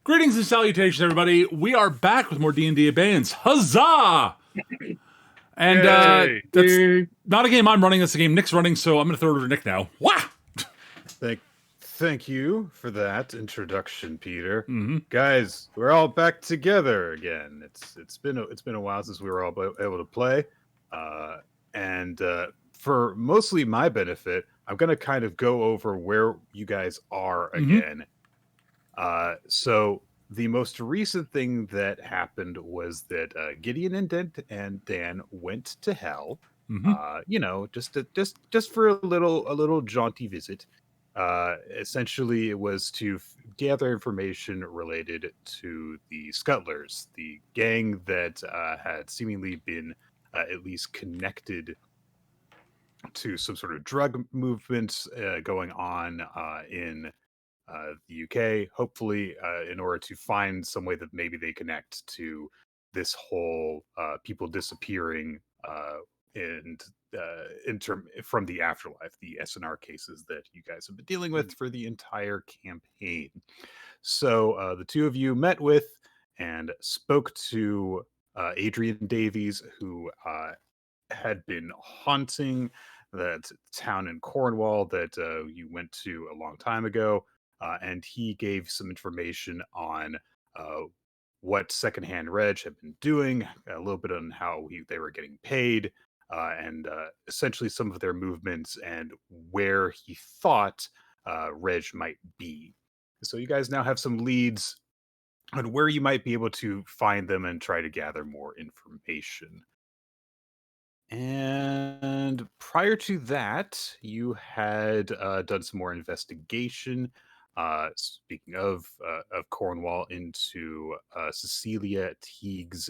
Greetings and salutations, everybody. We are back with more D&D Abeyance. Huzzah! And that's not a game I'm running, that's a game Nick's running, so I'm going to throw it over to Nick now. Wah! Thank you for that introduction, Peter. Mm-hmm. Guys, we're all back together again. It's been a while since we were all able to play, and for mostly my benefit, I'm going to kind of go over where you guys are again. So the most recent thing that happened was that Gideon and Dan went to hell. Just for a little jaunty visit. Essentially, it was to gather information related to the Scuttlers, the gang that had seemingly been at least connected to some sort of drug movement going on in the UK, hopefully in order to find some way that maybe they connect to this whole people disappearing from the afterlife, the SNR cases that you guys have been dealing with for the entire campaign. So the two of you met with and spoke to Adrian Davies, who had been haunting that town in Cornwall that you went to a long time ago. And he gave some information on what Secondhand Reg had been doing, a little bit on how they were getting paid, and essentially some of their movements and where he thought Reg might be. So you guys now have some leads on where you might be able to find them and try to gather more information. And prior to that, you had done some more investigation. Speaking of Cornwall, into Cecilia Teague's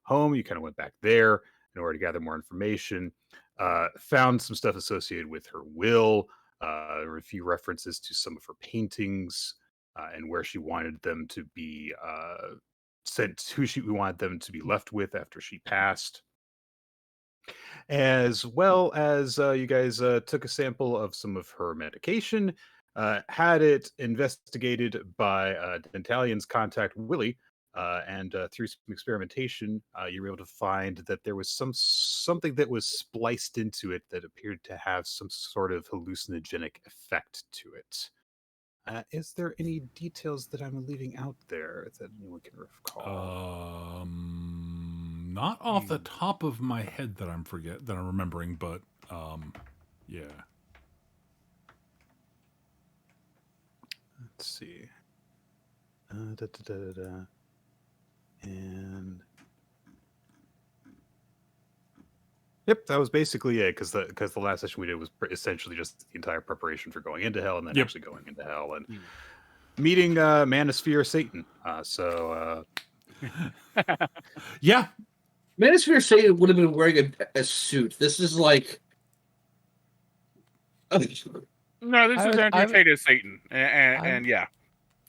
home. You kind of went back there in order to gather more information. Found some stuff associated with her will, a few references to some of her paintings, and where she wanted them to be sent, who she wanted them to be left with after she passed. As well as you guys took a sample of some of her medication, had it investigated by Dentalion's contact, Willie, and through some experimentation, you were able to find that there was something that was spliced into it that appeared to have some sort of hallucinogenic effect to it. Is there any details that I'm leaving out there that anyone can recall? Not off the top of my head that I'm remembering, but yeah. Let's see. And yep, that was basically it. Because the last session we did was essentially just the entire preparation for going into hell, and then actually going into hell and meeting Manosphere Satan. Yeah. Manosphere Satan would have been wearing a suit. This is like... No, this is Antithesis Satan. And yeah.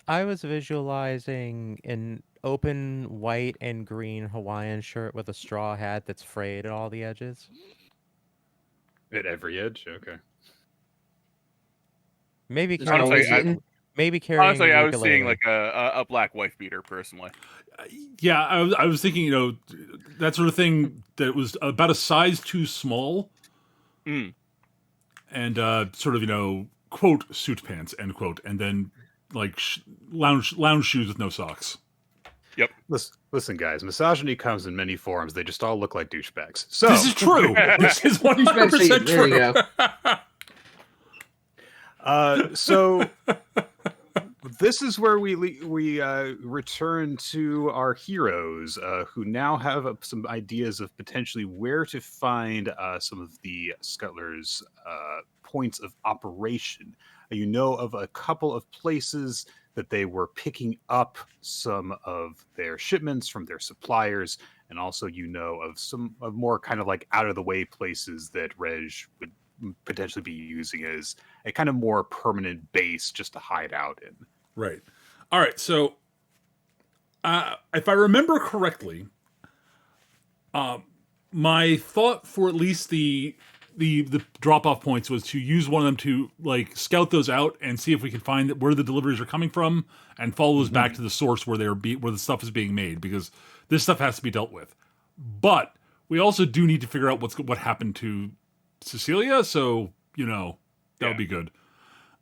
I was visualizing an open white and green Hawaiian shirt with a straw hat that's frayed at all the edges. At every edge? Okay. Maybe carrying honestly, I was seeing like a black wife beater, personally. Yeah, I was thinking, that sort of thing that was about a size too small. And sort of, quote, suit pants, end quote, and then like lounge shoes with no socks. Yep. Listen, guys, misogyny comes in many forms. They just all look like douchebags. So this is true. This is 100% true. So this is where we return to our heroes, who now have some ideas of potentially where to find some of the Scuttlers' points of operation. You know of a couple of places that they were picking up some of their shipments from their suppliers, and also of some of more kind of like out of the way places that Reg would potentially be using as a kind of more permanent base just to hide out in. Right. All right. So, if I remember correctly, my thought for at least the the drop off points was to use one of them to like scout those out and see if we can find where the deliveries are coming from and follow those back to the source where where the stuff is being made, because this stuff has to be dealt with. But we also do need to figure out what happened to Cecilia, so that would be good.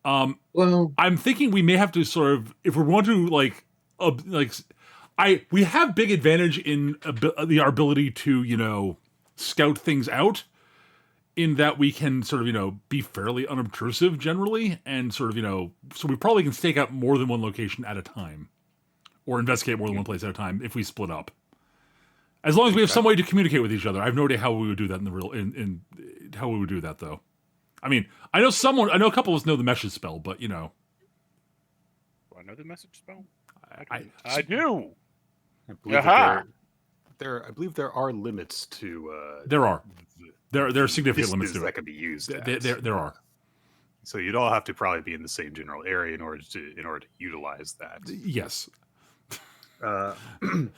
Well, I'm thinking we may have to sort of, if we want to we have big advantage in our ability to scout things out, in that we can sort of be fairly unobtrusive generally, and sort of so we probably can stake out more than one location at a time, or investigate more than one place at a time if we split up. As long as we have some way to communicate with each other. I have no idea how we would do that in how we would do that though. I mean, I know a couple of us know the message spell, but Do I know the message spell? I do. I believe Aha! I believe there are limits to. there are significant limits to that it. can be used. There are. So you'd all have to probably be in the same general area in order to utilize that. Yes. Remember,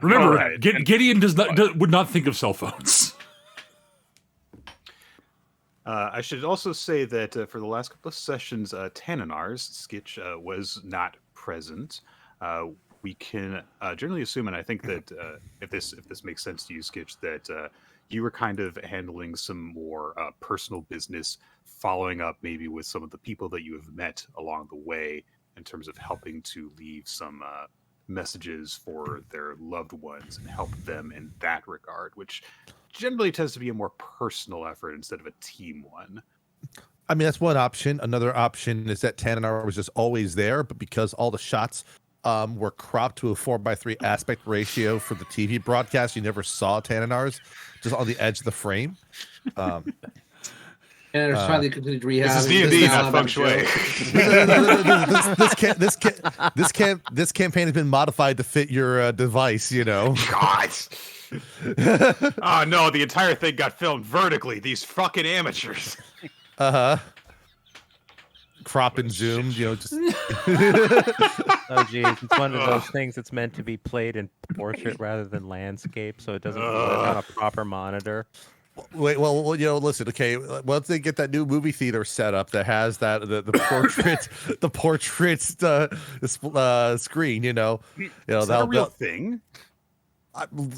Right. Gideon would not think of cell phones. I should also say that for the last couple of sessions, Tanninar's Skitch was not present. We can generally assume, and I think that if this makes sense to you, Skitch, that you were kind of handling some more personal business, following up maybe with some of the people that you have met along the way, in terms of helping to leave some messages for their loved ones and help them in that regard, which generally tends to be a more personal effort instead of a team one. I mean, that's one option. Another option is that Tanninar was just always there, but because all the shots were cropped to a 4:3 aspect ratio for the TV broadcast, you never saw Tanninar's, just on the edge of the frame. And it's finally completed rehab. This is D&D, not feng shui. This campaign has been modified to fit your device, God. Oh no, the entire thing got filmed vertically. These fucking amateurs. Crop and zoomed, just Oh geez, it's one of those things that's meant to be played in portrait rather than landscape, so it doesn't work on a proper monitor. Wait, well, listen. Okay, once they get that new movie theater set up that has that the portrait, the portrait screen, Is that a real thing?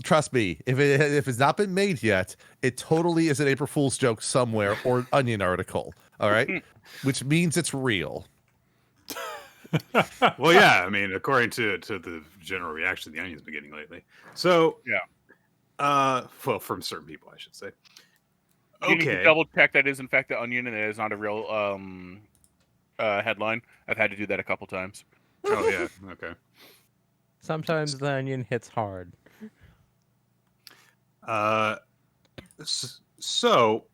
Trust me, if it's not been made yet, it totally is an April Fool's joke somewhere or an Onion article. All right, which means it's real. Well, yeah. I mean, according to the general reaction the Onion's been getting lately. So Yeah. Well, from certain people, I should say. You need to Okay. double check that is in fact the Onion and it is not a real headline. I've had to do that a couple times. Oh yeah. Okay. Sometimes the Onion hits hard. So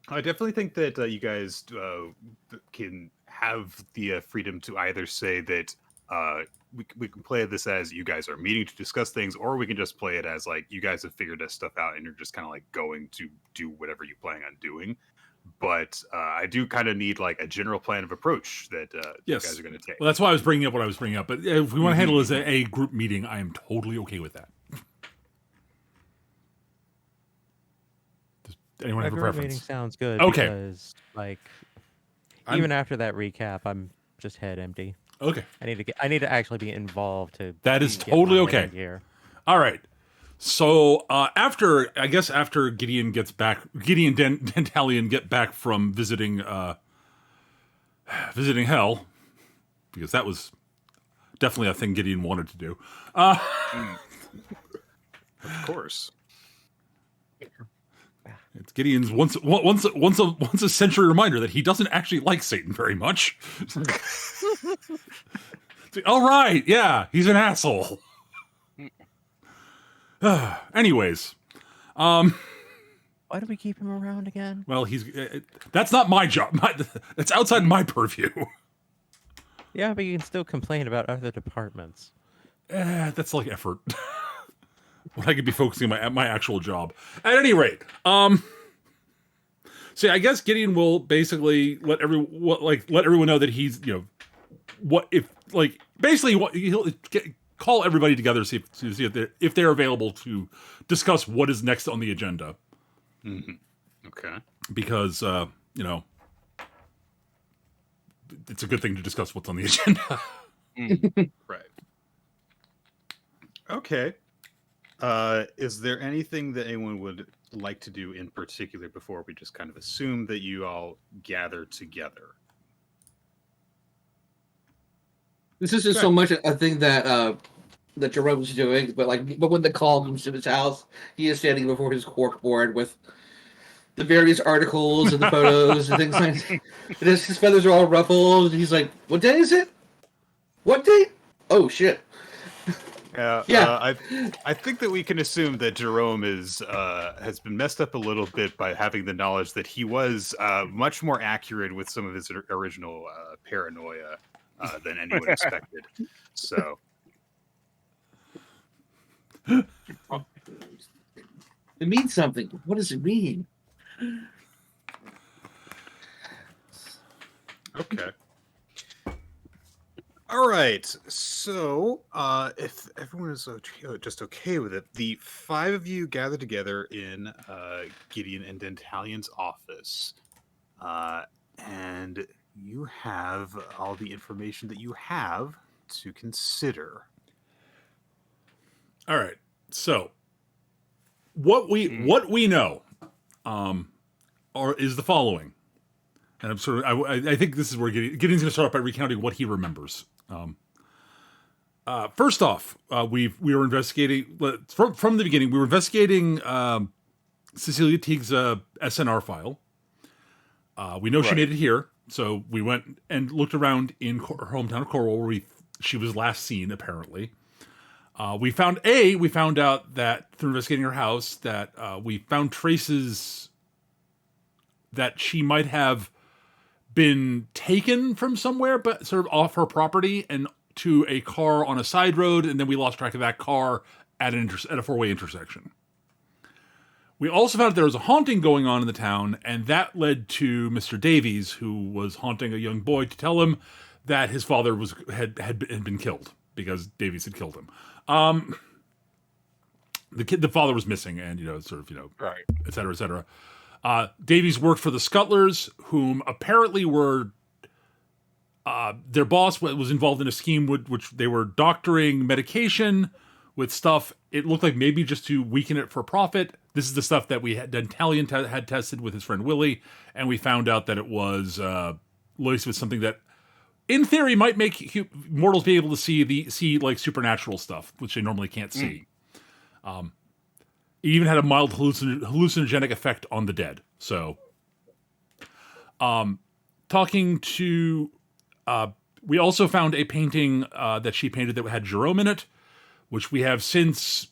I definitely think that you guys can have the freedom to either say that we can play this as you guys are meeting to discuss things, or we can just play it as like you guys have figured this stuff out and you're just kind of like going to do whatever you plan on doing. But I do kind of need like a general plan of approach that you guys are going to take. Well, that's why I was bringing up what I was bringing up. But if we want to handle it as a group meeting, I am totally okay with that. Does anyone have a Group meeting preference? sounds good. Okay. Because, even after that recap, I'm just head empty. Okay. I need to actually be involved to. That is get totally my okay. head here. All right. So after Gideon gets back, Dentalian get back from visiting hell, because that was definitely a thing Gideon wanted to do. Of course. It's Gideon's once a century reminder that he doesn't actually like Satan very much. All right, yeah, he's an asshole. Anyways, Why do we keep him around again? well, that's not my job. That's outside my purview. Yeah, but you can still complain about other departments. That's like effort. When I could be focusing on my actual job. At any rate, so I guess Gideon will basically let everyone know that he's, call everybody together to see if they're available to discuss what is next on the agenda. Okay. Because it's a good thing to discuss what's on the agenda. Right. Okay. Is there anything that anyone would like to do in particular before we just kind of assume that you all gather together? This isn't so much a thing that that Jerome's doing, but when the call comes to his house, he is standing before his cork board with the various articles and the photos and things like that. And his feathers are all ruffled, and he's like, "What day is it? What day? Oh shit!" I think that we can assume that Jerome has been messed up a little bit by having the knowledge that he was much more accurate with some of his original paranoia than anyone expected. So, it means something. What does it mean? okay. All right. So, if everyone is just okay with it, the 5 of you gather together in Gideon and Dentalion's office, and you have all the information that you have to consider. All right. So, what we know, is the following, and I'm sort of I think this is where Gideon's going to start off by recounting what he remembers. First off, we were investigating from the beginning. We were investigating Cecilia Teague's SNR file. We know she made it here, so we went and looked around in her hometown of Cornwall, where she was last seen. Apparently, we found out that through investigating her house that we found traces that she might have been taken from somewhere, but sort of off her property and to a car on a side road, and then we lost track of that car at a 4-way intersection. We also found that there was a haunting going on in the town, and that led to Mr. Davies, who was haunting a young boy, to tell him that his father had been killed because Davies had killed him. The father was missing, and Right. et cetera, et cetera. Davies worked for the Scutlers, whom apparently were their boss was involved in a scheme which they were doctoring medication with stuff. It looked like maybe just to weaken it for profit. This is the stuff that Dentalion had tested with his friend Willie, and we found out that it was laced with something that, in theory, might make mortals be able to see like supernatural stuff, which they normally can't see. It even had a mild hallucinogenic effect on the dead. So, talking to, we also found a painting that she painted that had Jerome in it, which we have since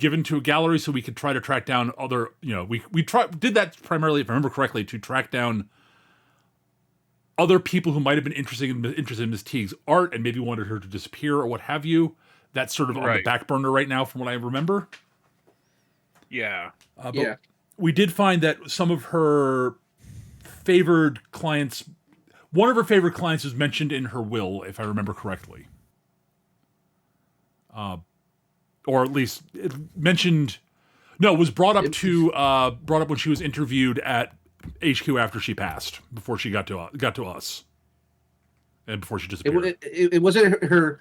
given to a gallery so we could try to track down other, we did that primarily, if I remember correctly, to track down other people who might have been interested in Miss Teague's art and maybe wanted her to disappear or what have you. That's sort of on the back burner right now from what I remember. Yeah. Yeah. We did find that some of her favored clients, one of her favorite clients was mentioned in her will, if I remember correctly. Or at least it mentioned, no, it was brought up when she was interviewed at HQ after she passed, before she got to us. And before she disappeared. It wasn't her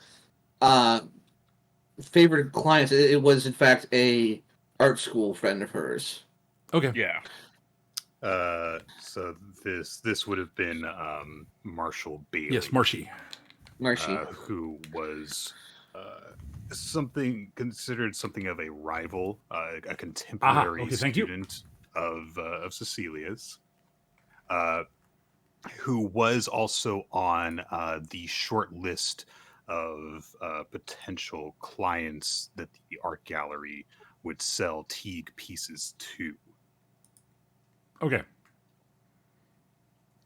favorite clients. It was, in fact, a art school friend of hers. Okay. Yeah. So this would have been Marshall Bailey. Yes, Marshy. Who was considered something of a rival, a contemporary student of Cecilia's, who was also on the short list of potential clients that the art gallery would sell Teague pieces to. Okay.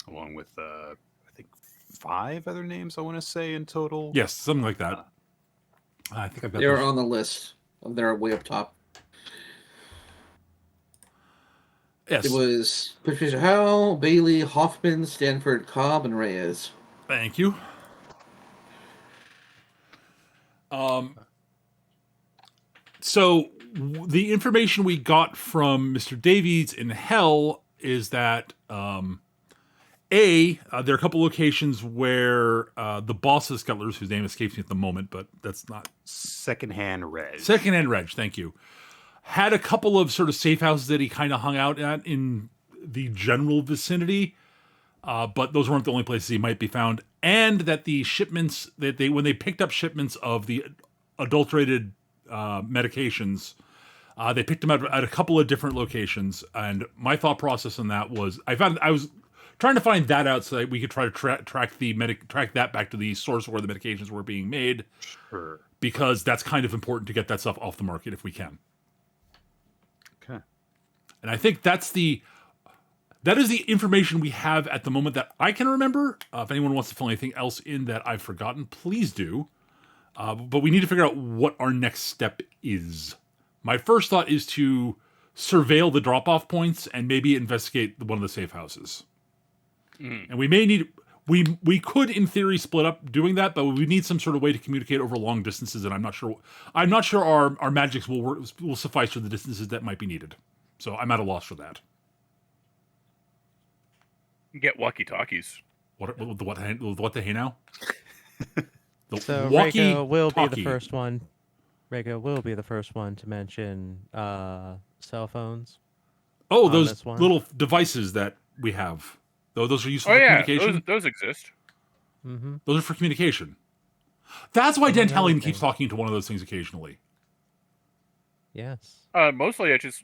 Along with, I think, 5 other names, I want to say, in total. Yes, something like that. I think I've got They're on the list. They're way up top. Yes. It was Patricia Howe, Bailey, Hoffman, Stanford, Cobb, and Reyes. Thank you. So the information we got from Mr. Davies in Hell is that there are a couple locations where the boss of the Scuttlers, whose name escapes me at the moment, but that's not Secondhand Reg. Secondhand Reg, thank you, had a couple of sort of safe houses that he kind of hung out at in the general vicinity, but those weren't the only places he might be found, and that the shipments that when they picked up shipments of the adulterated medications, they picked them up at a couple of different locations. And my thought process on that was, I was trying to find that out so that we could try to track that back to the source where the medications were being made. Sure. Because that's kind of important to get that stuff off the market if we can. Okay. And I think that is the information we have at the moment that I can remember. If anyone wants to fill anything else in that I've forgotten, please do. But we need to figure out what our next step is. My first thought is to surveil the drop-off points and maybe investigate one of the safe houses. And we may need... We could, in theory, split up doing that, but we need some sort of way to communicate over long distances, and I'm not sure our magics will suffice for the distances that might be needed. So I'm at a loss for that. Get walkie-talkies. What the hey now? So Reiko will be the first one. Reiko will be the first one to mention cell phones. Oh, those little devices that we have. Though those are useful for communication. Those exist. Mm-hmm. Those are for communication. That's why Dantalion keeps talking to one of those things occasionally. Yes. Mostly I just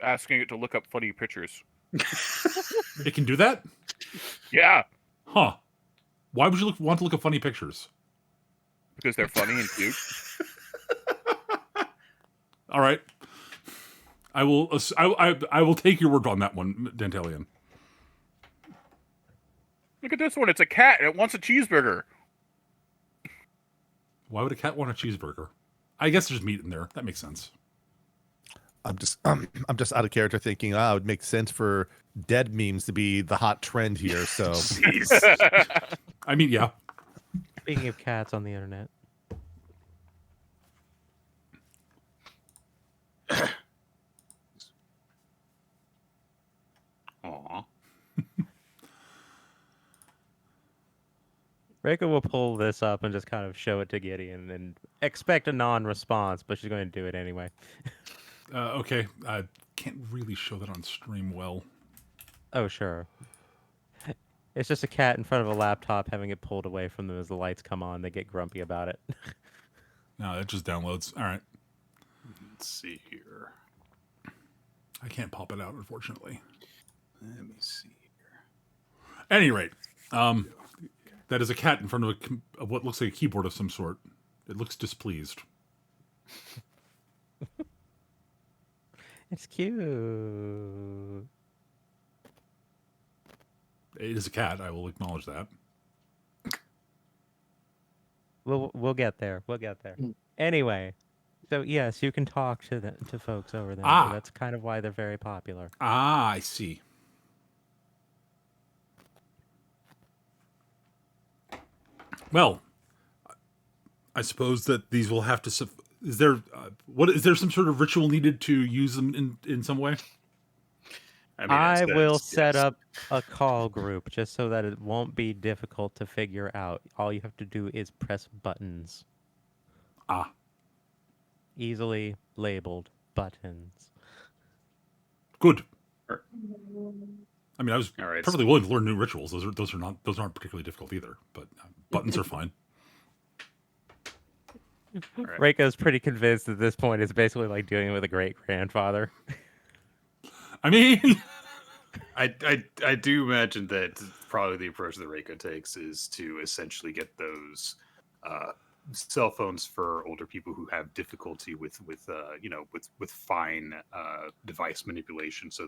asking it to look up funny pictures. It can do that? Yeah. Huh. Why would you want to look at funny pictures? Because they're funny and cute. All right. I will take your word on that one, Dantalion. Look at this one. It's a cat and it wants a cheeseburger. Why would a cat want a cheeseburger? I guess there's meat in there. That makes sense. I'm just out of character thinking, it would make sense for dead memes to be the hot trend here. So, I mean, yeah. Speaking of cats on the internet. Aw. Reiko will pull this up and just kind of show it to Gideon and expect a non-response, but she's going to do it anyway. Okay. I can't really show that on stream well. Oh, sure. It's just a cat in front of a laptop having it pulled away from them as the lights come on. They get grumpy about it. No, it just downloads. All right. Let's see here. I can't pop it out, unfortunately. Let me see here. At any rate, that is a cat in front of what looks like a keyboard of some sort. It looks displeased. It's cute. It is a cat. I will acknowledge that. We'll get there. We'll get there. Anyway, so yes, you can talk to folks over there. Ah. That's kind of why they're very popular. Ah, I see. Well, I suppose that these will have to. Is there some sort of ritual needed to use them in some way? I will set up a call group just so that it won't be difficult to figure out. All you have to do is press buttons. Ah. Easily labeled buttons. Good. Sure. I mean, I was perfectly willing to learn new rituals. Those aren't particularly difficult either. But buttons are fine. Right. Reiko's pretty convinced at this point it's basically like dealing with a great grandfather. I mean, I do imagine that probably the approach that Reiko takes is to essentially get those cell phones for older people who have difficulty with fine device manipulation. So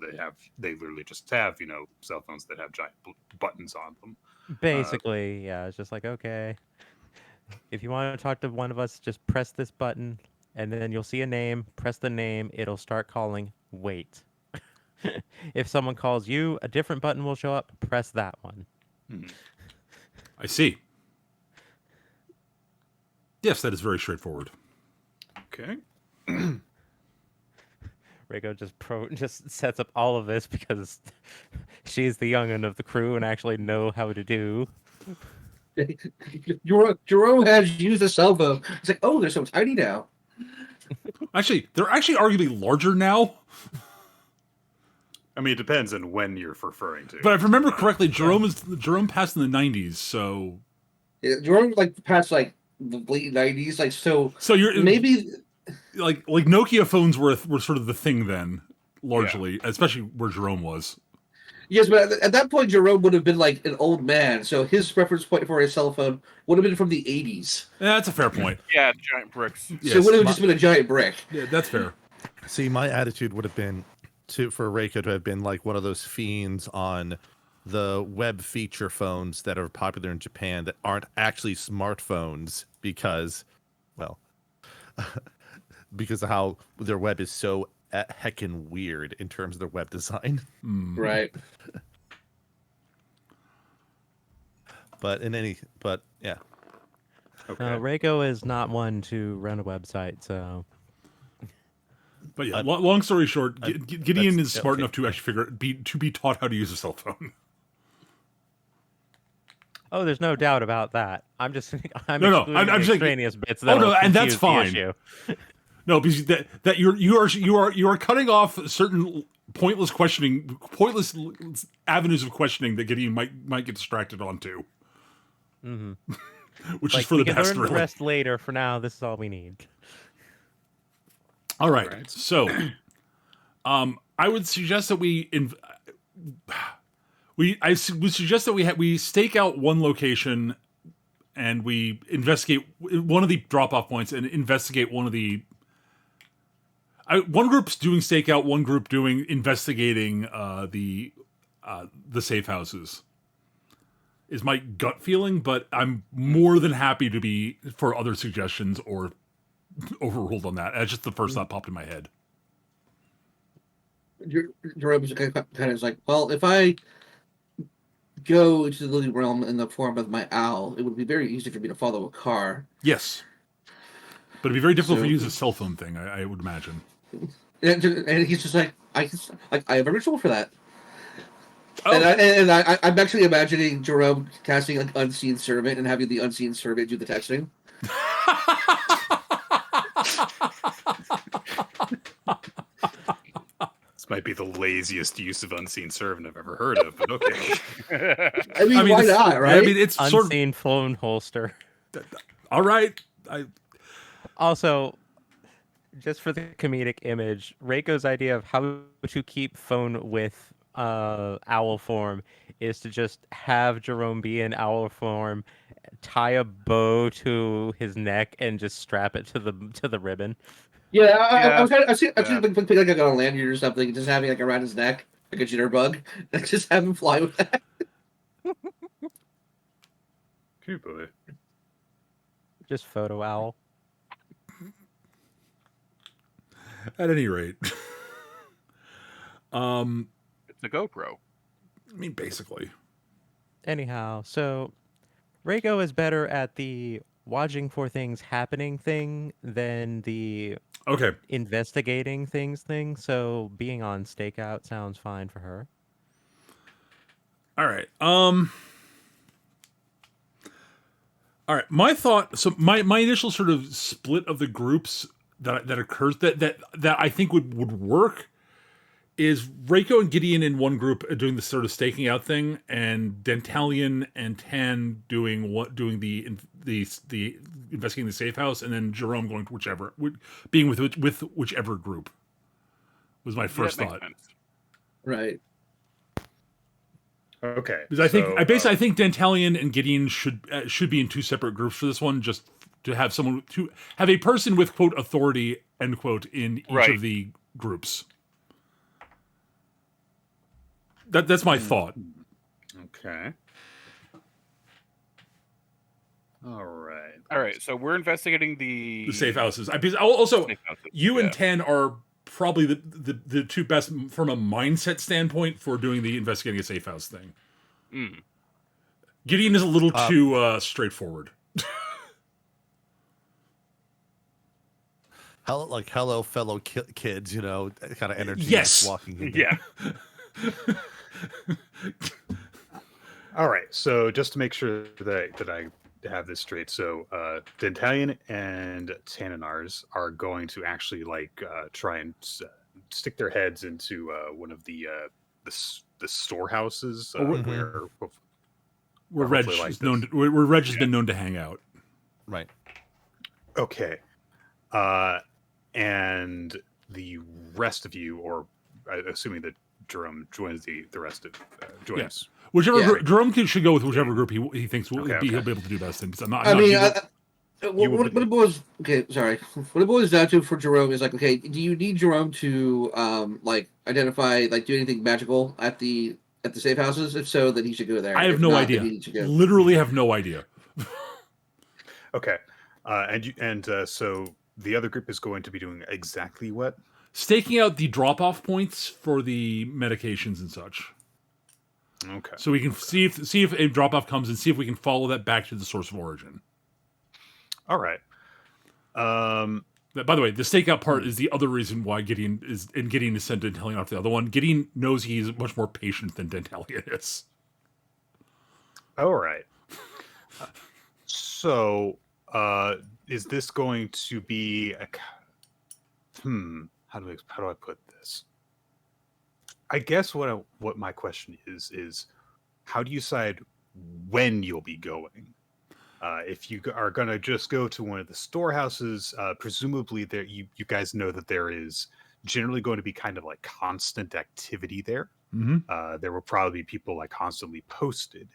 they literally just have cell phones that have giant buttons on them. Basically, yeah, it's just like, okay, if you want to talk to one of us, just press this button, and then you'll see a name. Press the name; it'll start calling. Wait. If someone calls you, a different button will show up. Press that one. I see. Yes, that is very straightforward. Okay. Reiko just sets up all of this because she's the young'un of the crew and actually know how to do. Jerome has used a cell phone. It's like, oh, they're so tiny now. Actually, they're actually arguably larger now. I mean, it depends on when you're referring to. But if I remember correctly, Jerome passed in the 90s, so... Yeah, Jerome, like, past, like, the late 90s, like, so you're... maybe... Like Nokia phones were sort of the thing then, largely, especially where Jerome was. Yes, but at that point, Jerome would have been, like, an old man, so his reference point for his cell phone would have been from the 80s. Yeah, that's a fair point. Yeah, giant bricks. So it would have just been a giant brick. Yeah, that's fair. See, my attitude would have been for Reiko to have been like one of those fiends on the web feature phones that are popular in Japan that aren't actually smartphones because, well, because of how their web is so heckin' weird in terms of their web design. Right. But yeah. Okay. Reiko is not one to run a website, so... But yeah, long story short, Gideon is smart okay. enough to actually be taught how to use a cell phone. Oh, there's no doubt about that. I'm just I'm No, excluding I'm the saying- extraneous bits that and that's fine. Issue. No, because that you are cutting off certain pointless avenues of questioning that Gideon might get distracted onto. Mm-hmm. Which Like, is for the we can best, learn really. the rest later. For now, this is all we need. All right. Right. So, I would suggest that we would suggest that we stake out one location and we investigate one of the drop-off points and investigate one of the. One group's doing stakeout, one group doing investigating the safe houses. Is my gut feeling, but I'm more than happy to be for other suggestions or overruled on that. That's just the first thought popped in my head. Jerome's kind of like, well, if I go into the living realm in the form of my owl, it would be very easy for me to follow a car. Yes, but it'd be very difficult for So- you to use a cell phone thing. I would imagine. And he's just like, I have a ritual for that. Oh. And I'm actually imagining Jerome casting an unseen servant and having the unseen servant do the texting. This might be the laziest use of unseen servant I've ever heard of, but okay. I mean, why it's- not, right? I mean, it's sort of Unseen phone holster. all right. Also, just for the comedic image, Reiko's idea of how to keep phone with owl form is to just have Jerome be in owl form, tie a bow to his neck, and just strap it to the ribbon. Yeah, Yeah. I was actually Yeah. thinking like on a lanyard or something, just having like around his neck, like a jitterbug, and just have him fly with that. Good boy. Just photo owl. At any rate, It's a GoPro. I mean, basically. Anyhow, so Reiko is better at the watching for things happening thing than the Okay. investigating things thing. So being on stakeout sounds fine for her. All right. All right. My thought. So my initial sort of split of the groups that occurs that I think would work is Reiko and Gideon in one group doing the sort of staking out thing, and Dentalian and Tan doing the investigating the safe house, and then Jerome going to being with whichever group. Was my first That makes thought. sense. Right. Okay. Because I think so, I think Dentalian and Gideon should be in two separate groups for this one, just to have someone to have a person with quote authority end quote in each Right. of the groups. That's my thought. Okay. All right. All right, so we're investigating the The safe houses. Because also, safe houses, you yeah. and Tan are probably the two best from a mindset standpoint for doing the investigating a safe house thing. Mm. Gideon is a little too straightforward. hello, fellow kids, kind of energy. Yes. Walking in. Yeah. All right. So just to make sure that I have this straight, so Dentalion and Tanninars are going to actually try and stick their heads into one of the storehouses where Reg hopefully is known. Where Reg has been known to hang out. Right. Okay. And the rest of you, or assuming that Jerome joins the rest of joins. Whichever Jerome should go with whichever group he thinks he'll be able to do best in. Because what it boils what it boils down to for Jerome is like, okay, do you need Jerome to identify, do anything magical at the safe houses? If so, then he should go there. I have no idea. Literally have no idea. Okay. So the other group is going to be doing exactly what? Staking out the drop-off points for the medications and such. Okay. So we can see if a drop-off comes and see if we can follow that back to the source of origin. All right. By the way, the stakeout part is the other reason why Gideon is sent Dentalion off the other one. Gideon knows he's much more patient than Dentalion is. All right. So, is this going to be how do I put this? I guess what my question is how do you decide when you'll be going? If you are going to just go to one of the storehouses, presumably there you guys know that there is generally going to be kind of like constant activity there. Mm-hmm. There will probably be people like constantly posted.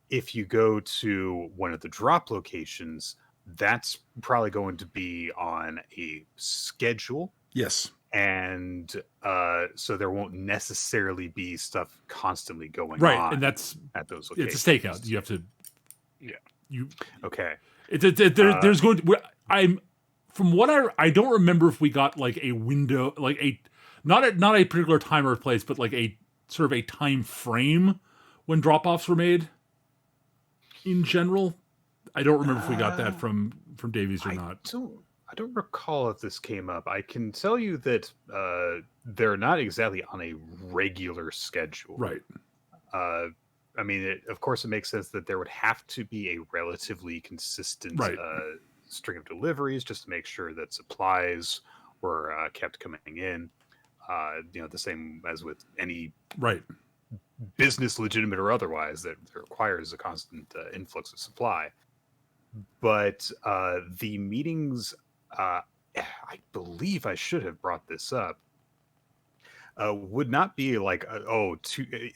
If you go to one of the drop locations, that's probably going to be on a schedule. Yes. And so there won't necessarily be stuff constantly going on. Right, and that's at those locations. It's a stakeout. You have to. Yeah. Okay. There's going to. From what I don't remember if we got like a window, like not a particular time or place, but like a sort of a time frame when drop-offs were made. In general, I don't remember if we got that from Davies or not. I don't recall if this came up. I can tell you that they're not exactly on a regular schedule. Right. I mean, of course, it makes sense that there would have to be a relatively consistent string of deliveries just to make sure that supplies were kept coming in. The same as with any business, legitimate or otherwise, that requires a constant influx of supply. But the meetings, I believe I should have brought this up, would not be like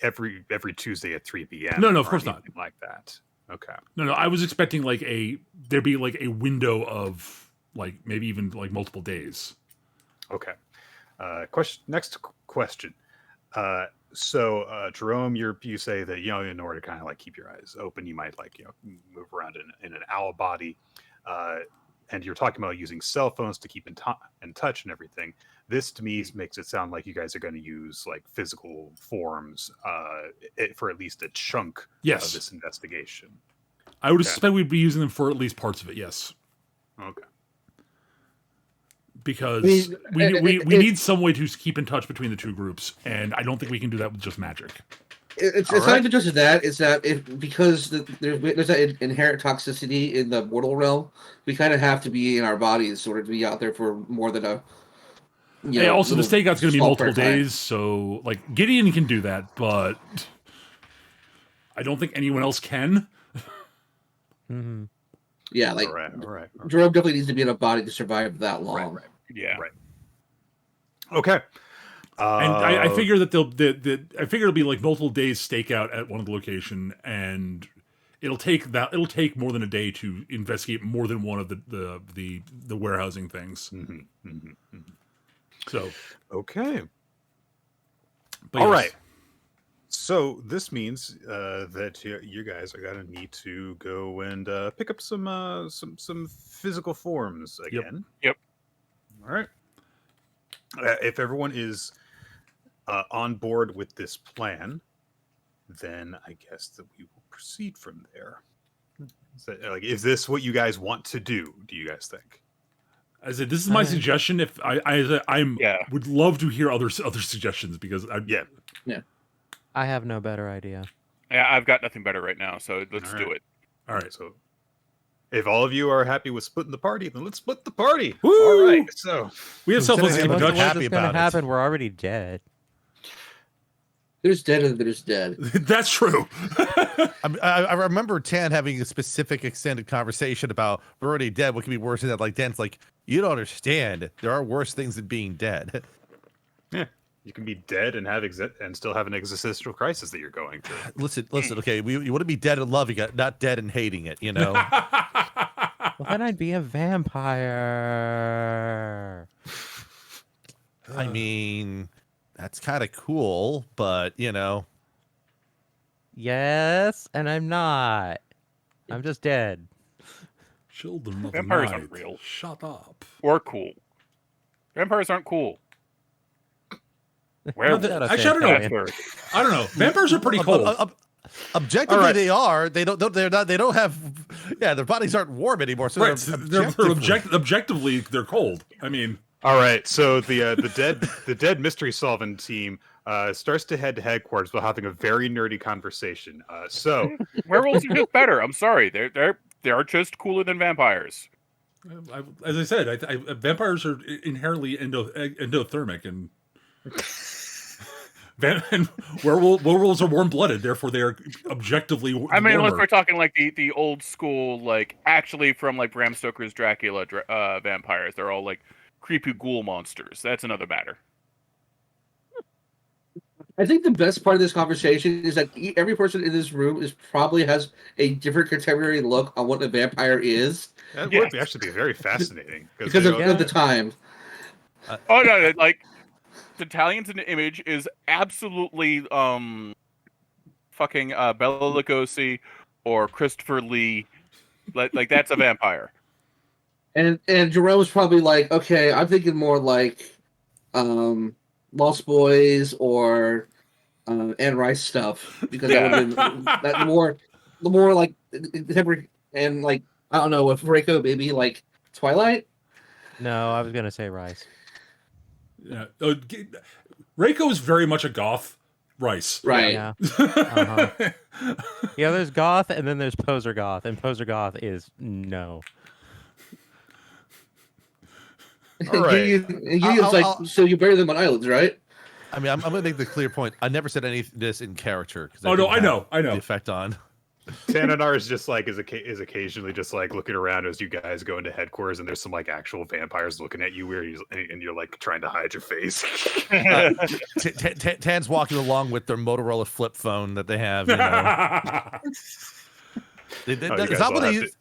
every Tuesday at 3 p.m. No, of course not. Like that. Okay. No. I was expecting there'd be like a window of like maybe even like multiple days. Okay. Next question. So Jerome, you say that in order to kind of like keep your eyes open, you might move around in an owl body, and you're talking about using cell phones to keep in touch and everything. This to me makes it sound like you guys are going to use like physical forms for at least a chunk of this investigation. I would suspect we'd be using them for at least parts of it. Yes. Okay. Because we need some way to keep in touch between the two groups, and I don't think we can do that with just magic. It's not even just that. It's that because there's that inherent toxicity in the mortal realm, we kind of have to be in our bodies in order to be out there for more than a. Also, the stakeout's going to be multiple days, so like Gideon can do that, but I don't think anyone else can. Mm-hmm. Yeah, like all right. Jerome definitely needs to be in a body to survive that long. Right. Yeah. Right. Okay. And I figure that it'll be like multiple days stakeout at one of the location, and it'll take more than a day to investigate more than one of the warehousing things. Mm-hmm, mm-hmm, mm-hmm. So okay. All right. So this means that you guys are gonna need to go and pick up some physical forms again. Yep. All right. If everyone is on board with this plan, then I guess that we will proceed from there. Is this what you guys want to do? Do you guys think? I said this is my suggestion. If I'm Yeah. would love to hear other suggestions because I have no better idea. Yeah, I've got nothing better right now, so let's do it. All right. So if all of you are happy with splitting the party, then let's split the party. Woo! All right. So We have self-esteem. I'm What's not happy going to about it. happen? We're already dead. There's dead and there's dead. That's true. I remember Tan having a specific extended conversation about we're already dead. What could be worse than that? Like Tan's like, you don't understand. There are worse things than being dead. yeah, you can be dead and have and still have an existential crisis that you're going through. Listen. Okay, you want to be dead in love. You got not dead and hating it. You know. Well, then I'd be a vampire. I mean, that's kind of cool, but you know. Yes, and I'm not. I'm just dead. Children of the Vampires night. aren't real. Shut up. Or cool. Vampires aren't cool. Werewolves. Shut up, Actually, I don't know. Vampire. I don't know. Vampires are pretty cold. Objectively, All right. they are. They don't. They're not. They don't have. Yeah, their bodies aren't warm anymore. So Right. they're They're objectively, they're cold. I mean, All right. So the dead mystery solving team starts to head to headquarters while having a very nerdy conversation. So Werewolves are just better. I'm sorry. They're just cooler than vampires. as I said, vampires are inherently endothermic, and and werewolves are warm-blooded. Therefore, they are objectively. I mean, unless warmer. we're talking like the old school, like actually from like Bram Stoker's Dracula vampires. They're all like creepy ghoul monsters. That's another matter. I think the best part of this conversation is that every person in this room probably has a different contemporary look on what a vampire is that Yes. would actually be very fascinating because they of the time. Oh no, like the Italians in the image is absolutely fucking Bela Lugosi or Christopher Lee. Like that's a vampire. And Jerome's probably like, okay, I'm thinking more like Lost Boys or Anne Rice stuff because that would have been that the more like contemporary and like I don't know if Reiko maybe like Twilight. No, I was gonna say Rice. Yeah. Reiko is very much a goth. Rice. Right. Yeah. Uh-huh. Yeah, there's goth, and then there's poser goth, and poser goth is no. All right. Gideon's like, so you bury them on islands, right? I mean, I'm going to make the clear point. I never said any of this in character. Oh no, I know. The effect on. Tananar is just like is occasionally just like looking around as you guys go into headquarters, and there's some like actual vampires looking at you weird, and you're like trying to hide your face. Tan's walking along with their Motorola flip phone that they have. You know, it's not what they use.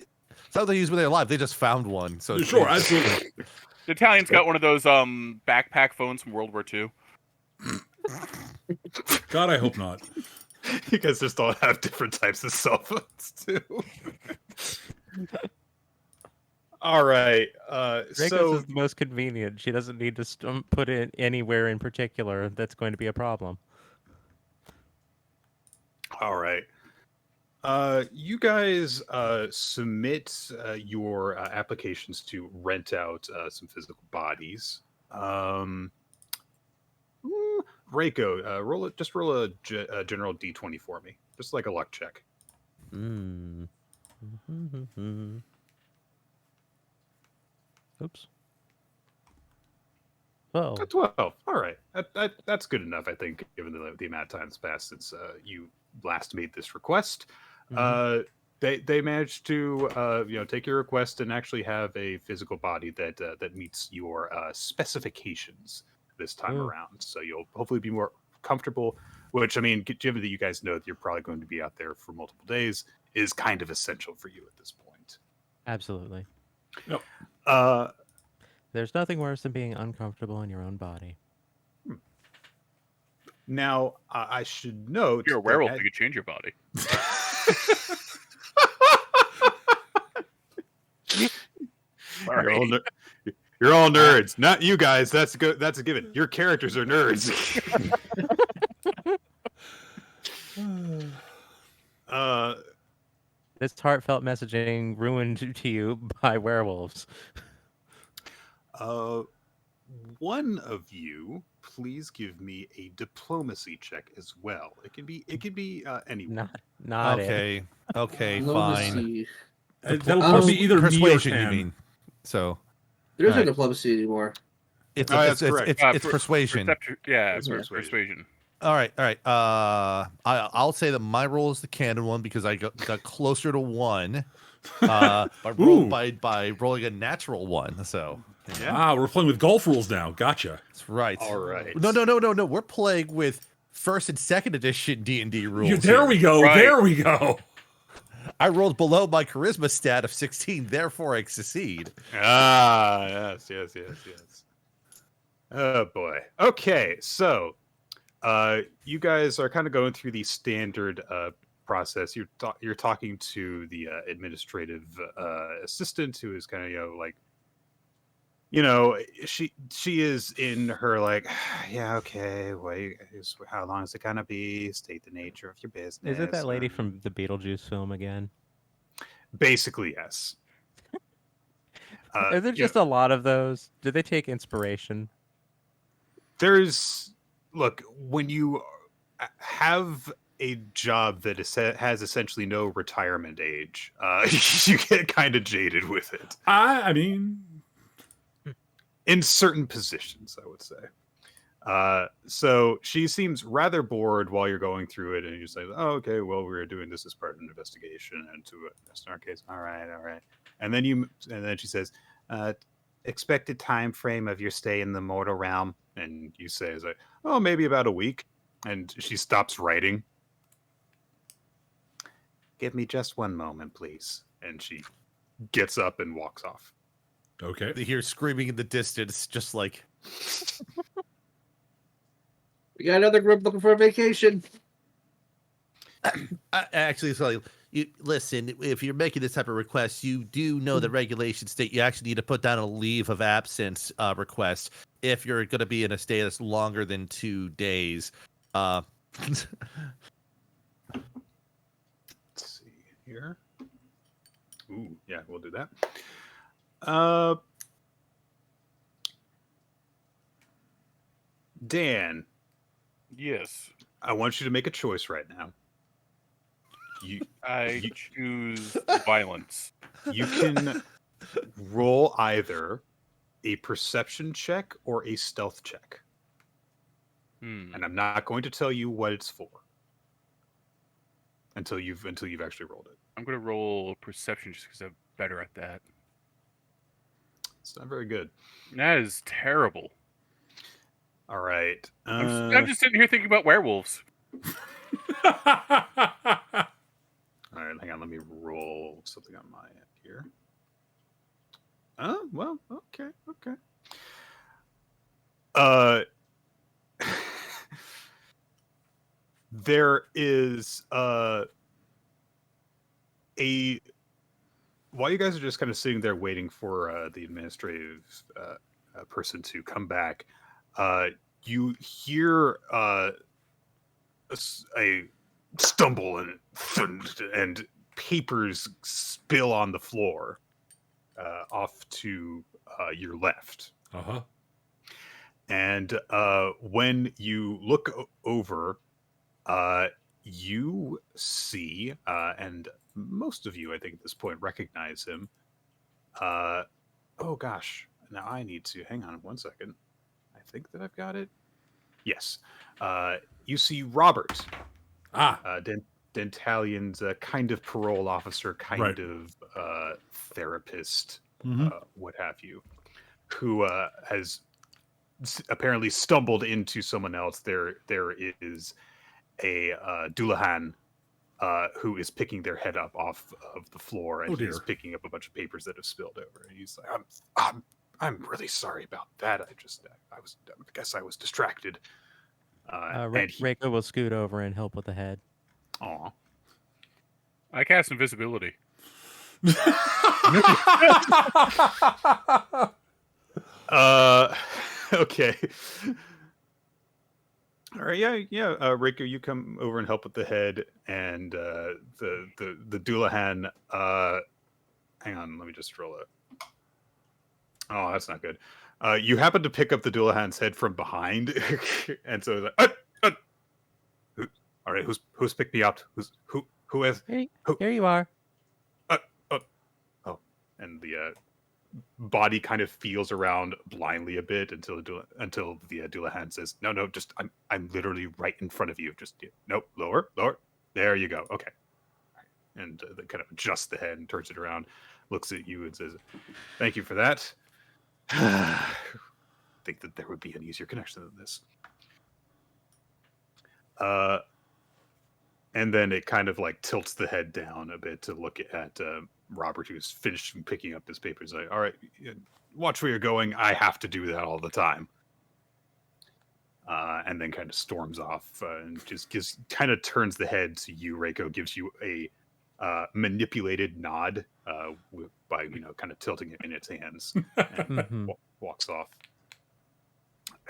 It's not what they use when they're alive. They just found one. So Sure, absolutely. The Italians got one of those backpack phones from World War II. God, I hope not. You guys just all have different types of cell phones too. All right. Reiko's So is the most convenient. She doesn't need to put it anywhere in particular that's going to be a problem. all right. You guys submit your applications to rent out some physical bodies. Reiko, roll a general D20 for me, just like a luck check. Mm. Oops. Oh. A 12. All right, that's good enough, I think, given the amount of time that's passed since you last made this request. They managed to take your request and actually have a physical body that meets your specifications this time around. So you'll hopefully be more comfortable. Which, I mean, given that you guys know that you're probably going to be out there for multiple days, is kind of essential for you at this point. Absolutely. Yep. There's nothing worse than being uncomfortable in your own body. Now, I should note If you're a werewolf, you could change your body. Sorry. You're all nerds, not you guys. That's good. That's a given. Your characters are nerds. This heartfelt messaging ruined to you by werewolves. One of you, please give me a diplomacy check as well. It can be anyone. Not it. Okay, fine. Diplomacy. That'll probably be either Persuasion, me or you Tan. mean? So There is no Alright. diplomacy anymore. it's that's correct. it's persuasion. Yeah, It's persuasion. All right. I'll say that my roll is the canon one because I got closer to 1. By rolling a natural 1. So Yeah. Ah, we're playing with golf rules now. Gotcha. that's right. All right. No. We're playing with first and second edition D&D rules. There here. we go. Right. There we go. I rolled below my charisma stat of 16, therefore I succeed. Ah, yes. Oh boy. Okay, so you guys are kind of going through the standard process. You're talking to the administrative assistant, who is kind of like, she is in her like, yeah, okay, wait, how long is it gonna be? State the nature of your business. Is it that lady from the Beetlejuice film again? Basically, yes. Is there just a lot of those? Did they take inspiration? Look, when you have a job that has essentially no retirement age, you get kind of jaded with it. I mean, In certain positions, I would say. So she seems rather bored while you're going through it, and you say, "Oh, okay. Well, we're doing this as part of an investigation into our case. All right. And then she says, "Expected time frame of your stay in the mortal realm," and you say, "Is like, oh, maybe about a week." And she stops writing. "Give me just one moment, please." And she gets up and walks off. okay. They hear screaming in the distance, just like, We got another group looking for a vacation. actually, sorry. Listen, if you're making this type of request, you do know the regulations state you actually need to put down a leave of absence request if you're going to be in a stay that's longer than 2 days. Let's see here. Ooh, yeah, we'll do that. Dan, Yes. I want you to make a choice right now. I choose violence. You can roll either a perception check or a stealth check. And I'm not going to tell you what it's for until you've actually rolled it. I'm going to roll perception just because I'm better at that. It's not very good. That is terrible. All right. I'm just sitting here thinking about werewolves. All right, hang on. Let me roll something on my end here. Well, okay. There is while you guys are just kind of sitting there waiting for the administrative person to come back, you hear a stumble and papers spill on the floor off to your left. Uh-huh. And when you look over, you see, and most of you, I think, at this point recognize him. Oh gosh, now I need to hang on 1 second. I think that I've got it. Yes, you see Robert, Dentalion's kind of parole officer, kind of therapist, what have you, who has apparently stumbled into someone else. There is a Doulahan who is picking their head up off of the floor, and he's picking up a bunch of papers that have spilled over. And he's like, I'm really sorry about that. I guess I was distracted. Reiko will scoot over and help with the head. Aw. I cast invisibility. Okay. All right, yeah. Reiko, you come over and help with the head, and the Doulahan. Hang on, let me just roll it. Oh, that's not good. You happen to pick up the Dullahan's head from behind, and so it's like, all right, who's picked me up? Who has? Here you are. And the body kind of feels around blindly a bit until the Dullahan says, "No, just I'm literally right in front of you. Just nope, lower. There you go. Okay." And they kind of adjusts the head and turns it around, looks at you and says, "Thank you for that. Think that there would be an easier connection than this." And then it kind of like tilts the head down a bit to look at Robert, who's finished picking up his papers. Like, all right, watch where you're going. I have to do that all the time. And then kind of storms off and just kind of turns the head to you, Reiko, gives you a manipulated nod by kind of tilting it in its hands, and walks off.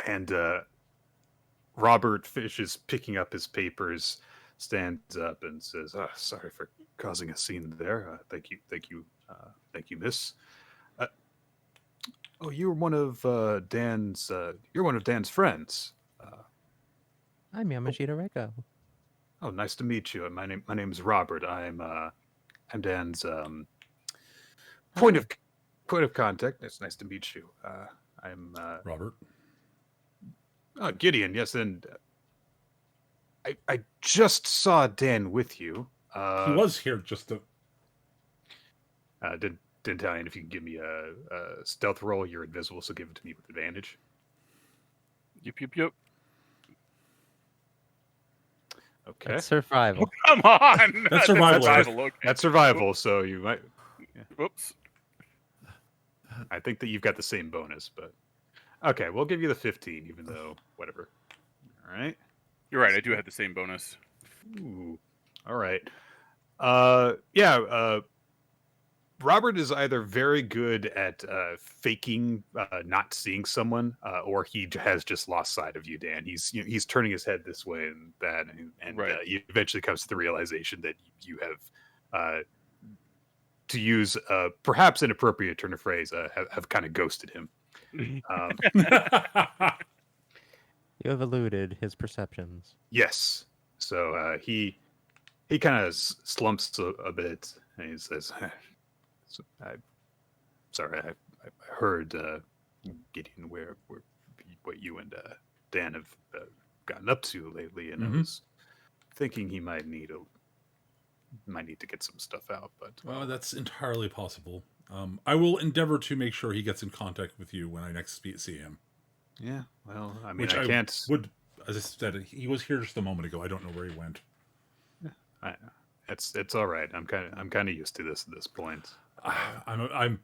And Robert finishes picking up his papers, stands up and says, "Sorry for causing a scene there. Thank you, miss. You're one of Dan's. You're one of Dan's friends. I'm Yamashita Reiko. Oh, nice to meet you. My name is Robert. I'm Dan's point of contact. It's nice to meet you. I'm Robert. Gideon. Yes, and I just saw Dan with you. He was here just to... Didn't tell you if you can give me a stealth roll. You're invisible, so give it to me with advantage. Yep. Okay. That's survival. Come on. That's survival. Okay. That's survival, so you might... Whoops. I think that you've got the same bonus, but... Okay, we'll give you the 15, even though... Whatever. All right. You're right. I do have the same bonus. Ooh. All right. Robert is either very good at faking not seeing someone, or he has just lost sight of you, Dan. He's turning his head this way and that, and Right. he eventually comes to the realization that you have, to use perhaps an appropriate turn of phrase, have kind of ghosted him. You have eluded his perceptions. Yes. So he kind of slumps a bit, and he says, "Sorry, I heard Gideon what you and Dan have gotten up to lately, and I was thinking he might need to get some stuff out, but Well, that's entirely possible. I will endeavor to make sure he gets in contact with you when I next see him. yeah, well, I mean, Which I can't. As I said, he was here just a moment ago. I don't know where he went. It's all right. I'm kind of used to this at this point. I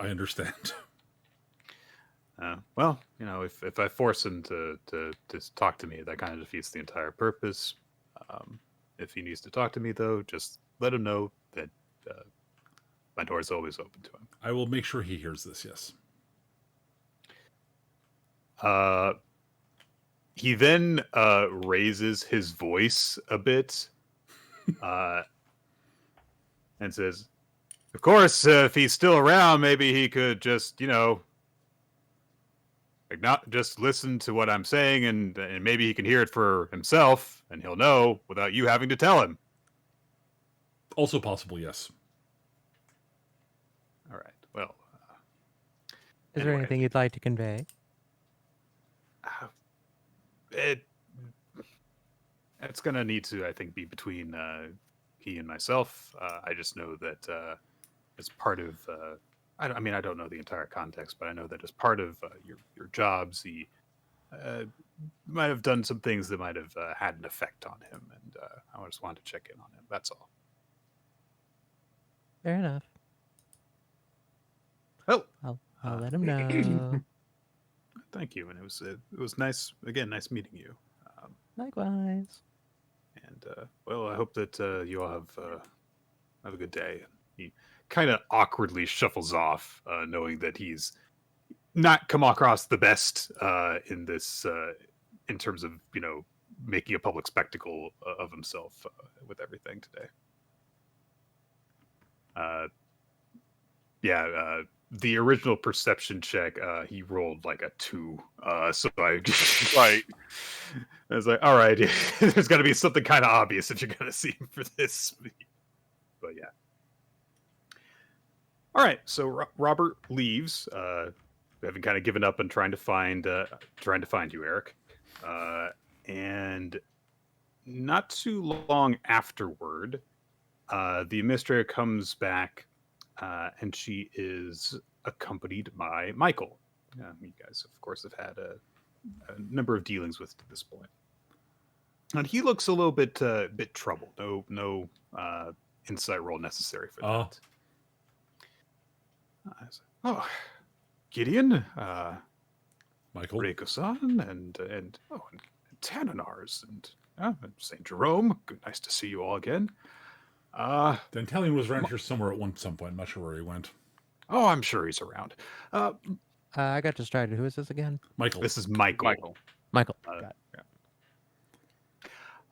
understand. Well, if I force him to talk to me, that kind of defeats the entire purpose. If he needs to talk to me, though, just let him know that my door is always open to him. I will make sure he hears this, yes. He then raises his voice a bit and says, "Of course, if he's still around, maybe he could just, not just listen to what I'm saying, and maybe he can hear it for himself, and he'll know without you having to tell him." Also possible, yes. All right. Well, Is there anyway. anything you'd like to convey? It's gonna need to, I think, be between he and myself. I just know that as part of, I don't know the entire context, but I know that as part of your jobs, he might have done some things that might have had an effect on him, and I just wanted to check in on him. That's all. Fair enough. Well, I'll let him know. thank you, and it was nice again. Nice meeting you. Likewise. And well, I hope that you all have a good day. He kind of awkwardly shuffles off, knowing that he's not come across the best in this, in terms of making a public spectacle of himself with everything today. the original perception check, he rolled like a 2. So I Right. I was like, all right, there's got to be something kind of obvious that you're going to see for this. But yeah. All right, so Robert leaves, having kind of given up on trying to find you, Eric. And not too long afterward, the administrator comes back, and she is accompanied by Michael. You guys, of course, have had a number of dealings with to this point. And he looks a little bit troubled. No insight roll necessary for that. Oh, Gideon, Michael. Reiko-san, and Tananars, and St. Jerome. Nice to see you all again. Dentalian was around here somewhere at some point. I'm not sure where he went. Oh, I'm sure he's around. I got distracted. Who is this again? Michael. This is Michael. Michael. Got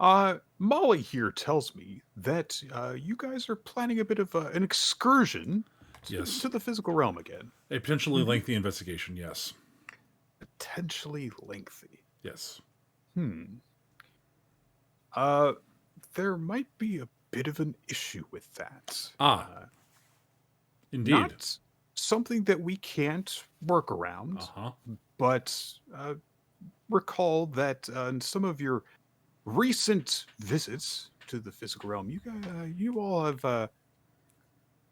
it. Molly here tells me that you guys are planning a bit of an excursion to the physical realm again. A potentially lengthy investigation, yes. Potentially lengthy. Yes. There might be a bit of an issue with that. Indeed. Not something that we can't work around, but recall that in some of your recent visits to the physical realm, you all have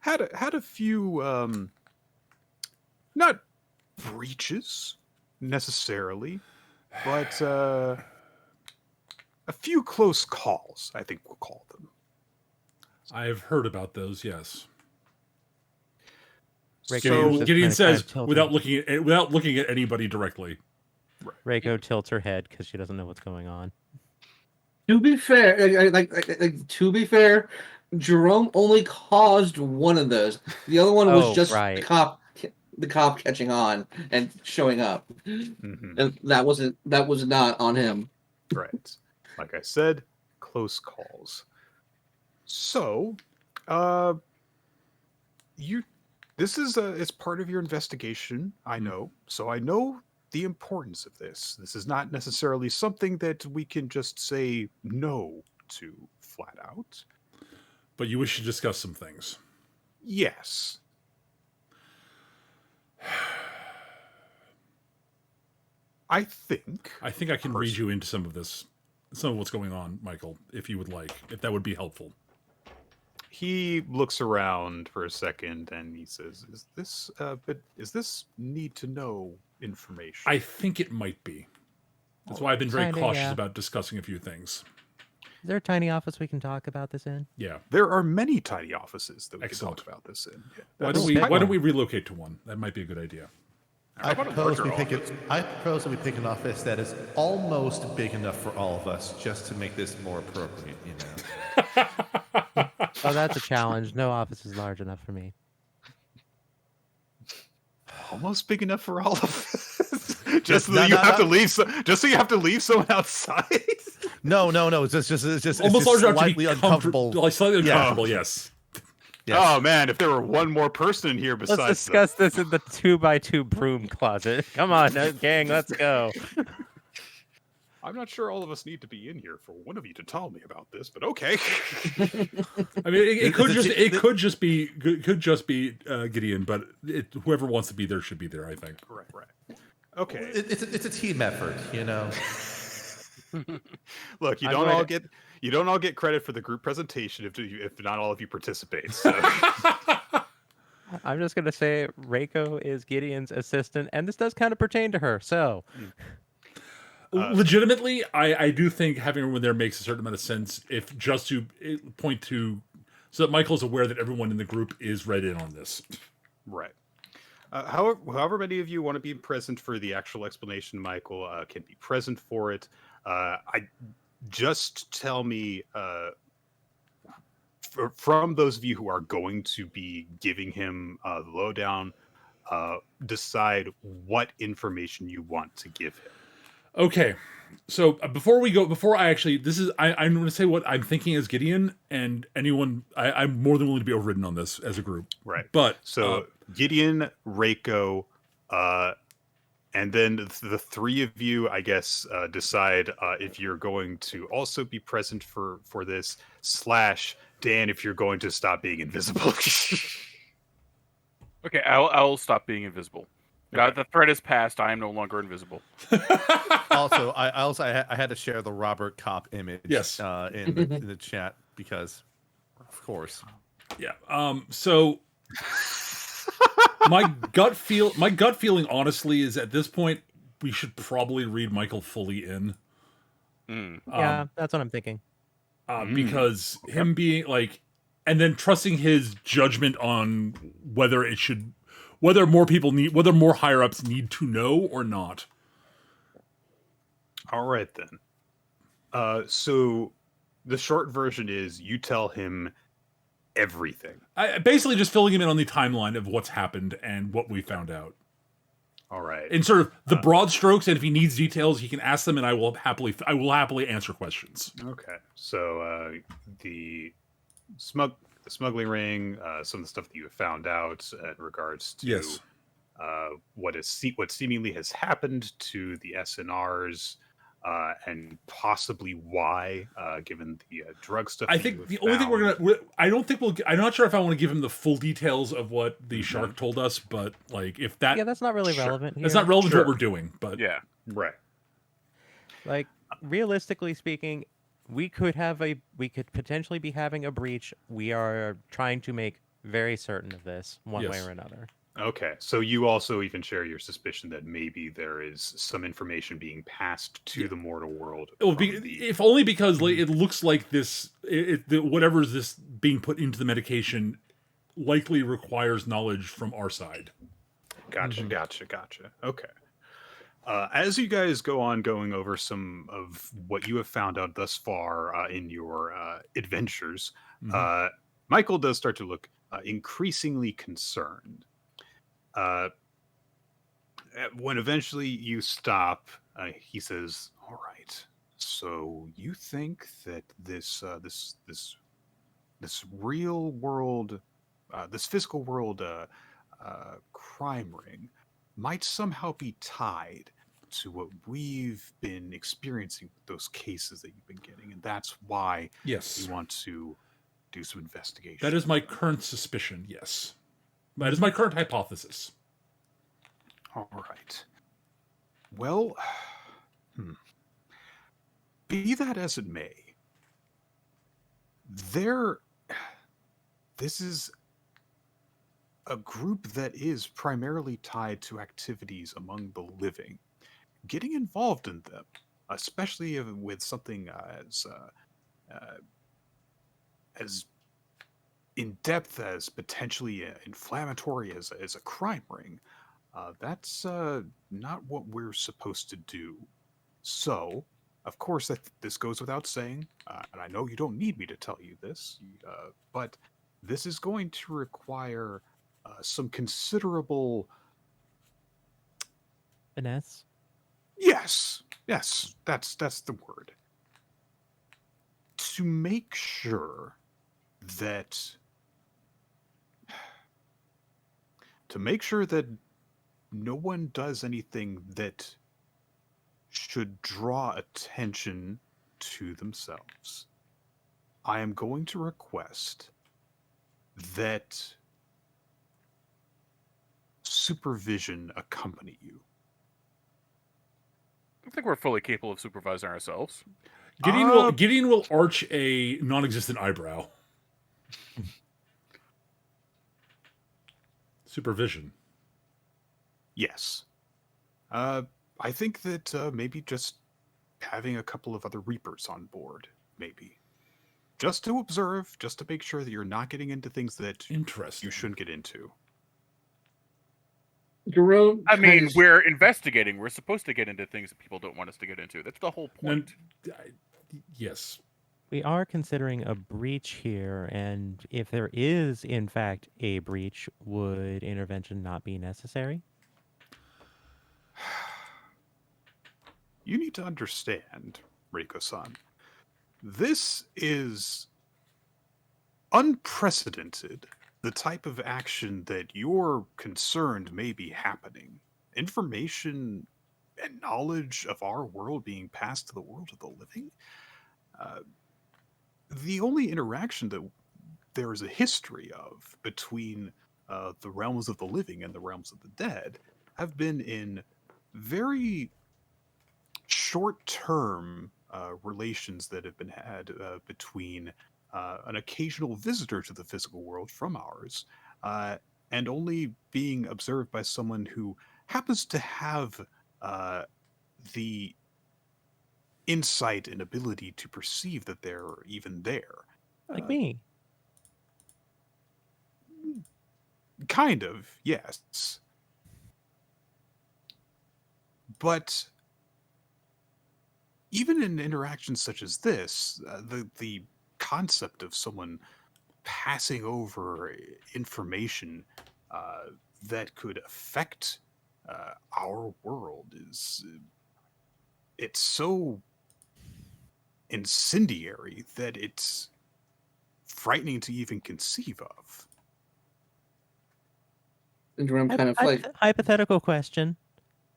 had a few not breaches necessarily, but a few close calls, I think we'll call them. I've heard about those, yes. So Gideon says without looking at anybody directly. Reiko tilts her head because she doesn't know what's going on. To be fair, Jerome only caused one of those. The other one was just the cop catching on and showing up, and that was not on him. Right, like I said, close calls. So, this is it's part of your investigation. I know, so I know the importance of this. This is not necessarily something that we can just say no to flat out. But you wish to discuss some things. Yes. I think I can read you into some of what's going on, Michael, if you would like, if that would be helpful. He looks around for a second and he says, "Is this need to know information?" I think it might be. That's why I've been very cautious about discussing a few things. Is there a tiny office we can talk about this in? Yeah. There are many tiny offices that we can talk about this in. Yeah. Why don't we relocate to one? That might be a good idea. I propose we pick an office that is almost big enough for all of us, just to make this more appropriate, you know. Oh, that's a challenge. No office is large enough for me. Almost big enough for all of us. Just so you have to leave someone outside. No. It's just almost large enough slightly to be uncomfortable. Like slightly uncomfortable, yes. Yes. Oh man, if there were one more person in here besides. Let's discuss this in the 2x2 broom closet. Come on, gang, let's go. I'm not sure all of us need to be in here for one of you to tell me about this, but okay. I mean, it could just be Gideon, but whoever wants to be there should be there. I think. Right. Okay. It's a team effort, you know. Look, you don't all get credit for the group presentation if not all of you participate. So. I'm just gonna say Reiko is Gideon's assistant, and this does kind of pertain to her. So, legitimately, I do think having everyone there makes a certain amount of sense. If just to point to, so that Michael's aware that everyone in the group is read in on this. Right. However many of you want to be present for the actual explanation, Michael can be present for it. Just tell me, from those of you who are going to be giving him the lowdown, decide what information you want to give him. Okay. So before I actually, I'm going to say what I'm thinking as Gideon, and anyone, I'm more than willing to be overridden on this as a group. Right. But So Gideon, Reiko, and then the three of you, I guess, decide if you're going to also be present for this, / Dan, if you're going to stop being invisible. Okay, I'll stop being invisible. Okay. The threat is past. I am no longer invisible. Also, I had to share the Robert Kopp image. Yes. In the chat because, of course. yeah. So my gut feeling, honestly, is at this point we should probably read Michael fully in. Yeah, that's what I'm thinking. Because him being like, and then trusting his judgment on whether more higher ups need to know or not. All right, then. So the short version is you tell him everything. I basically just filling him in on the timeline of what's happened and what we found out. All right. In sort of the broad strokes, and if he needs details, he can ask them, and I will happily answer questions. Okay. So the smuggling ring, some of the stuff that you have found out in regards to Yes. what seemingly has happened to the SNRs, and possibly why, given the drug stuff. I that you think have the only thing found. I'm not sure if I want to give him the full details of what the shark told us, but like if that, Yeah, that's not really Sure. relevant here. that's not relevant to Sure. what we're doing. But Yeah. Right. Like, realistically speaking, we could potentially be having a breach. We are trying to make very certain of this one way Yes. or another. Okay, so you also even share your suspicion that maybe there is some information being passed to the mortal world. it will be, if only because like, it looks like this, whatever is this being put into the medication, likely requires knowledge from our side. Gotcha. Okay. As you guys go on going over some of what you have found out thus far in your adventures, Michael does start to look increasingly concerned. When eventually you stop, he says, "All right. So you think that this real world, this physical world crime ring might somehow be tied to what we've been experiencing with those cases that you've been getting, and that's why Yes, you want to do some investigation." that is my current suspicion. Yes, that is my current hypothesis. All right. Well, be that as it may, this is a group that is primarily tied to activities among the living. Getting involved in them, especially with something as in depth as potentially inflammatory as a crime ring, that's not what we're supposed to do. So, of course, this goes without saying, and I know you don't need me to tell you this, but this is going to require some considerable. Finesse? Yes, that's the word. To make sure that no one does anything that should draw attention to themselves, I am going to request that supervision accompany you. I think we're fully capable of supervising ourselves. Gideon will arch a non-existent eyebrow. Supervision. Yes. I think that maybe just having a couple of other Reapers on board, maybe. Just to observe, just to make sure that you're not getting into things that Interesting. you shouldn't get into. Jerome. I mean, has- we're investigating. We're supposed to get into things that people don't want us to get into. That's the whole point. Yes. We are considering a breach here, and if there is, in fact, a breach, would intervention not be necessary? you need to understand, Reiko-san, this is unprecedented, the type of action that you're concerned may be happening. Information and knowledge of our world being passed to the world of the living. The only interaction that there is a history of between the realms of the living and the realms of the dead have been in very short-term relations that have been had between an occasional visitor to the physical world from ours, and only being observed by someone who happens to have the insight and ability to perceive that they're even there. Like me. Kind of, yes. But even in interactions such as this, the concept of someone passing over information that could affect our world is it's so incendiary that it's frightening to even conceive of. And Jerome kind of like, Hypothetical question.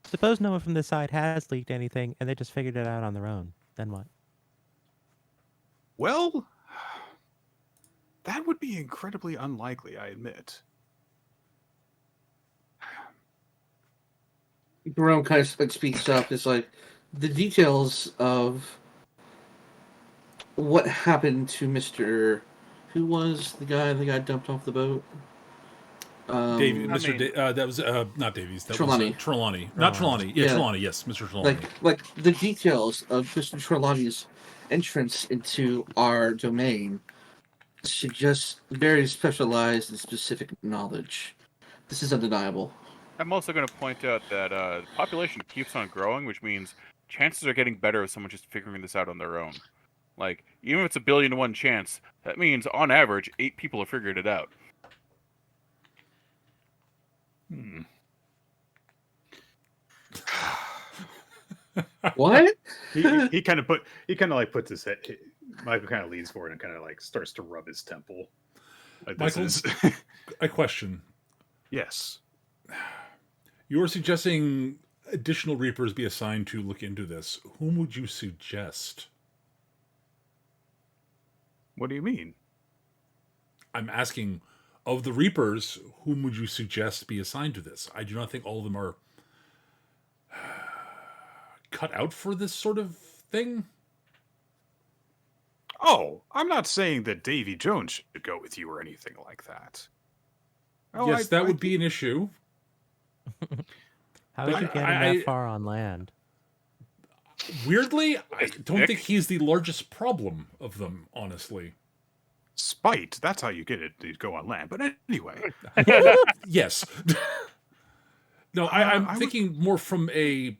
Suppose no one from this side has leaked anything and they just figured it out on their own. Then what? Well, that would be incredibly unlikely, I admit. Jerome kind of like speaks up. It's like the details of what happened to Mr. Who was the guy that got dumped off the boat? Davey, I mean- that was not Davies. That Trelawney. was Trelawney. Not Trelawney. Yeah, Yeah. Trelawney. Yes, Mr. Trelawney. Like the details of Mr. Trelawney's entrance into our domain suggest very specialized and specific knowledge. This is undeniable. I'm also going to point out that the population keeps on growing, which means chances are getting better of someone just figuring this out on their own. Like, even if it's 1,000,000,000 to 1 chance, that means, on average, 8 people have figured it out. What? He kind of puts his head. Michael kind of leans forward and kind of like starts to rub his temple. Like this Michael, is a question. yes. You're suggesting additional Reapers be assigned to look into this. Whom would you suggest? What do you mean? I'm asking, of the Reapers, whom would you suggest be assigned to this? I do not think all of them are cut out for this sort of thing. Oh, I'm not saying that Davy Jones should go with you or anything like that. Oh, Yes, that would be an issue. How did you get him that far on land? Weirdly, I don't think he's the largest problem of them, honestly. spite. That's how you get it to go on land. But anyway, Yes. No, I'm thinking more from a...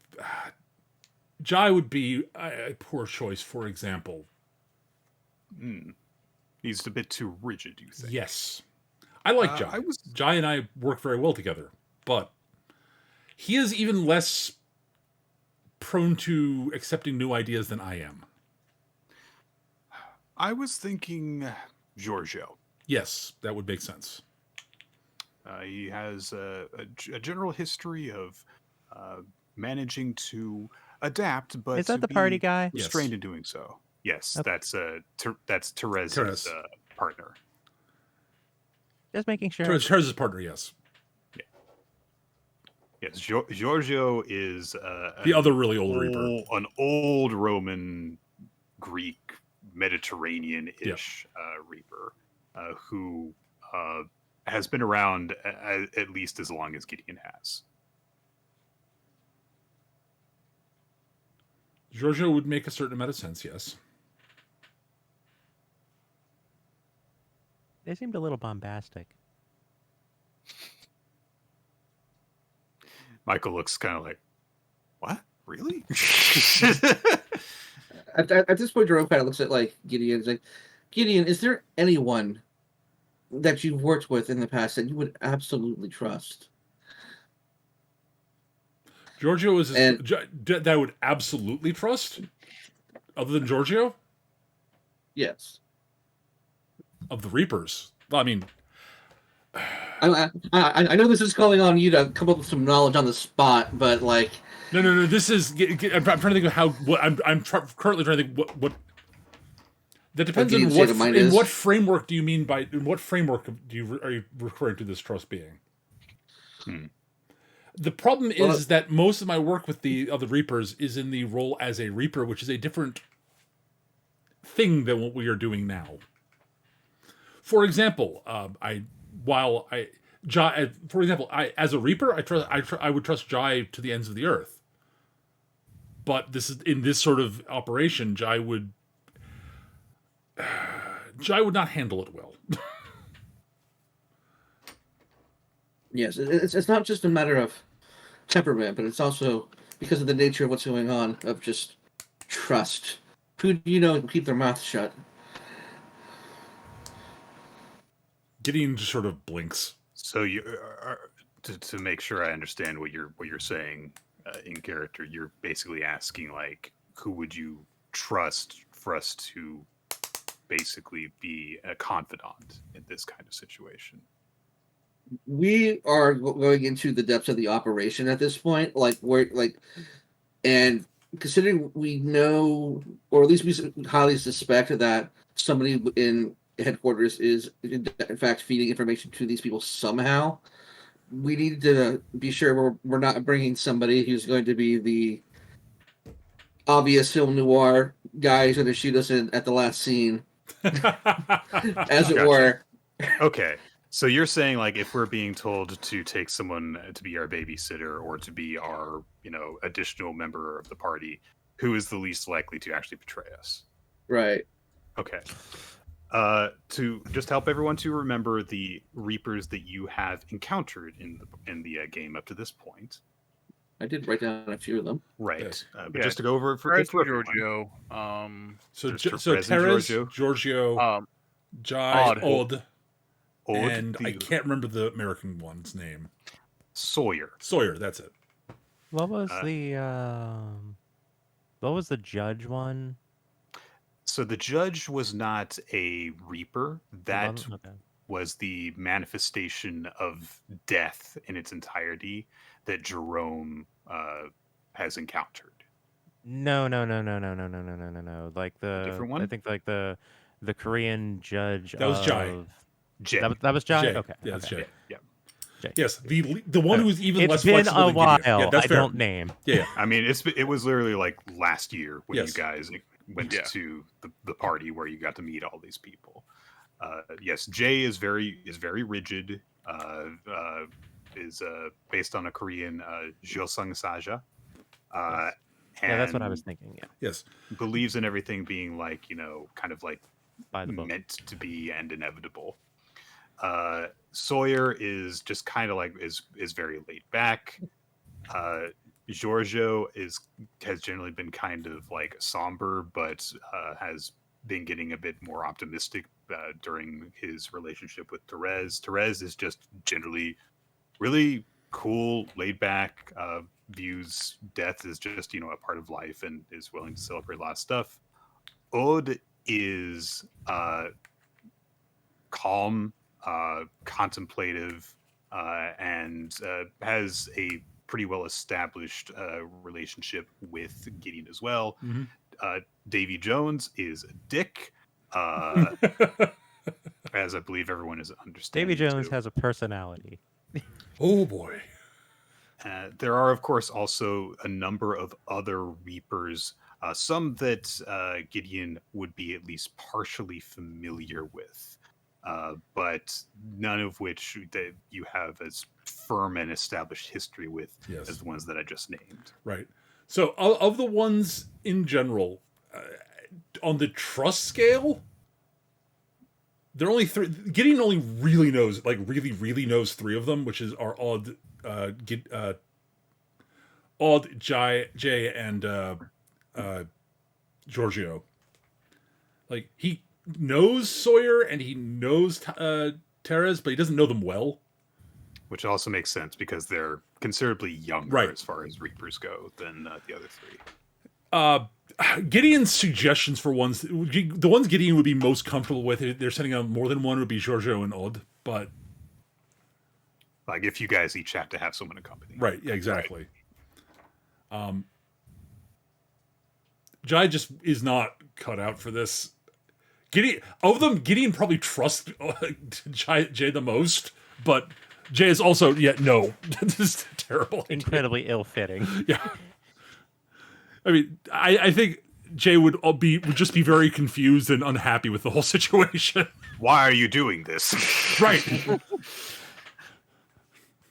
Jai would be a poor choice, for example. he's a bit too rigid, you think? Yes. I like Jai. Jai and I work very well together, but he is even less prone to accepting new ideas than I am. I was thinking Giorgio. Yes, that would make sense. He has a general history of managing to adapt, but Is that to the be party guy? restrained in doing so. Yes, Okay. that's Teresa's Therese. partner. Just making sure. Teresa's partner, yes. Yes, Giorgio is The other really old Reaper. an old Roman, Greek, Mediterranean-ish Reaper who has been around at least as long as Gideon has. Giorgio would make a certain amount of sense, yes. They seemed a little bombastic. Michael looks kind of like, what? Really? At this point, Jerome kind of looks at like Gideon. He's like, Gideon, is there anyone that you've worked with in the past that you would absolutely trust? Giorgio is And- that I would absolutely trust. Other than Giorgio, Yes. of the Reapers. Well, I mean, I know this is calling on you to come up with some knowledge on the spot, but like, no. This is. I'm trying to think of how. What currently trying to think what. That depends on state of mind is. what framework do you mean by in what framework are you referring to this trust being? The problem is that most of my work with the other Reapers is in the role as a Reaper, which is a different thing than what we are doing now. For example, as a Reaper, I would trust Jai to the ends of the earth. But this is in this sort of operation, Jai would not handle it well. yes, it's not just a matter of temperament, but it's also because of the nature of what's going on, of just trust. Who do you know keep their mouth shut? Gideon just sort of blinks. So you to make sure I understand what you're saying in character, you're basically asking like, who would you trust for us to basically be a confidant in this kind of situation? We are going into the depths of the operation at this point. And considering we know, or at least we highly suspect that somebody in headquarters is in fact feeding information to these people somehow, we need to be sure we're not bringing somebody who's going to be the obvious film noir guy who's going to shoot us at the last scene, as it Gotcha. were. Okay. So you're saying like if we're being told to take someone to be our babysitter or to be our, additional member of the party, who is the least likely to actually betray us? Right. Okay. To just help everyone to remember the Reapers that you have encountered in the game up to this point. I did write down a few of them. Right. Yes. But just to go over it for everyone. Giorgio. So Terez Terez, and Giorgio, Jai, Odd. Odd, Odd, and I can't remember the American one's name. Sawyer. Sawyer, that's it. What was the judge one? So the judge was not a Reaper. That Okay. was the manifestation of death in its entirety that Jerome has encountered. No. Like different one? I think like the Korean judge. That was Jai. Jay. That was Jai. Jay. Okay. Yeah, that's okay. Jay. Yeah. Jay. Yes, the one who's even less It's been flexible a than while. Gideon. Yeah, that's I fair. don't name. Yeah. I mean, it was literally like last year when Yes. you guys went Yeah. to the party where you got to meet all these people. Yes, Jay is very rigid. Is based on a Korean Josung Saja. Yeah, that's what I and was thinking. Yeah, Yes. believes in everything being like, kind of like by the book. meant to be and inevitable. Sawyer is just kind of like is very laid back. Giorgio has generally been kind of like somber, but has been getting a bit more optimistic during his relationship with Terez. Terez is just generally really cool, laid back, views death as just, a part of life and is willing to celebrate a lot of stuff. Ode is calm, contemplative, and has a pretty well established relationship with Gideon as well. Mm-hmm. Davy Jones is a dick, as I believe everyone is understanding. Davy Jones too. has a personality. Oh boy. There are, of course, also a number of other Reapers, some that Gideon would be at least partially familiar with, but none of which that you have as firm and established history with Yes. as the ones that I just named. Right. So of the ones in general, on the trust scale, there are only three. Gideon only really knows, like really knows three of them, which are Odd, Jay, and Giorgio. Like he knows Sawyer and he knows Terez, but he doesn't know them well. Which also makes sense because they're considerably younger Right. as far as Reapers go than the other three. Gideon's suggestions for ones, the ones Gideon would be most comfortable with, they're sending out more than one, would be Giorgio and Odd, but... Like, if you guys each have to have someone accompany. Right, yeah, exactly. Jai just is not cut out for this. Gideon probably trusts Jay the most, but Jay is also, no, this is terrible. Incredibly ill-fitting. Yeah. I mean, I think Jay would just be very confused and unhappy with the whole situation. Why are you doing this? Right.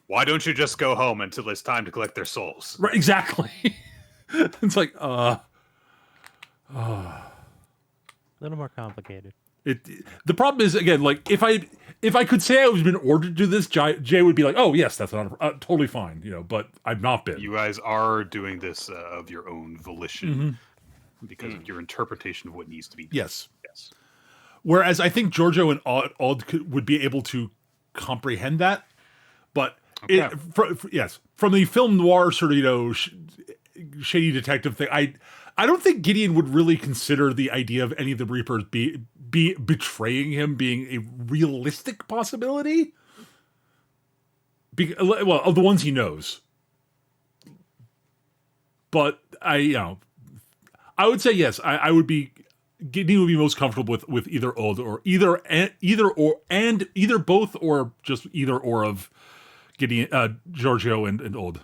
Why don't you just go home until it's time to collect their souls? Right, exactly. It's like, A little more complicated. the problem is, again, like, if I could say I was been ordered to do this, Jay would be like, oh yes, that's not totally fine, but I've not been. You guys are doing this of your own volition because of your interpretation of what needs to be done. Yes. Yes. Whereas I think Giorgio and Odd would be able to comprehend that, but Okay. From the film noir sort of shady detective thing, I don't think Gideon would really consider the idea of any of the Reapers be betraying him being a realistic possibility. Of the ones he knows. But I would say yes. I would be. Gideon would be most comfortable with either Old or either both or just either or of Gideon, Giorgio and Old.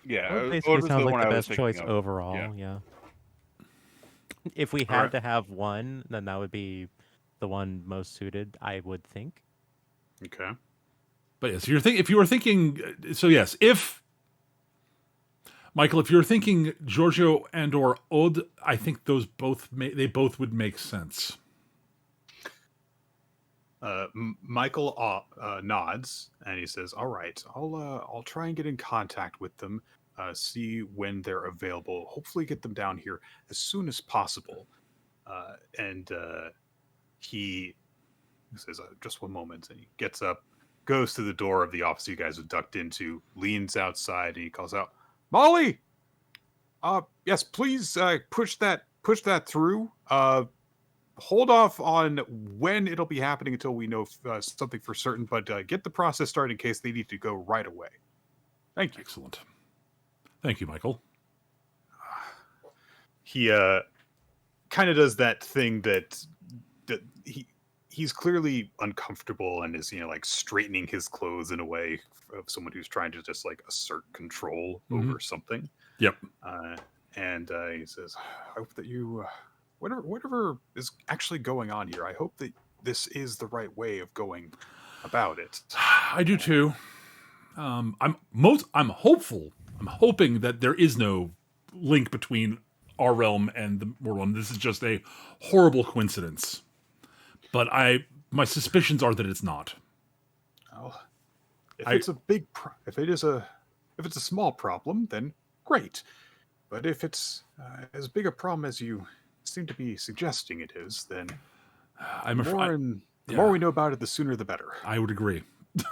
Yeah, Well, Old basically was sounds the like one the I was best choice thinking of. overall. Yeah. If we had Alright. to have one, then that would be the one most suited, I would think. Okay. But yes, if you were thinking, so yes, Michael, if you're thinking Giorgio and or Odd, I think those both would make sense. Michael nods and he says, "All right, I'll try and get in contact with them, see when they're available. Hopefully, get them down here as soon as possible." And he says, "Just one moment." And he gets up, goes to the door of the office you guys have ducked into, leans outside, and he calls out, "Molly, yes, please push that through. Hold off on when it'll be happening until we know something for certain, but get the process started in case they need to go right away. Thank you." Excellent. Thank you, Michael. He kind of does that thing that he's clearly uncomfortable and is like straightening his clothes in a way of someone who's trying to just like assert control over something. Yep. And he says, "I hope that you whatever is actually going on here, I hope that this is the right way of going about it." I do too. I'm hopeful. I'm hoping that there is no link between our realm and the Mortal Realm. This is just a horrible coincidence. But my suspicions are that it's not. Well, if it's a small problem, then great. But if it's as big a problem as you seem to be suggesting it is, then the more we know about it, the sooner the better. I would agree.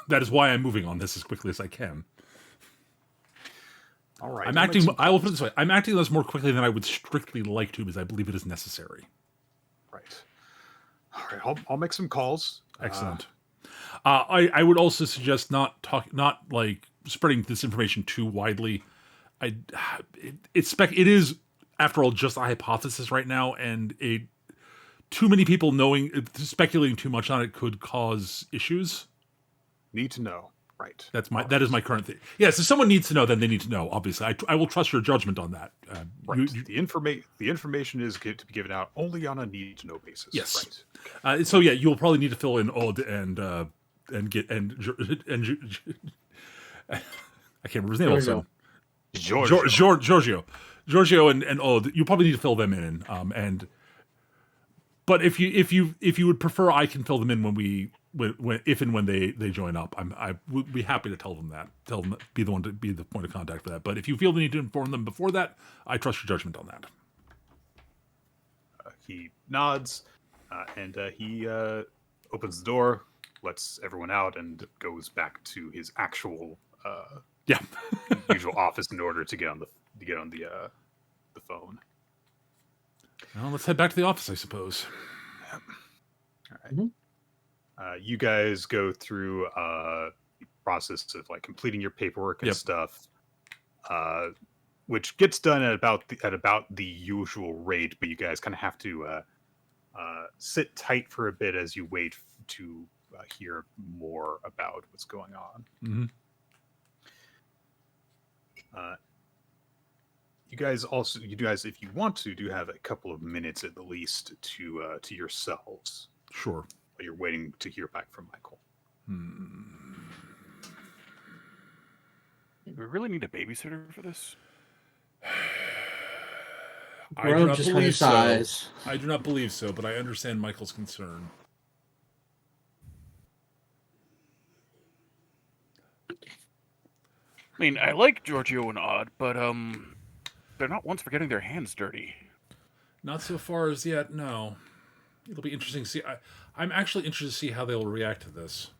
That is why I'm moving on this as quickly as I can. All right. I will put it this way. I'm acting on this more quickly than I would strictly like to because I believe it is necessary. Right. All right. I'll make some calls. Excellent. I would also suggest not spreading this information too widely. It is, after all, just a hypothesis right now, and too many people speculating too much on it could cause issues. Need to know. Right. That is my current thing. Yes, if someone needs to know, then they need to know. Obviously, I will trust your judgment on that. Right. The information is to be given out only on a need to know basis. Yes. Right. So yeah, you'll probably need to fill in Odd and I can't remember his name. Also. Giorgio and Odd. You probably need to fill them in. But if you would prefer, I can fill them in when they join up. I would be happy to tell them be the one to be the point of contact for that. But if you feel the need to inform them before that, I trust your judgment on that. He nods and he opens the door, lets everyone out and goes back to his actual Yeah. usual office in order to get on the phone. Well, let's head back to the office, I suppose. All right. You guys go through the process of like completing your paperwork and Yep. stuff, which gets done at about the usual rate, but you guys kind of have to sit tight for a bit as you wait to hear more about what's going on. Mm-hmm. You guys, if you want to, do have a couple of minutes at the least to yourselves Sure. while you're waiting to hear back from Michael. Do we really need a babysitter for this? I do Jerome not just kind of believe so. sighs. I do not believe so, but I understand Michael's concern. I mean, I like Giorgio and Odd, but they're not ones for getting their hands dirty. Not so far as yet, no. It'll be interesting to see. I'm actually interested to see how they'll react to this.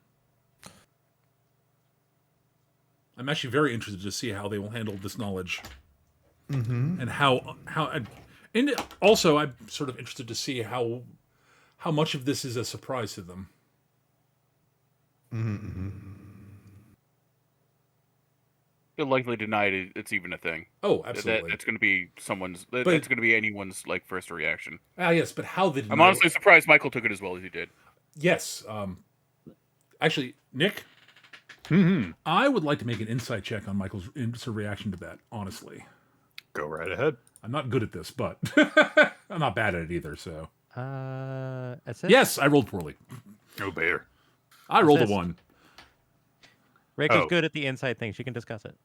I'm actually very interested to see how they will handle this knowledge. And how and also I'm sort of interested to see how much of this is a surprise to them. They'll likely deny it's even a thing. Oh, absolutely. That's going to be someone's. That's going to be anyone's like first reaction. Yes, but how they? I'm honestly surprised Michael took it as well as he did. Yes. Actually, Nick, I would like to make an insight check on Michael's reaction to that. Honestly, Go right ahead. I'm not good at this, but I'm not bad at it either. So Assist? yes, I rolled poorly. Oh, Bayer. I rolled a Assist. 1. Reiko's Oh. good at the inside thing. She can discuss it.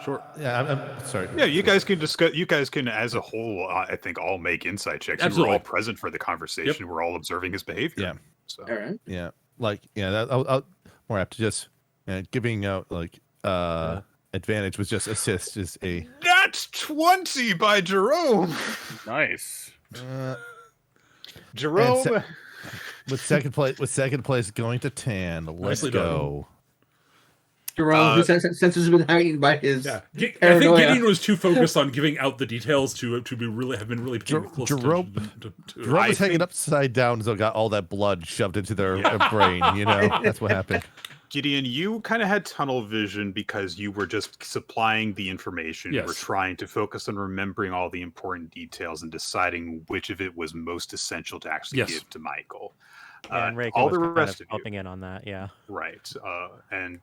Sure. Yeah, I'm sorry. Yeah, you guys can discuss. You guys can, as a whole, I think, all make insight checks. Absolutely. We're all present for the conversation. We're all observing his behavior. Yeah. So All right. Yeah, like I'll more apt to just giving out like advantage was just assist is a that's 20 by Jerome. Nice. Jerome. And with second place going to Tan. Let's Nicely go. Jerome, whose senses have been heightened by his I think paranoia. Gideon was too focused on giving out the details to have paying close Jerome- attention to Jerome was hanging upside down, so got all that blood shoved into their brain. You know, that's what happened. Gideon, you kind of had tunnel vision because you were just supplying the information. You were Yes. trying to focus on remembering all the important details and deciding which of it was most essential to actually Yes. give to Michael. Yeah, and Reiko all was the kind rest of of you. helping in on that. Yeah. Right. And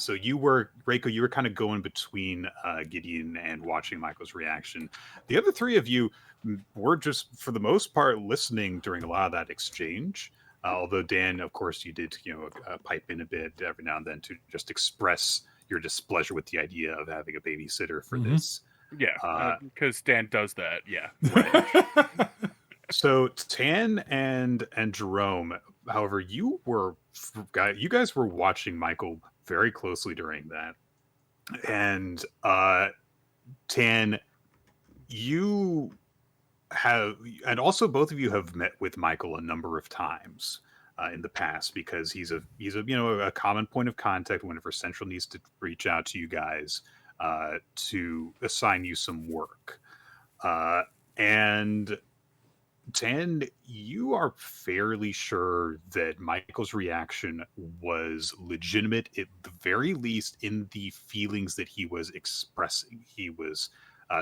so you were, Reiko, you were kind of going between Gideon and watching Michael's reaction. The other three of you were just, for the most part, listening during a lot of that exchange. Although Dan, of course, you did, pipe in a bit every now and then to just express your displeasure with the idea of having a babysitter for this. Yeah, because Stan does that. Yeah. So Tan and Jerome, however, you guys were watching Michael very closely during that, and Tan, you have, and also both of you have met with Michael a number of times in the past because he's a common point of contact whenever Central needs to reach out to you guys to assign you some work, and Tan, you are fairly sure that Michael's reaction was legitimate, at the very least, in the feelings that he was expressing. He was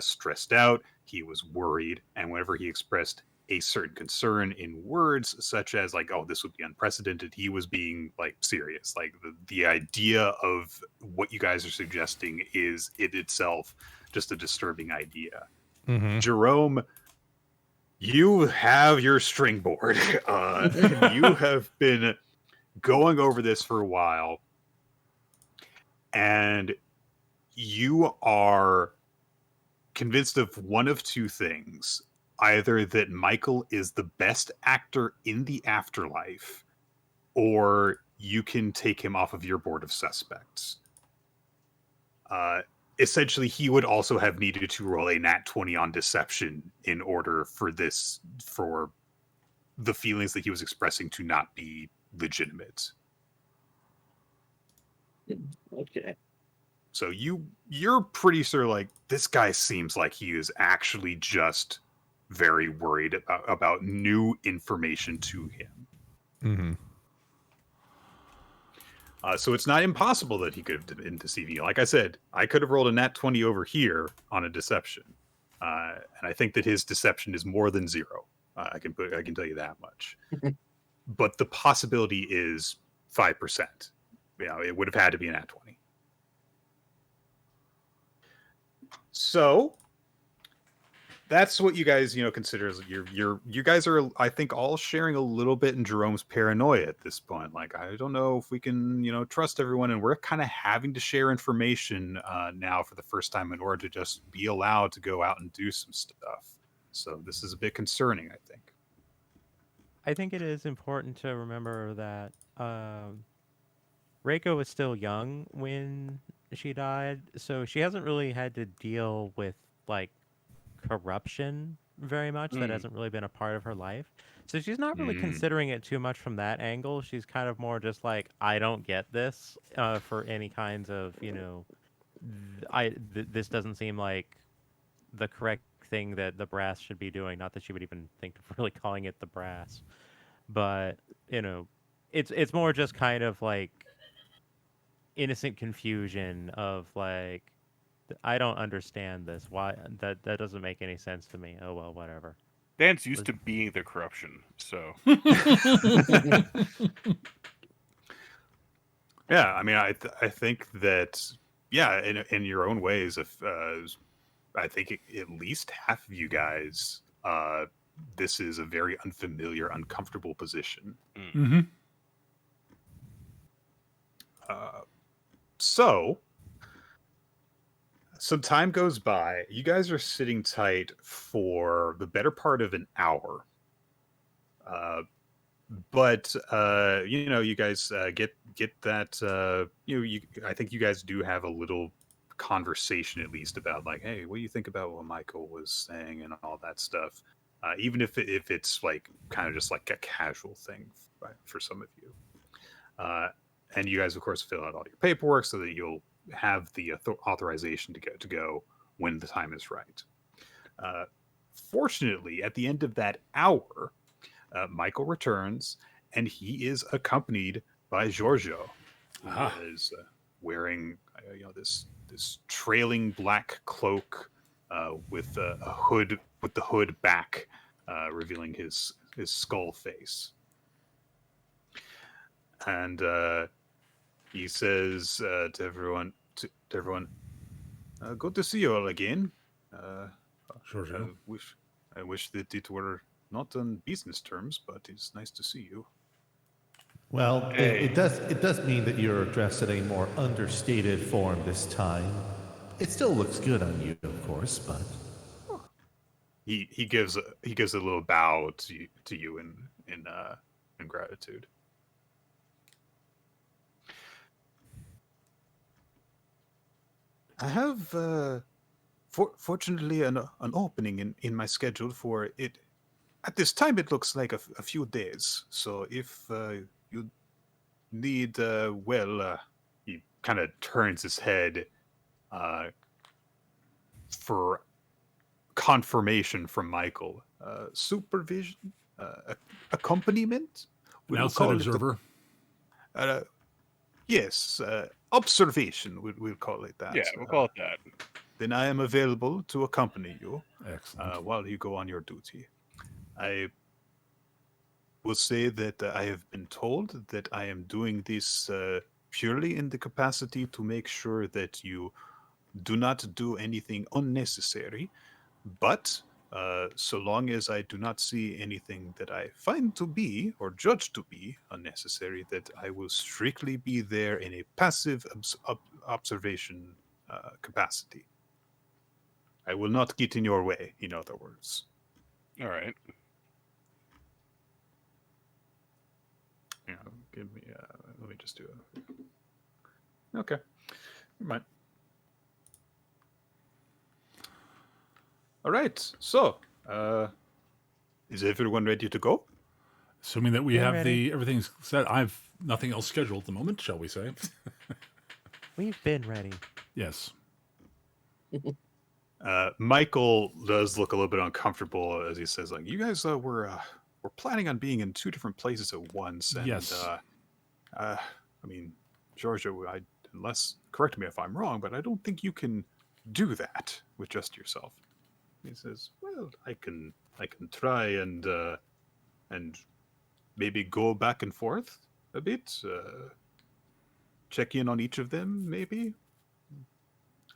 stressed out, he was worried, and whenever he expressed a certain concern in words, such as like, "Oh, this would be unprecedented," he was being like serious. Like the idea of what you guys are suggesting is in itself just a disturbing idea. Jerome, you have your string board. You have been going over this for a while, and you are convinced of one of two things. Either that Michael is the best actor in the afterlife, or you can take him off of your board of suspects. Essentially, he would also have needed to roll a nat 20 on deception in order for the feelings that he was expressing to not be legitimate. Okay. So you're pretty sure, like, this guy seems like he is actually just very worried about new information to him. Mm-hmm. So it's not impossible that he could have been deceiving you. Like I said, I could have rolled a nat 20 over here on a deception, and I think that his deception is more than 0. I can tell you that much. But the possibility is 5%. It would have had to be a nat 20. So that's what you guys, consider as you guys are, I think, all sharing a little bit in Jerome's paranoia at this point. Like, I don't know if we can, trust everyone, and we're kind of having to share information now for the first time in order to just be allowed to go out and do some stuff. So this is a bit concerning, I think. I think it is important to remember that Reiko was still young when she died, so she hasn't really had to deal with like corruption very much. That hasn't really been a part of her life. So she's not really considering it too much from that angle. She's kind of more just like, I don't get this for any kinds of, this doesn't seem like the correct thing that the brass should be doing. Not that she would even think of really calling it the brass, but it's more just kind of like innocent confusion of like, I don't understand this. Why that doesn't make any sense to me. Oh well, whatever. Dan's used to being the corruption, so Yeah, I mean, I think that, yeah, in your own ways, if I think at least half of you guys, this is a very unfamiliar, uncomfortable position. Mm-hmm. So, some time goes by. You guys are sitting tight for the better part of an hour. But you guys get that. I think you guys do have a little conversation at least about like, hey, what do you think about what Michael was saying and all that stuff? Even if it's like kind of just like a casual thing for some of you. And you guys, of course, fill out all your paperwork so that you'll have the authorization to go when the time is right. Fortunately, at the end of that hour, Michael returns, and he is accompanied by Giorgio, who is wearing this trailing black cloak with a hood, with the hood back, revealing his skull face. And he says to everyone, good to see you all again. Giorgio. I wish that it were not on business terms, but it's nice to see you. Well, it does mean that you're dressed in a more understated form this time. It still looks good on you, of course, but He gives a little bow to you in gratitude. I have fortunately an opening in my schedule for it. At this time, it looks like a few days. So if you need, he kind of turns his head for confirmation from Michael. Supervision, accompaniment. An outside observer. Yes, observation. We'll call it that. yeah, we'll call it that. Then I am available to accompany you Excellent. while you go on your duty. I will say that I have been told that I am doing this purely in the capacity to make sure that you do not do anything unnecessary. But so long as I do not see anything that I find to be or judge to be unnecessary, that I will strictly be there in a passive observation capacity. I will not get in your way, in other words. All right. Yeah, give me. Let me just do it. Okay, never mind. All right. So, is everyone ready to go? Assuming that we We're have ready. everything's set. I've nothing else scheduled at the moment, shall we say? We've been ready. Yes. Michael does look a little bit uncomfortable as he says, like, you guys were planning on being in 2 different places at once. And, Yes. I mean, Georgia, unless, correct me if I'm wrong, but I don't think you can do that with just yourself. He says, well, I can try and maybe go back and forth a bit, check in on each of them, maybe.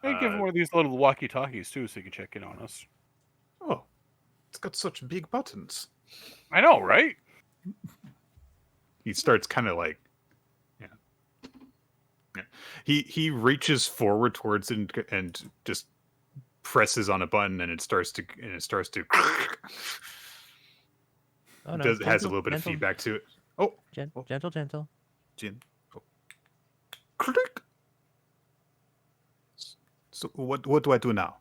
Hey, give him one of these little walkie-talkies too, so you can check in on us. Oh, it's got such big buttons. I know, right? He starts kind of like, yeah. He reaches forward towards it and just presses on a button, and it starts to Oh no! it has a gentle, little bit of gentle, feedback to it. Oh, gentle. Jin. Oh. Click. So what do I do now?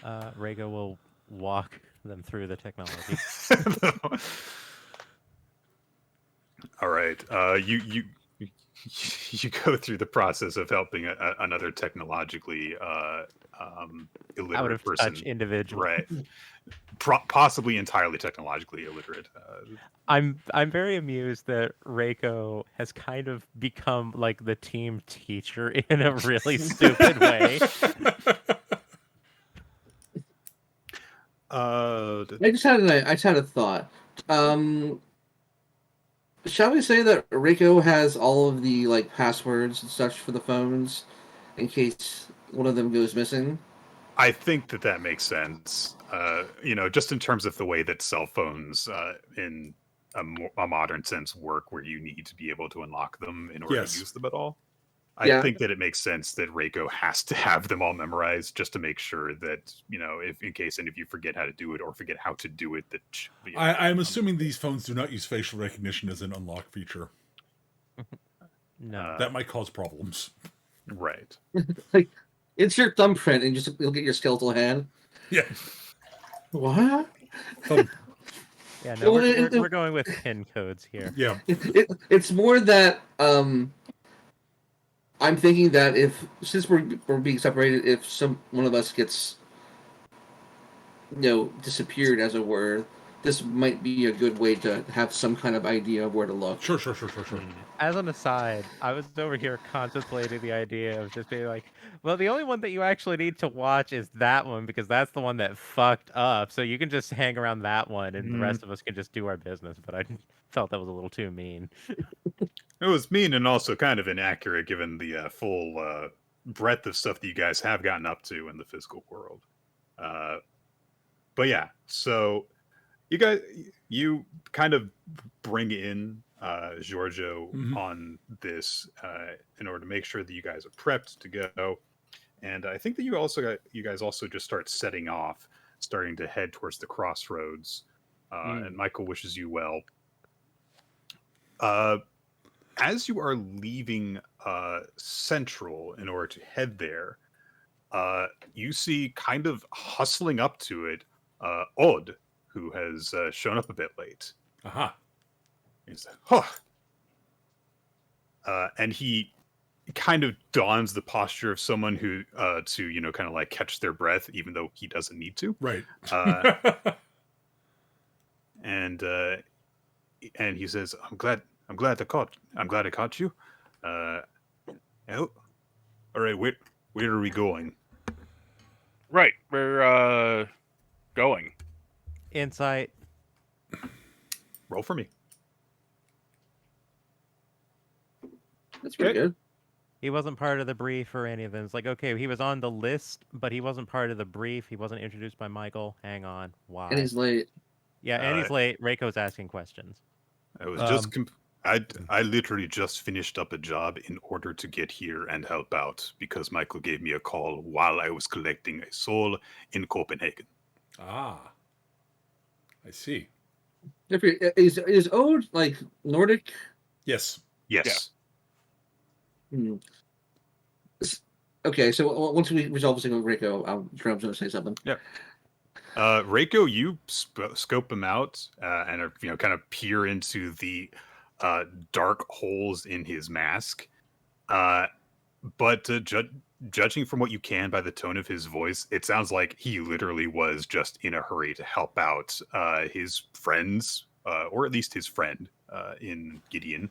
Rhaego will walk them through the technology. All right. You go through the process of helping another technologically illiterate Out of person, touch individual. right? Possibly entirely technologically illiterate. I'm very amused that Reiko has kind of become like the team teacher in a really stupid way. I just had a thought. Shall we say that Rico has all of the like passwords and such for the phones in case one of them goes missing? I think that makes sense. Just in terms of the way that cell phones in a modern sense work, where you need to be able to unlock them in order Yes. to use them at all. Yeah. I think that it makes sense that Reiko has to have them all memorized just to make sure that, if in case any of you forget how to do it or forget how to do it, that I'm assuming these phones do not use facial recognition as an unlock feature. No. That might cause problems. Right. Like, it's your thumbprint, and you'll get your skeletal hand. Yeah. What? Yeah, no, Well, we're going with pin codes here. Yeah. It's more that I'm thinking that since we're being separated, if one of us gets disappeared, as it were, this might be a good way to have some kind of idea of where to look. Sure. As an aside, I was over here contemplating the idea of just being like, well, the only one that you actually need to watch is that one because that's the one that fucked up. So you can just hang around that one and the rest of us can just do our business. But I felt that was a little too mean. It was mean and also kind of inaccurate given the full breadth of stuff that you guys have gotten up to in the physical world. But yeah, so you kind of bring in Giorgio on this in order to make sure that you guys are prepped to go. And I think that you guys also just start setting off, starting to head towards the crossroads. And Michael wishes you well. As you are leaving Central in order to head there, you see kind of hustling up to it Odd, who has shown up a bit late. Aha. He's like, and he kind of dons the posture of someone who to kind of like catch their breath, even though he doesn't need to. Right. And he says, I'm glad I caught you. Oh, all right, where are we going? Right, we're going. Insight. Roll for me. That's pretty good. He wasn't part of the brief or any of them. It's like, okay, he was on the list, but he wasn't part of the brief. He wasn't introduced by Michael. Hang on. Why? And he's late. Yeah, and he's late. Reiko's asking questions. I was just I literally just finished up a job in order to get here and help out because Michael gave me a call while I was collecting a soul in Copenhagen. Ah. I see. Is Ode like Nordic? Yes. Yes. Hmm. Okay, so once we resolve this thing with Rico, Jerome's going to say something. Yep. Reiko, you scope him out and are, kind of peer into the dark holes in his mask. But judging from what you can by the tone of his voice, it sounds like he literally was just in a hurry to help out his friends, or at least his friend in Gideon,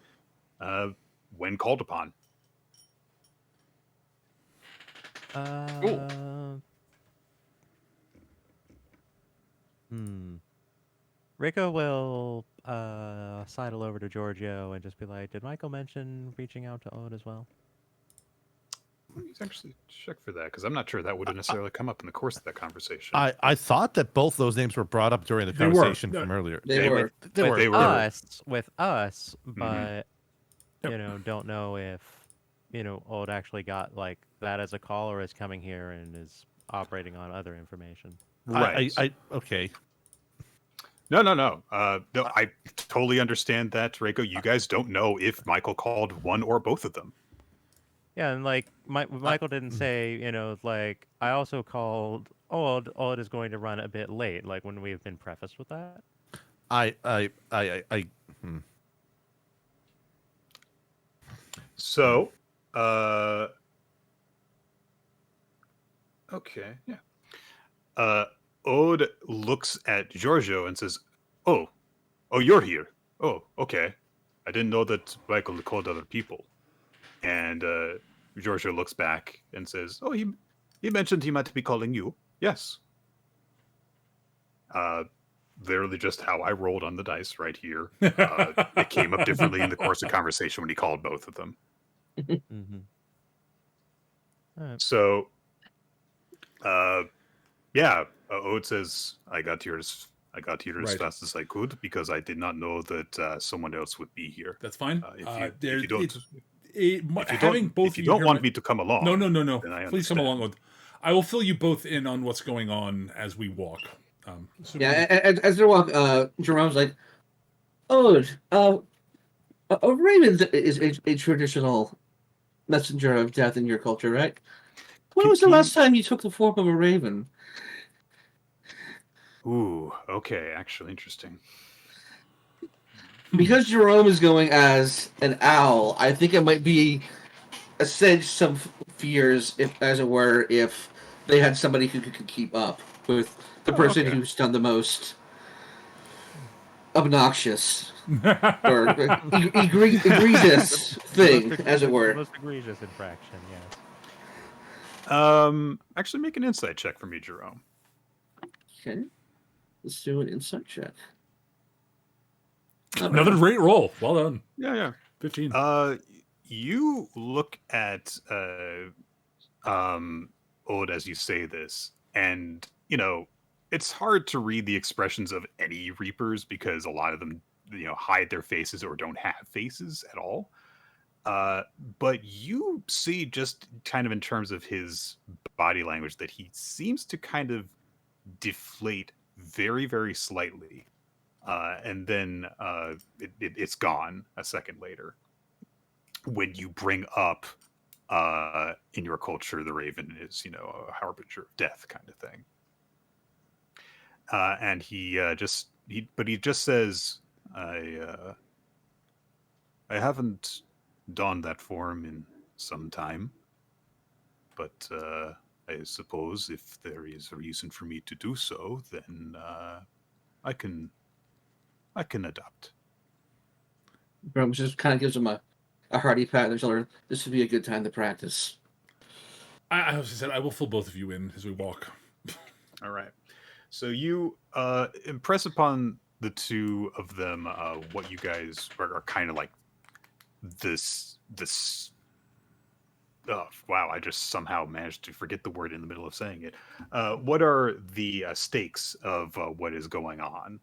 when called upon. Rico will sidle over to Giorgio and just be like, "Did Michael mention reaching out to Ode as well?" Let me actually check for that, because I'm not sure that would have necessarily come up in the course of that conversation. I thought that both those names were brought up during the They were. conversation from earlier. They were. With us, Mm-hmm. but Yep. don't know if Ode actually got like that as a call or is coming here and is operating on other information. Right. Okay. No. No, I totally understand that, Reiko. You guys don't know if Michael called one or both of them. Yeah, and like Michael didn't say, like I also called Ode. Ode is going to run a bit late, like when we've been prefaced with that. So, okay, yeah. Ode looks at Giorgio and says, "Oh, you're here. Oh, okay. I didn't know that Michael called other people." And Giorgio looks back and says, "Oh, he mentioned he might be calling you. Yes." Literally just how I rolled on the dice right here. It came up differently in the course of conversation when he called both of them. Mm-hmm. Right. So, yeah, Ode says, "I got here as Right. fast as I could because I did not know that someone else would be here." That's fine. If you don't, Having both if you of don't here want might- me to come along, No. then I Please come understand. along with. I will fill you both in on what's going on as we walk. Yeah, and as they walk, Jerome's like, "Oh, a raven is a traditional messenger of death in your culture, right? When was the last time you took the form of a raven?" Ooh, okay, actually interesting. Because Jerome is going as an owl, I think it might be assuage some fears, if as it were, if they had somebody who could keep up with the person okay. who's done the most obnoxious or egregious thing, as it were. Most egregious infraction, yes. Actually, make an insight check for me, Jerome. Okay, let's do an insight check. Another great roll. Well done. Yeah. 15. You look at Ode as you say this, and it's hard to read the expressions of any Reapers because a lot of them, hide their faces or don't have faces at all. But you see, just kind of in terms of his body language, that he seems to kind of deflate very, very slightly. And then it's gone a second later. When you bring up in your culture, the raven is, a harbinger of death kind of thing. And he just says, I haven't donned that form in some time, but I suppose if there is a reason for me to do so, then I can adapt. Jerome just kind of gives him a hearty pat on the shoulder. This would be a good time to practice. I also said I will fill both of you in as we walk. All right. So you impress upon the two of them what you guys are kind of like this. Oh, wow, I just somehow managed to forget the word in the middle of saying it. What are the stakes of what is going on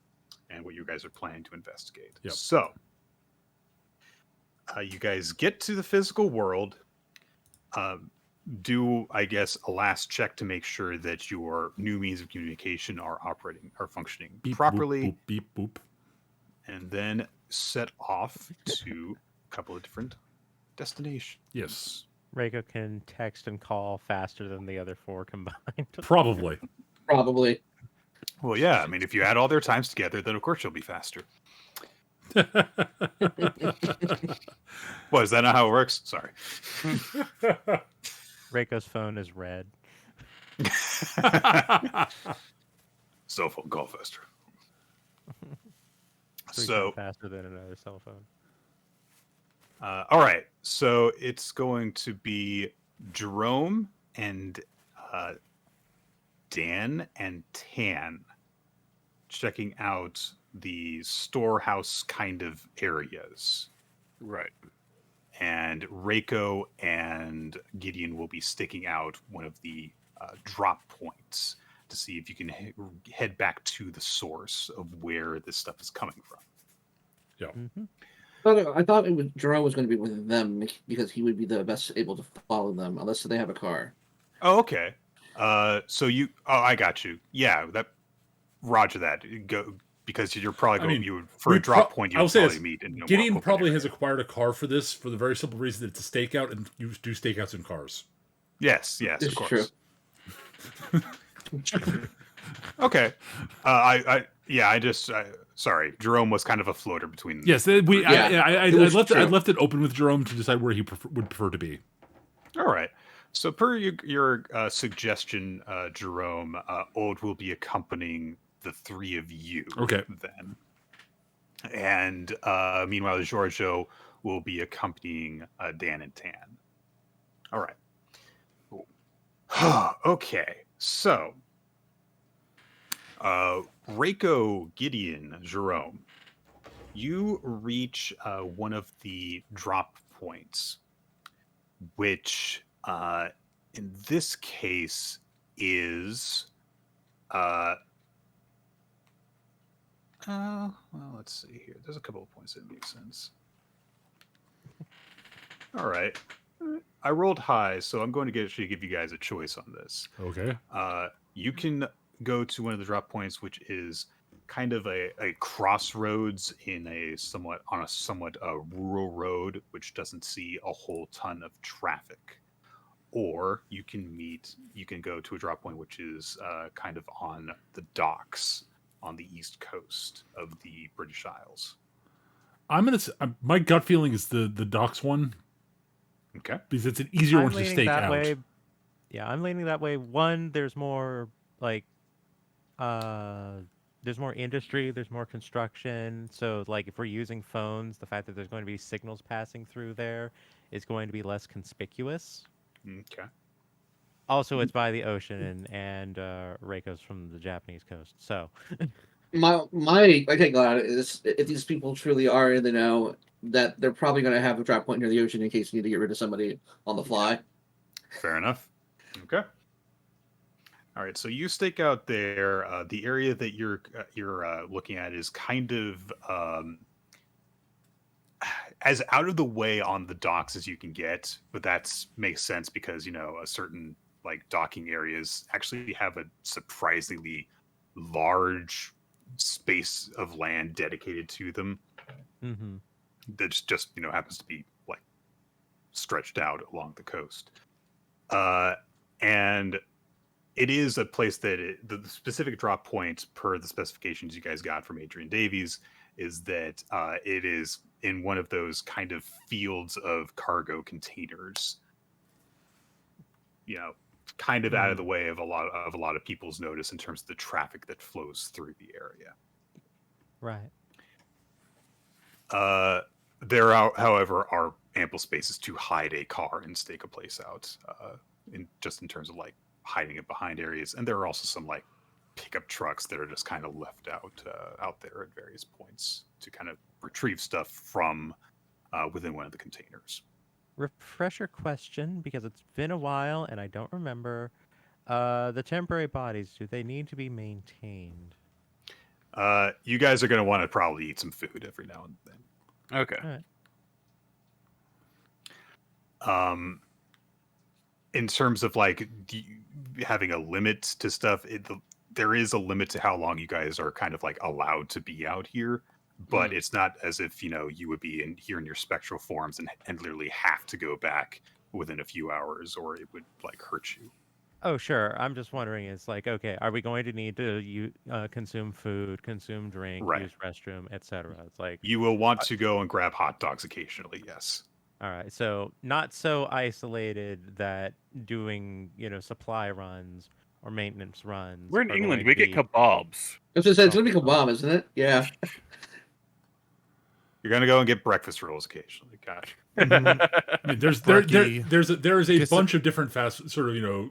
and what you guys are planning to investigate? Yep. So you guys get to the physical world. Do, I guess, a last check to make sure that your new means of communication are functioning Beep, properly. Boop, boop, beep, boop. And then set off to a couple of different destinations. Yes. Reiko can text and call faster than the other four combined. Probably. Probably. Well, yeah. I mean, if you add all their times together, then of course you'll be faster. What, is that not how it works? Sorry. Reiko's phone is red. Cell phone call faster. 3 So, times faster than another cell phone. all right. So it's going to be Jerome and Dan and Tan checking out the storehouse kind of areas. Right. And Reiko and Gideon will be sticking out one of the drop points to see if you can head back to the source of where this stuff is coming from. Mm-hmm. I thought Jerome was going to be with them because he would be the best able to follow them, unless they have a car. Oh, okay. So you... Oh, I got you. Yeah, Roger that. Go, because you're probably going... you would, for a drop point, you would probably meet in Gideon probably has acquired a car for this for the very simple reason that it's a stakeout, and you do stakeouts in cars. Yes, It's of course. true. Okay. Sorry, Jerome was kind of a floater between. Yes, I left it open with Jerome to decide where he would prefer to be. All right. So per your suggestion, Jerome, Old will be accompanying the three of you. Okay. Then. And meanwhile, Giorgio will be accompanying Dan and Tan. All right. Okay. So, Reiko, Gideon, Jerome, you reach one of the drop points, which in this case is well, let's see here. There's a couple of points that make sense. All right. I rolled high, so I'm going to actually give you guys a choice on this. Okay. You can go to one of the drop points, which is kind of a crossroads in a somewhat rural road, which doesn't see a whole ton of traffic. Or you can go to a drop point which is kind of on the docks on the east coast of the British Isles. My gut feeling is the docks one. Okay. Because it's an easier one to leaning stake that out. way. Yeah, I'm leaning that way. One, there's more like there's more industry, there's more construction. So like if we're using phones, the fact that there's going to be signals passing through there is going to be less conspicuous. Okay. Also, it's by the ocean, and Reiko's from the Japanese coast. So My take on it is, if these people truly are in the know, that they're probably going to have a drop point near the ocean in case you need to get rid of somebody on the fly. Fair enough. Okay. All right. So you stake out there. The area that you're looking at is kind of as out of the way on the docks as you can get, but that makes sense because a certain like docking areas actually have a surprisingly large space of land dedicated to them. mm-hmm. That's just happens to be like stretched out along the coast, and it is a place that the specific drop point per the specifications you guys got from Adrian Davies is that it is in one of those kind of fields of cargo containers, kind of out of the way of a lot of people's notice in terms of the traffic that flows through the area. Right. There are, however, are ample spaces to hide a car and stake a place out, in terms of like hiding it behind areas. And there are also some like pickup trucks that are just kind of left out there at various points to kind of retrieve stuff from within one of the containers. Refresher question, because it's been a while and I don't remember. The temporary bodies, do they need to be maintained? You guys are going to want to probably eat some food every now and then. Okay. All right. In terms of like having a limit to stuff, there is a limit to how long you guys are kind of like allowed to be out here, but it's not as if you would be here in your spectral forms and literally have to go back within a few hours, or it would like hurt you. Oh, sure. I'm just wondering, it's like, okay, are we going to need to consume food, consume drink, Right. use restroom, etc.? It's like, You will want to go and grab hot dogs occasionally, yes. all right, so not so isolated that doing, supply runs or maintenance runs We're in are England. going to We get be. kebabs. I was gonna say it's Oh, gonna be kebab, isn't it? Yeah. You're gonna go and get breakfast rolls occasionally. God. Mhm. I mean, there's Brekkie. there is a Get some- bunch of different fast sort of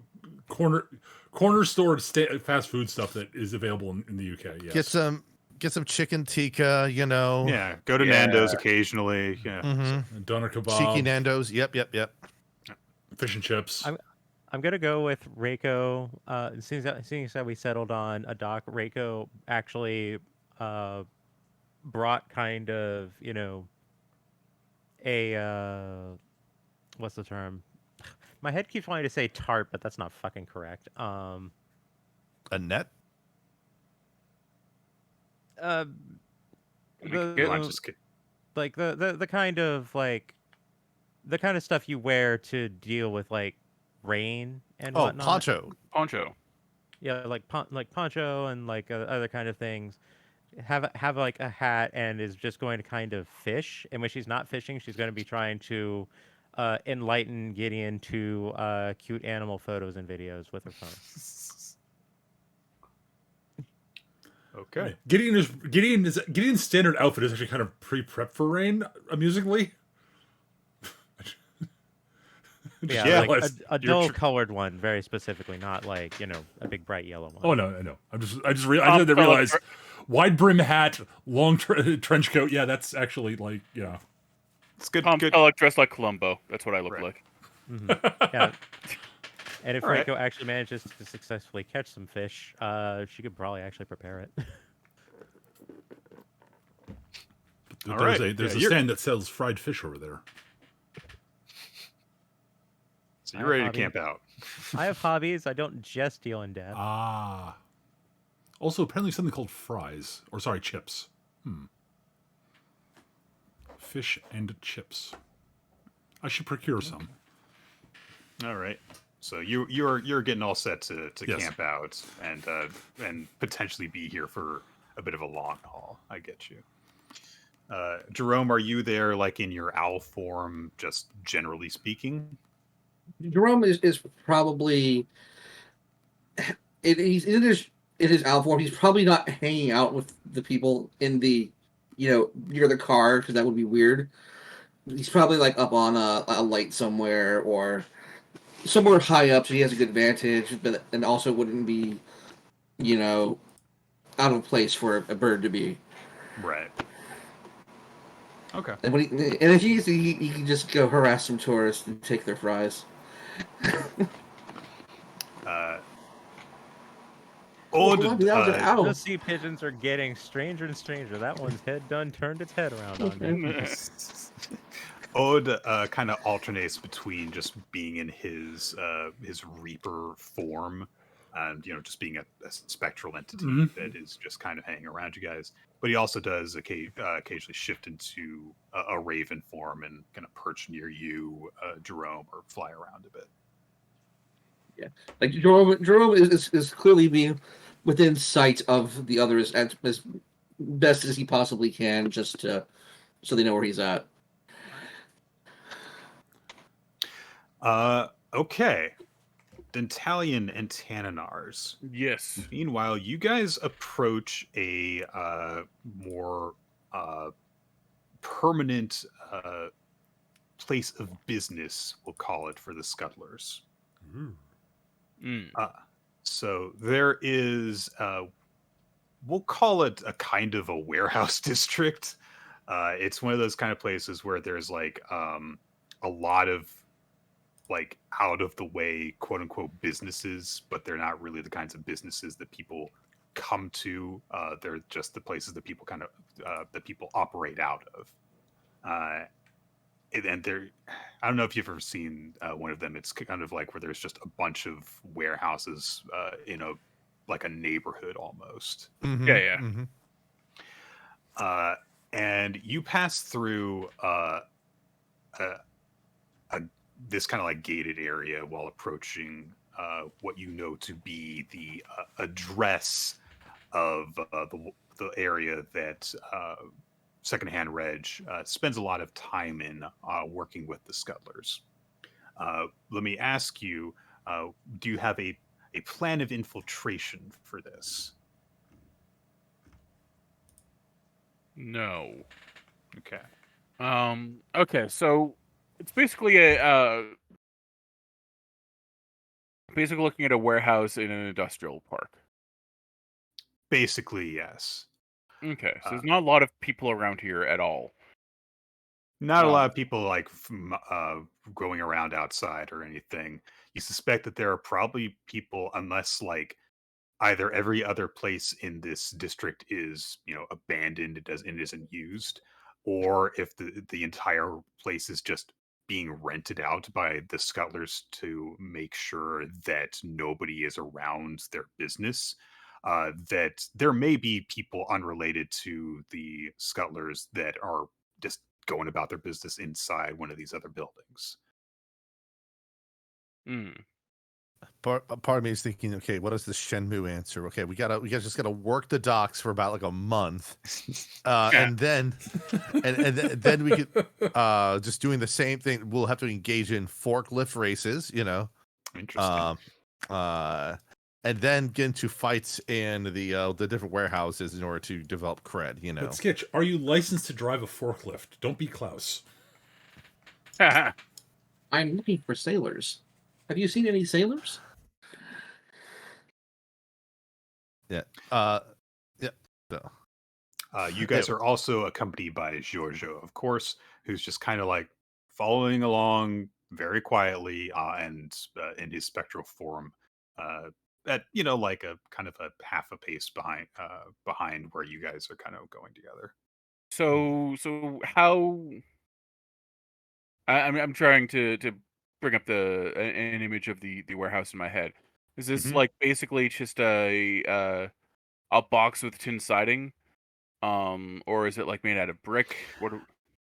corner store fast food stuff that is available in the UK. Yes. Get some chicken tikka, Yeah, go to Yeah. Nando's occasionally. Yeah. Mhm. A doner Cheeky kebab, Nando's. Yep. fish and chips. I'm gonna go with Reiko. Seeing as how we settled on a doc, Reiko actually brought kind of, a what's the term? My head keeps wanting to say tart, but that's not fucking correct. A net. Uh, We the, get- I'm the just kidding. like the kind of like the kind of stuff you wear to deal with like rain and Oh, whatnot. poncho. Yeah, like poncho and like other kind of things. Have like a hat and is just going to kind of fish. And when she's not fishing, she's going to be trying to enlighten Gideon to cute animal photos and videos with her phone. Okay. Gideon's standard outfit is actually kind of pre-prep for rain, amusingly. Yeah, like jealous. a You're dull tr- colored one, very specifically, not like a big bright yellow one. Oh no, I know. I just had to realize wide brim hat, long trench coat. Yeah, that's actually like It's good. Tom Good. Selleck dressed like Columbo. That's what I look Right. like. Yeah. And if All right. Reiko actually manages to successfully catch some fish, she could probably actually prepare it. All There's right. a Yeah, stand that sells fried fish over there. So you're ready to Bobby. camp out. I have hobbies. I don't just deal in debt. Ah. Also, apparently something called fries, or sorry, chips. Fish and chips. I should procure some. All right. So you're getting all set to Yes. camp out and potentially be here for a bit of a long haul. I get you. Jerome, are you there like in your owl form, just generally speaking? Jerome is probably he's in his owl form. He's probably not hanging out with the people in the near the car because that would be weird. He's probably like up on a light somewhere or somewhere high up, so he has a good vantage, but and also wouldn't be out of place for a bird to be. Right. Okay. And if he can just go harass some tourists and take their fries. Old. That was an owl. Those sea pigeons are getting stranger and stranger. That one's head done turned its head around on me. Ode kind of alternates between just being in his Reaper form and just being a spectral entity Mhm. that is just kind of hanging around you guys. But he also does occasionally shift into a Raven form and kind of perch near you, Jerome, or fly around a bit. Like Jerome is clearly being within sight of the others as best as he possibly can, just so they know where he's at. Okay. Dentalion and Tanninars. Yes. Meanwhile, you guys approach a more permanent place of business, we'll call it, for the Scuttlers. Mm. So there is, we'll call it a kind of a warehouse district. It's one of those kind of places where there's like a lot of like out of the way, quote unquote, businesses, but they're not really the kinds of businesses that people come to. They're just the places that people kind of that people operate out of. And they're, I don't know if you've ever seen one of them. It's kind of like where there's just a bunch of warehouses in a like a neighborhood almost. Mhm, Yeah, yeah. mhm. And you pass through this kind of like gated area while approaching what you know to be the address of the area that Secondhand Reg spends a lot of time in working with the Scuttlers. Let me ask you, do you have a plan of infiltration for this? No. Okay. Okay, so it's basically basically looking at a warehouse in an industrial park. Basically, yes. Okay, so there's not a lot of people around here at all. Not a lot of people like going around outside or anything. You suspect that there are probably people, unless like either every other place in this district is, abandoned, it isn't used, or if the entire place is just being rented out by the Scuttlers to make sure that nobody is around their business. That there may be people unrelated to the Scuttlers that are just going about their business inside one of these other buildings. Part of me is thinking, okay, what is the Shenmue answer? Okay, we just gotta work the docks for about like a month, and then then we could just doing the same thing. We'll have to engage in forklift races, Interesting. and then get into fights in the different warehouses in order to develop cred. But Skitch, are you licensed to drive a forklift? Don't be Klaus. I'm looking for sailors. Have you seen any sailors? Yeah. Yeah. So. You guys are also accompanied by Giorgio, of course, who's just kind of like following along very quietly and in his spectral form, at like a kind of a half a pace behind where you guys are kind of going together. So how? I'm trying to bring up an image of the warehouse in my head. Is this like basically just a box with tin siding, or is it like made out of brick?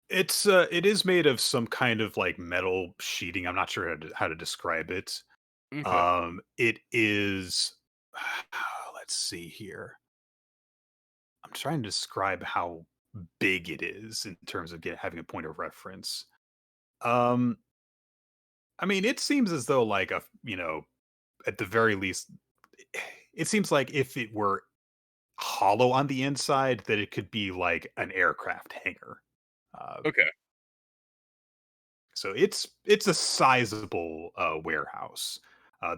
It is made of some kind of like metal sheeting. I'm not sure how to describe it. Okay. It is. Let's see here. I'm trying to describe how big it is in terms of having a point of reference. Um, I mean, it seems as though like at the very least, it seems like if it were hollow on the inside, that it could be like an aircraft hangar. Okay. So it's a sizable warehouse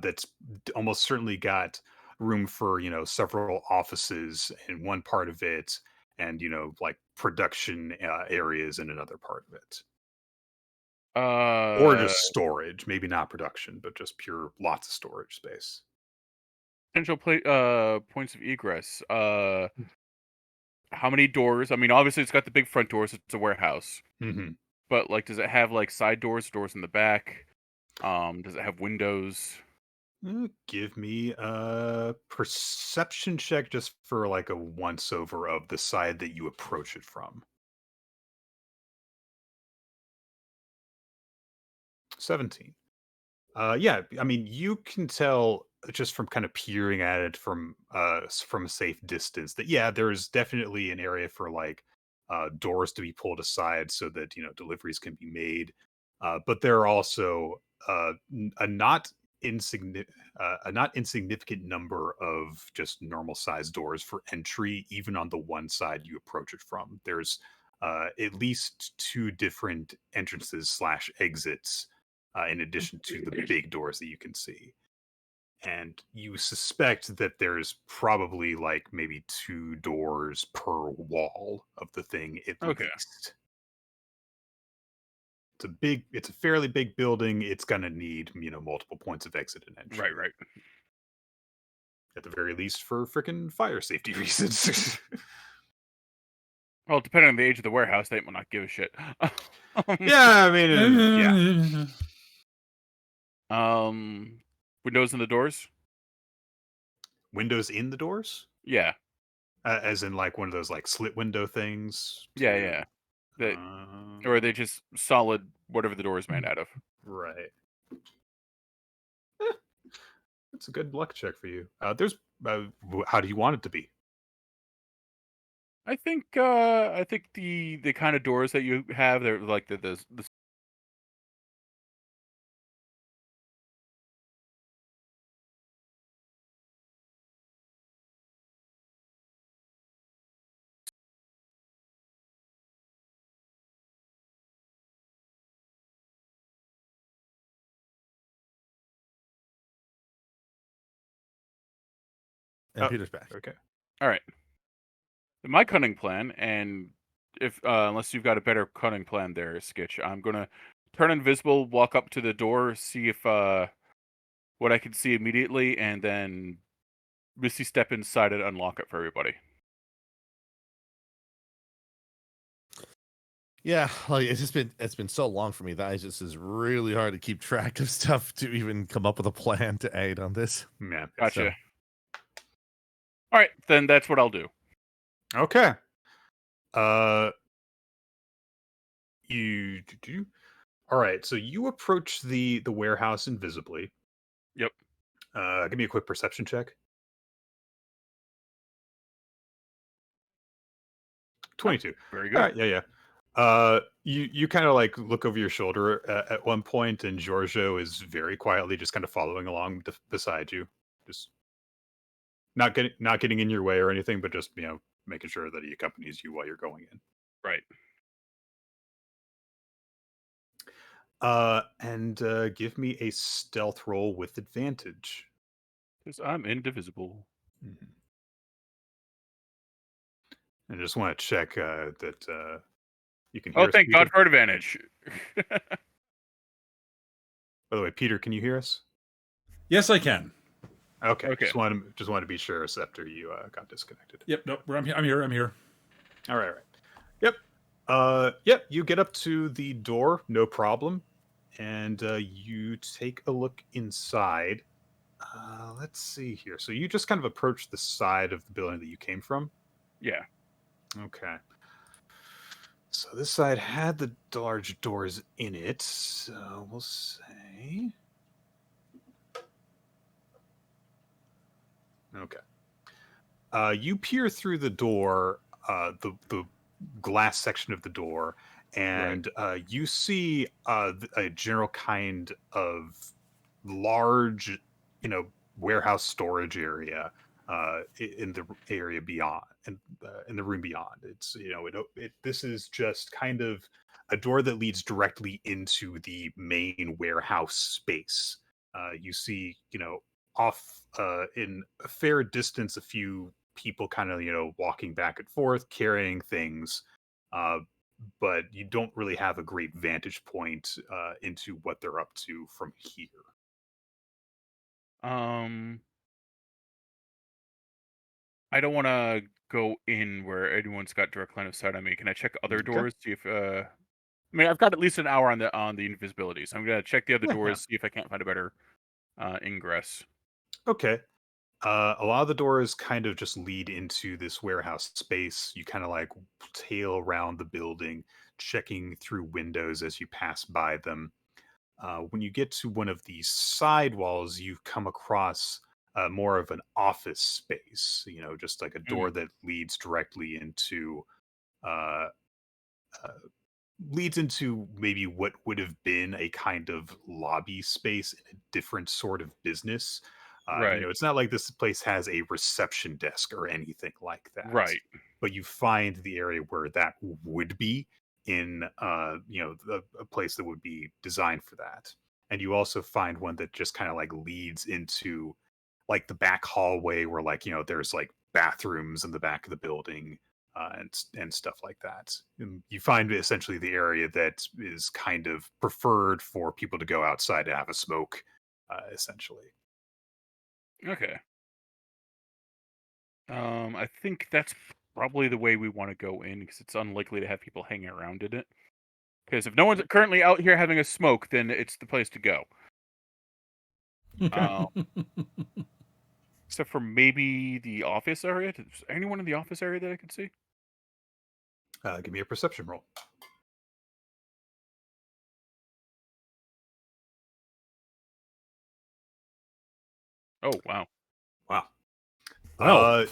that's almost certainly got room for several offices in one part of it, and like production areas in another part of it, or just storage. Maybe not production, but just pure lots of storage space. Potential points of egress. How many doors? I mean, obviously it's got the big front doors. It's a warehouse. Mm-hmm. But like, does it have like side doors in the back? Does it have windows? Give me a perception check just for like a once over of the side that you approach it from. 17. Yeah, I mean, you can tell just from kind of peering at it from a safe distance that there's definitely an area for like doors to be pulled aside so that deliveries can be made. But there are also a not insignificant number of just normal sized doors for entry, even on the one side you approach it from. There's at least 2 different entrances / exits in addition to the big doors that you can see. And you suspect that there's probably like maybe 2 doors per wall of the thing at least. It's a fairly big building. It's gonna need, multiple points of exit and entry. Right. At the very least for freaking fire safety reasons. Well, depending on the age of the warehouse, they might not give a shit. Yeah, I mean, yeah. Windows in the doors? Windows in the doors? Yeah. As in like one of those like slit window things? Yeah. Or are they just solid, whatever the door is made out of? Right. That's a good luck check for you. There's how do you want it to be? I think the kind of doors that you have, they're like the And Oh, Peter's back. Okay. All right. My cunning plan, and if unless you've got a better cunning plan there, Skitch, I'm gonna turn invisible, walk up to the door, see if what I can see immediately, and then Misty step inside and unlock it for everybody. Yeah, like it's been so long for me that it just is really hard to keep track of stuff to even come up with a plan to aid on this. Yeah. Gotcha. So- All right, then that's what I'll do. Okay. You do. All right. So you approach the warehouse invisibly. Yep. Give me a quick perception check. 22. Very All good. right. Yeah. Yeah. You kind of like look over your shoulder at one point, and Giorgio is very quietly just kind of following along beside you, just not getting in your way or anything, but just making sure that he accompanies you while you're going in. Right. And give me a stealth roll with advantage. Because I'm indivisible. Mm-hmm. And I just want to check that you can hear Oh, us, thank Peter. God for advantage. By the way, Peter, can you hear us? Yes, I can. Okay. Okay. Just want to be sure after you got disconnected. Yep. Nope. I'm here. I'm here. All right. Yep. Yep. You get up to the door, no problem, and you take a look inside. Let's see here. So you just kind of approach the side of the building that you came from. Yeah. Okay. So this side had the large doors in it. So we'll say. Okay. You peer through the door, the glass section of the door, and you see a general kind of large, warehouse storage area in the area beyond, and in the room beyond. It's this is just kind of a door that leads directly into the main warehouse space. You see, off in a fair distance, a few people kind of walking back and forth carrying things, but you don't really have a great vantage point into what they're up to from here. I don't want to go in where anyone's got direct line of sight on me. Can I check other Okay. doors? See if I mean, I've got at least an hour on the invisibility, so I'm gonna check the other Yeah. doors, see if I can't find a better ingress. Okay. A lot of the doors kind of just lead into this warehouse space. You kind of like tail around the building, checking through windows as you pass by them. When you get to one of these side walls, you come across more of an office space, just like a door that leads directly into uh, maybe what would have been a kind of lobby space in a different sort of business. Right. It's not like this place has a reception desk or anything like that. Right. But you find the area where that would be in, a place that would be designed for that. And you also find one that just kind of like leads into like the back hallway where there's like bathrooms in the back of the building. And stuff like that. And you find essentially the area that is kind of preferred for people to go outside to have a smoke, essentially. Okay. I think that's probably the way we want to go in because it's unlikely to have people hanging around in it. Because if no one's currently out here having a smoke, then it's the place to go. Except for maybe the office area. Is there anyone in the office area that I could see? Give me a perception roll. Oh wow. Wow. Well,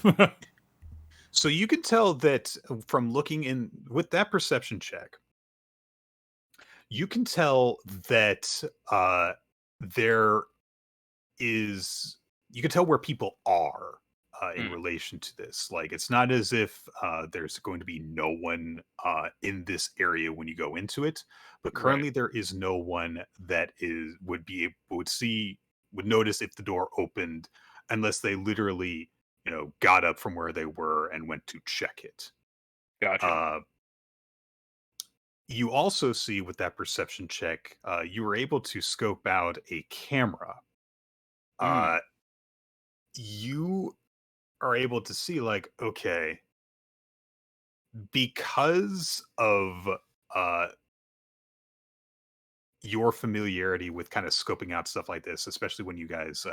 So you can tell that from looking in with that perception check, you can tell that there is you can tell where people are in Mm. relation to this. Like it's not as if there's going to be no one in this area when you go into it, but currently there is no one that would notice if the door opened unless they literally got up from where they were and went to check it. Gotcha. You also see with that perception check, you were able to scope out a camera. Mm. You are able to see, like, okay, because of uh, your familiarity with kind of scoping out stuff like this, especially when you guys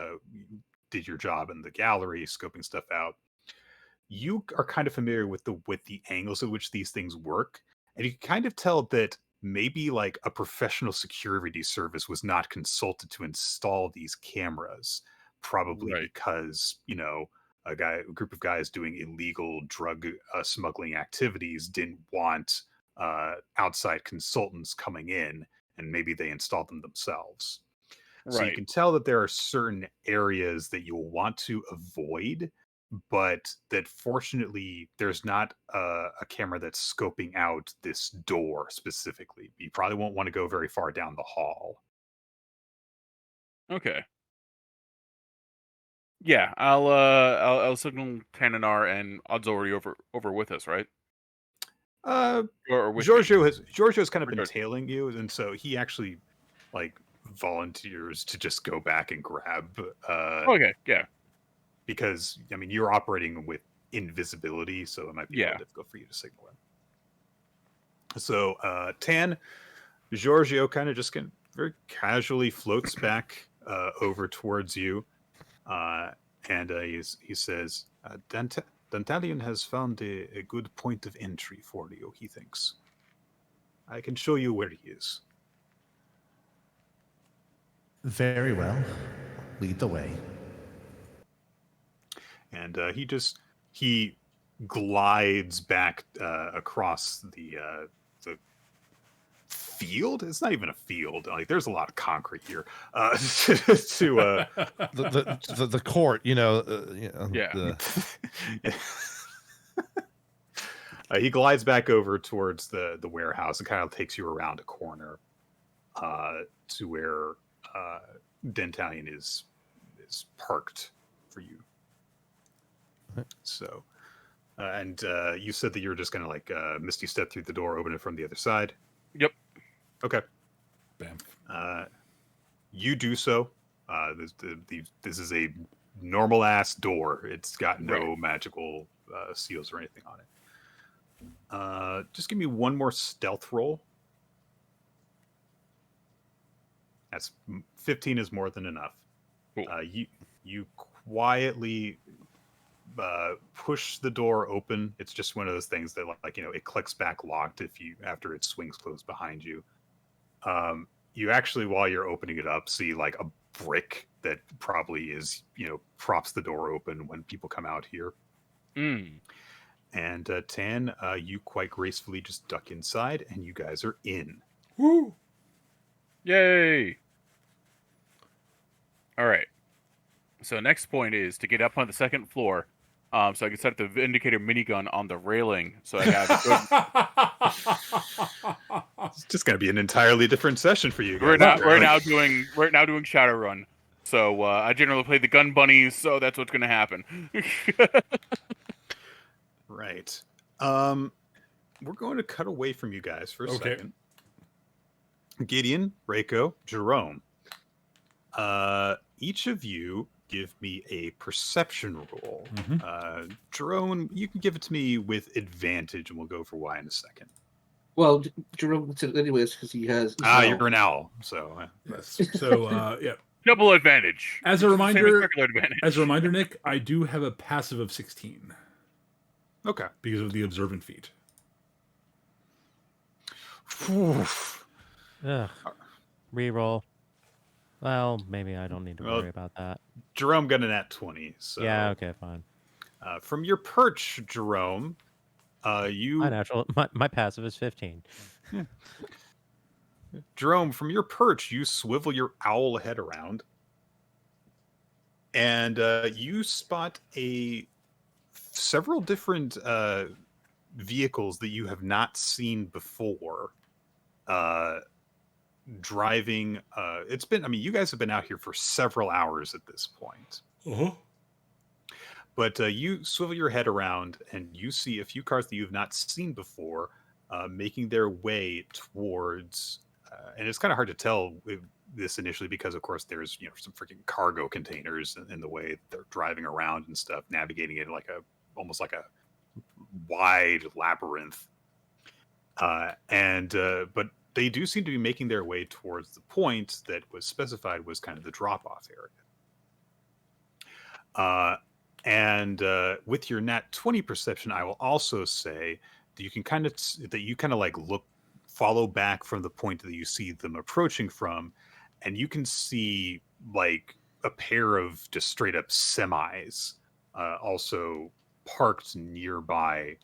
did your job in the gallery, scoping stuff out, you are kind of familiar with the angles at which these things work, and you can kind of tell that maybe like a professional security service was not consulted to install these cameras, probably Right. because a group of guys doing illegal drug smuggling activities didn't want outside consultants coming in, and maybe they installed them themselves. So you Right. can tell that there are certain areas that you'll want to avoid, but that fortunately there's not a camera that's scoping out this door specifically. You probably won't want to go very far down the hall. Okay. Yeah, I'll signal Tananar and Odds already over with us, right? Uh, Or with me. Giorgio's kind of Or been George- tailing you, and so he actually like volunteers to just go back and grab Okay, yeah. because I mean you're operating with invisibility, so it might be a Yeah. little difficult for you to signal him. So Tan, Giorgio kind of just very casually floats back over towards you, and he says, Dantalion has found a good point of entry for you, he thinks. I can show you where he is. Very well. Lead the way. And he glides back across the field. It's not even a field. Like there's a lot of concrete here. To The court, Yeah. he glides back over towards the warehouse and kind of takes you around a corner to where Dentalion is parked for you. So, and you said that you were just gonna like misty step through the door, open it from the other side. Yep. Okay. bam. You do so. This is a normal ass door. It's got no Right. magical seals or anything on it. Just give me one more stealth roll. That's 15 is more than enough. Cool. You quietly push the door open. It's just one of those things that like it clicks back locked after it swings closed behind you. You actually, while you're opening it up, see like a brick that probably is props the door open when people come out here. Mm. And Tan, you quite gracefully just duck inside, and you guys are in. Woo! Yay! All right. So next point is to get up on the second floor, so I can set the Vindicator minigun on the railing, so I have. It's just going to be an entirely different session for you guys. We're now doing Shadowrun. So I generally play the gun bunnies, so that's what's going to happen. Right. We're going to cut away from you guys for a second. Gideon, Reiko, Jerome. Each of you give me a perception roll. Jerome, you can give it to me with advantage, and we'll go for why in a second. Well, Jerome gets it anyways because he has. You're an owl, so Yes. So yeah. Double advantage. As a Same reminder, regular advantage. Nick, I do have a passive of 16 okay. because of the observant feat. Ugh. Reroll. Well, maybe I don't need to Well, worry about that. Jerome got a nat 20. So Yeah, okay, fine. From your perch, Jerome, My my passive is 15. Jerome, from your perch, you swivel your owl head around, and you spot several different vehicles that you have not seen before. Driving. It's been. I mean, you guys have been out here for several hours at this point. But you swivel your head around, and you see a few cars that you have not seen before, making their way towards. And it's kind of hard to tell with this initially because, of course, there's some freaking cargo containers in the way they're driving around and stuff, navigating it almost like a wide labyrinth. But they do seem to be making their way towards the point that was specified was kind of the drop-off area. And with your nat 20 perception, I will also say that you can kind of like follow back from the point that you see them approaching from, and you can see like a pair of just straight up semis also parked nearby.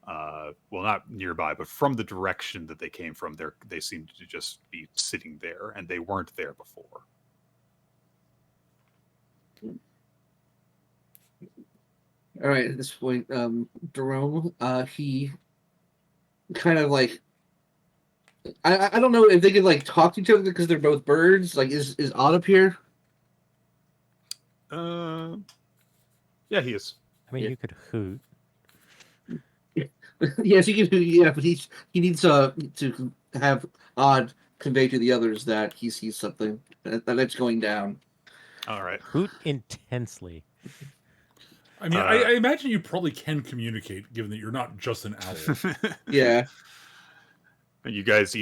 Well, not nearby, but from the direction that they came from. They seem to just be sitting there, and they weren't there before. All right, at this point, Jerome, he kind of like, I don't know if they could like talk to each other because they're both birds. Like, is Odd up here? Yeah, he is. I mean, Yeah. you could hoot. Yes, he can. Yeah, but he needs to have Odd convey to the others that he sees something that's going down. All right. Hoot intensely. I mean, I imagine you probably can communicate, given that you're not just an owl. Yeah. You guys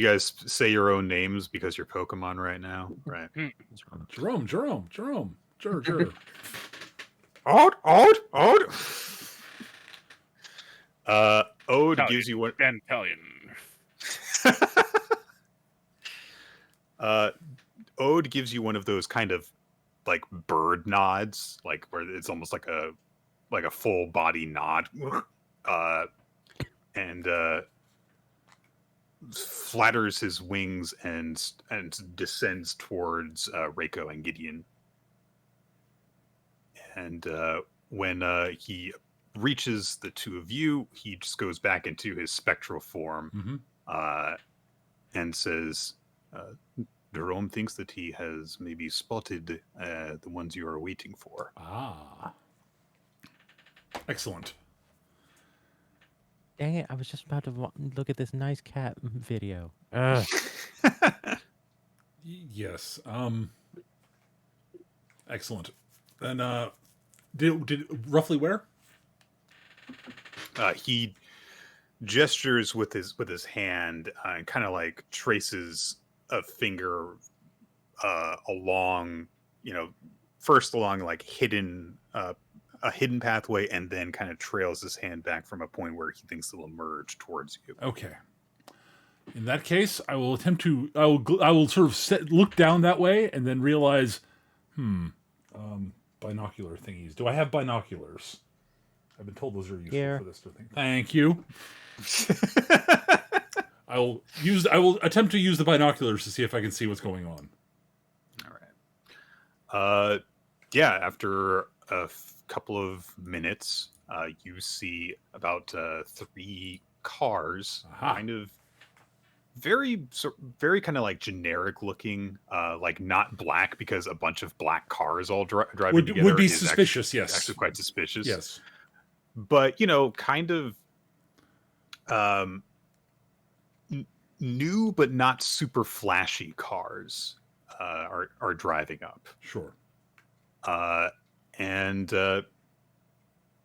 say your own names because you're Pokemon right now, right? Jerome. Odd. Ode gives you one. Italian. Ode gives you one of those kind of like bird nods, like where it's almost like a full body nod, and flatters his wings and descends towards Reiko and Gideon. And when he reaches the two of you, he just goes back into his spectral form and says, Jerome thinks that he has maybe spotted the ones you are waiting for. Ah. Excellent. Dang it, I was just about to look at this nice cat video. Ugh. Yes. Excellent. And did roughly where? He gestures with his hand and kind of like traces a finger along, first along like a hidden pathway, and then kind of trails his hand back from a point where he thinks it'll emerge towards you. Okay. In that case, I will sort of look down that way and then realize, binocular thingies. Do I have binoculars? I've been told those are useful for this sort of thing. Thank you. I will attempt to use the binoculars to see if I can see what's going on. All right. Yeah, after a couple of minutes, you see about 3 cars, kind of very kind of like generic looking, like not black, because a bunch of black cars all driving together would be suspicious. Yes, actually quite suspicious. Yes, but kind of new but not super flashy cars are driving up. Sure. And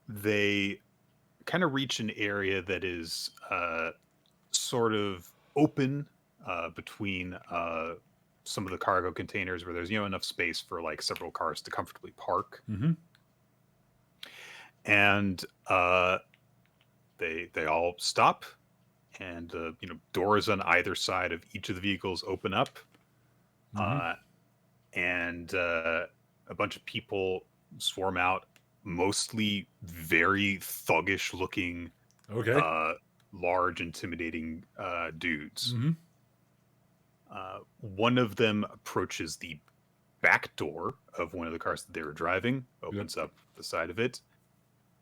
they kind of reach an area that is sort of open between some of the cargo containers, where there's enough space for like several cars to comfortably park. Mm-hmm. And they all stop, and doors on either side of each of the vehicles open up. and a bunch of people swarm out, mostly very thuggish looking, Okay. large, intimidating dudes. Hmm. One of them approaches the back door of one of the cars that they were driving, opens up the side of it,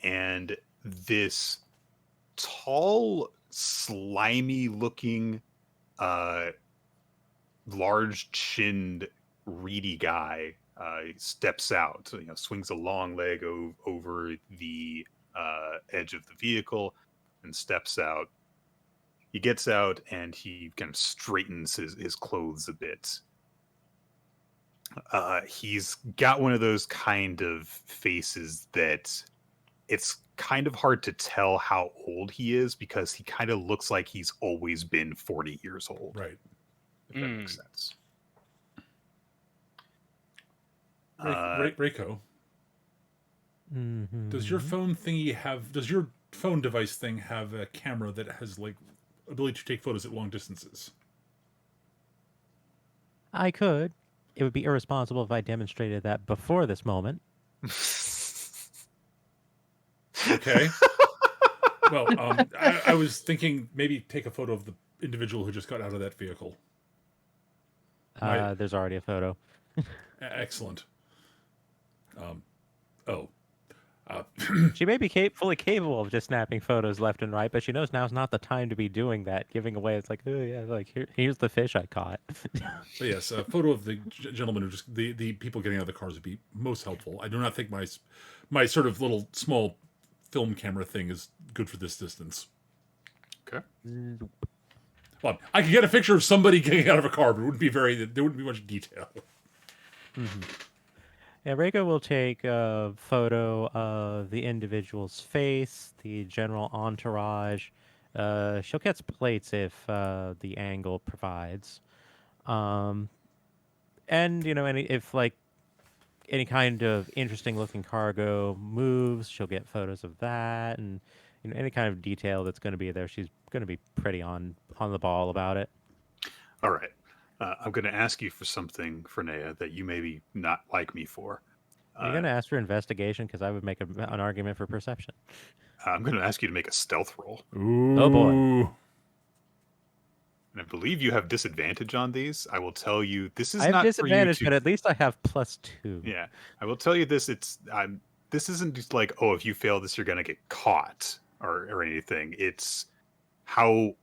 and this tall, slimy looking, large chinned, reedy guy steps out, swings a long leg over the edge of the vehicle and steps out. He gets out and he kind of straightens his clothes a bit. He's got one of those kind of faces that it's kind of hard to tell how old he is because he kind of looks like he's always been 40 years old. Right. If that makes sense. Reiko, does your phone thingy have? Does your phone device thing have a camera that has like ability to take photos at long distances? I could. It would be irresponsible if I demonstrated that before this moment. Okay. Well, I was thinking maybe take a photo of the individual who just got out of that vehicle. There's already a photo. Excellent. She may be fully capable of just snapping photos left and right, but she knows now's not the time to be doing that, giving away. It's like, oh yeah, like here's the fish I caught. But yes, a photo of the gentleman who just the people getting out of the cars would be most helpful. I do not think my sort of little small film camera thing is good for this distance. Okay. Well, I could get a picture of somebody getting out of a car, but there wouldn't be much detail. Mm-hmm. Yeah, Reiko will take a photo of the individual's face, the general entourage. She'll catch plates if the angle provides. And, if any kind of interesting looking cargo moves, she'll get photos of that, and any kind of detail that's going to be there, she's going to be pretty on the ball about it. All right. I'm going to ask you for something, Frenea, that you maybe not like me for. You're going to ask for investigation because I would make an argument for perception. I'm going to ask you to make a stealth roll. Ooh. Oh boy. And I believe you have disadvantage on these. I will tell you, this is I have not disadvantage, for you but at least I have +2. Yeah, I will tell you this. This isn't just like, oh, if you fail this, you're going to get caught or anything. It's how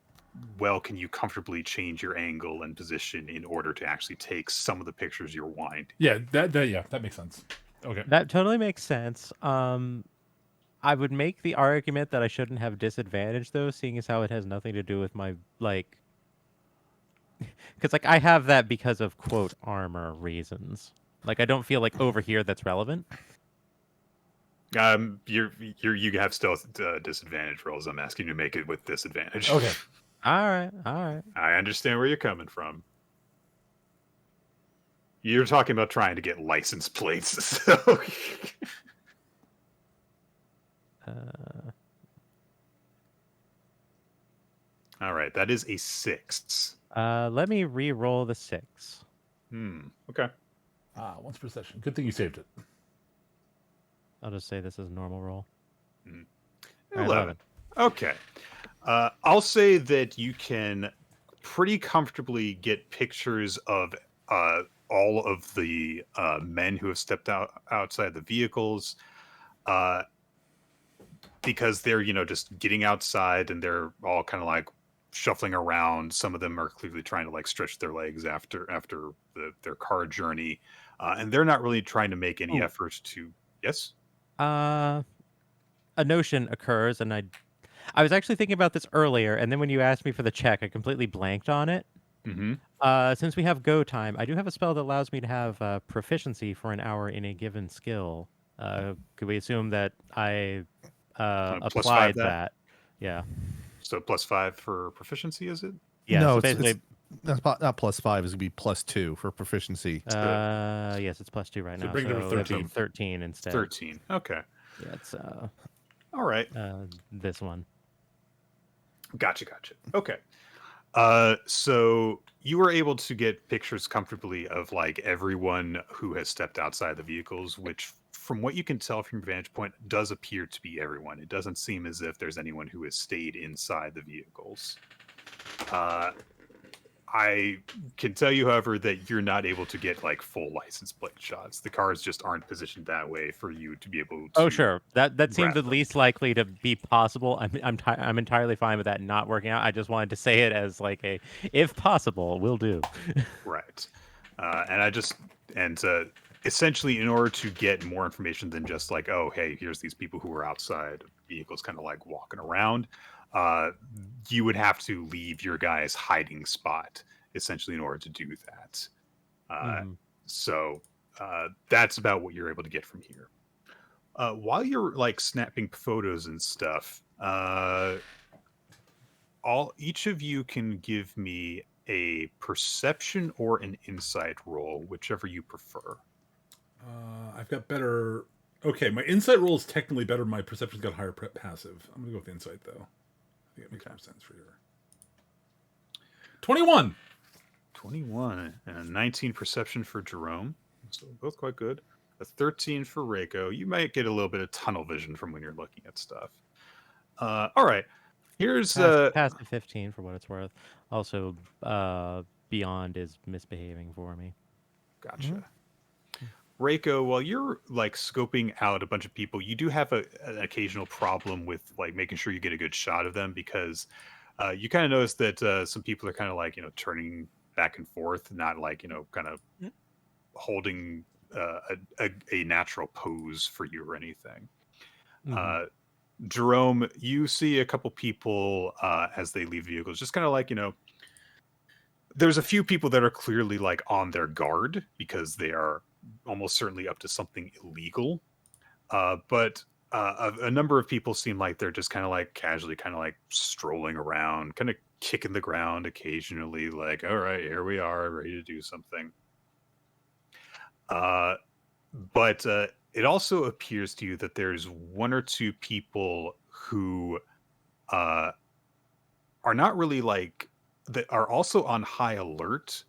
well can you comfortably change your angle and position in order to actually take some of the pictures you're wanting. Yeah, that makes sense. Okay. That totally makes sense. I would make the argument that I shouldn't have disadvantage, though, seeing as how it has nothing to do with my, because, I have that because of, quote, armor reasons. I don't feel like over here that's relevant. You have stealth disadvantage rolls. I'm asking you to make it with disadvantage. Okay. All right. I understand where you're coming from. You're talking about trying to get license plates, so... All right, that is a 6. Let me re-roll the 6. Okay. Once per session. Good thing you saved it. I'll just say this is a normal roll. 11. Okay. I'll say that you can pretty comfortably get pictures of all of the men who have stepped outside the vehicles, because they're just getting outside and they're all kind of shuffling around. Some of them are clearly trying to stretch their legs after their car journey, and they're not really trying to make any efforts to. Yes. A notion occurs, and I was actually thinking about this earlier, and then when you asked me for the check, I completely blanked on it. Mm-hmm. Since we have go time, I do have a spell that allows me to have proficiency for an hour in a given skill. Could we assume that I applied that? Yeah. So +5 for proficiency, is it? Yeah. No, so basically, that's not +5. It's going to be +2 for proficiency. yes, it's +2 right now. bring it to So that'd be 13 instead. 13. Okay. Yeah, it's all right. This one. Gotcha. Okay. So you were able to get pictures comfortably of like everyone who has stepped outside the vehicles, which from what you can tell from your vantage point does appear to be everyone. It doesn't seem as if there's anyone who has stayed inside the vehicles. I can tell you, however, that you're not able to get like full license plate shots. The cars just aren't positioned that way for you to be able to. Oh, sure. That seems the them. least likely to be possible. I'm entirely fine with that not working out. I just wanted to say it as like a, if possible, will do. Right. Essentially, in order to get more information than just like, oh, hey, here's these people who are outside vehicles kind of like walking around, you would have to leave your guy's hiding spot, essentially, in order to do that. So that's about what you're able to get from here. While you're like snapping photos and stuff, each of you can give me a perception or an insight roll, whichever you prefer. I've got better. Okay, my insight roll is technically better. My perception's got higher passive. I'm gonna go with insight though. I think it makes more sense for your 21. 21 and a 19 perception for Jerome. So both quite good. A 13 for Reiko. You might get a little bit of tunnel vision from when you're looking at stuff. All right. Here's past the 15 for what it's worth. Also, Beyond is misbehaving for me. Gotcha. Reiko, while you're like scoping out a bunch of people, you do have an occasional problem with like making sure you get a good shot of them, because you kind of notice that some people are kind of like, turning back and forth, not like, kind of holding a natural pose for you or anything. Jerome, you see a couple people as they leave vehicles, just kind of like, there's a few people that are clearly like on their guard because they are almost certainly up to something illegal. But a number of people seem like they're just kind of like casually kind of like strolling around, kind of kicking the ground occasionally, like, all right, here we are, ready to do something. But it also appears to you that there's one or two people who are not really like, that are also on high alert,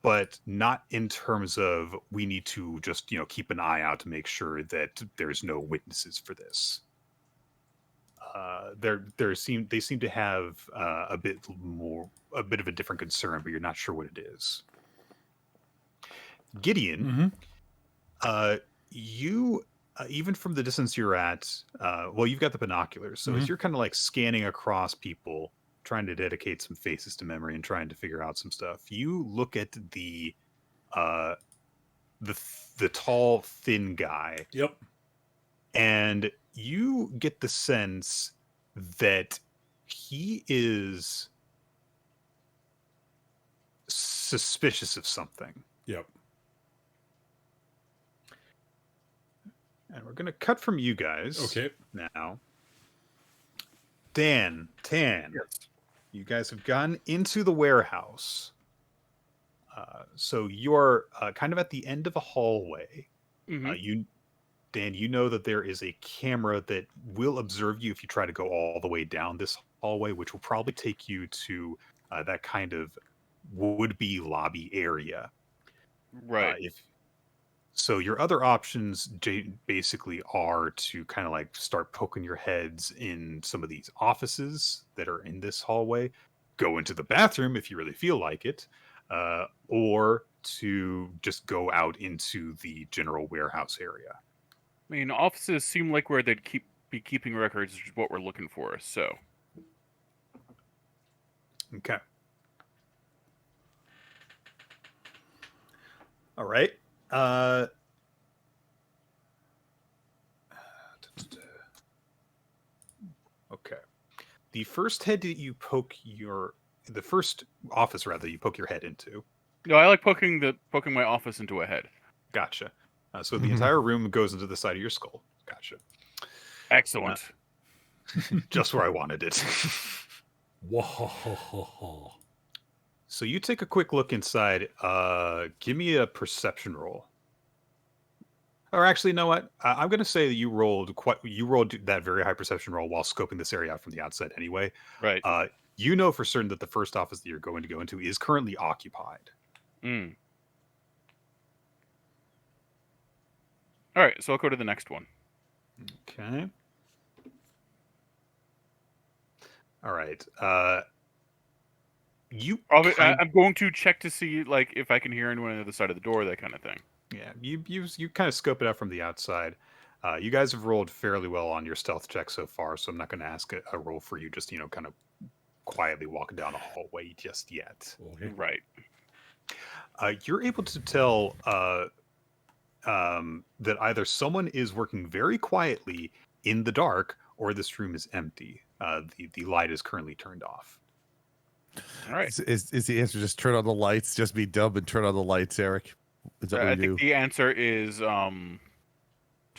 but not in terms of we need to just, keep an eye out to make sure that there's no witnesses for this. They seem to have a bit of a different concern, but you're not sure what it is. Gideon, you even from the distance you're at, you've got the binoculars, so as you're kind of like scanning across people, trying to dedicate some faces to memory and trying to figure out some stuff, you look at the tall, thin guy. Yep. And you get the sense that he is suspicious of something. Yep. And we're going to cut from you guys. Okay. Now. Dan, Tan, yes. You guys have gone into the warehouse. So you're kind of at the end of a hallway. Dan, you know that there is a camera that will observe you if you try to go all the way down this hallway, which will probably take you to that kind of would-be lobby area. Right. So your other options basically are to kind of like start poking your heads in some of these offices that are in this hallway, go into the bathroom if you really feel like it, or to just go out into the general warehouse area. I mean, offices seem like where they'd be keeping records, which is what we're looking for, so. Okay. All right. Okay. The first office you poke your head into. No, I like poking my office into a head. Gotcha. So the entire room goes into the side of your skull. Gotcha. Excellent. Just where I wanted it. Whoa. So you take a quick look inside. Give me a perception roll. Or actually, you know what? I'm going to say that you rolled that very high perception roll while scoping this area out from the outside anyway. Right. you know for certain that the first office that you're going to go into is currently occupied. Mm. All right, so I'll go to the next one. Okay. All right. You Probably, kind- I'm going to check to see like if I can hear anyone on the other side of the door, that kind of thing. Yeah, you kind of scope it out from the outside. You guys have rolled fairly well on your stealth check so far, so I'm not going to ask a roll for you. Just kind of quietly walking down a hallway just yet. Okay. Right. You're able to tell that either someone is working very quietly in the dark, or this room is empty. The light is currently turned off. All right. Is the answer just turn on the lights? Just be dumb and turn on the lights, Eric? Is that what I you do? think the answer is to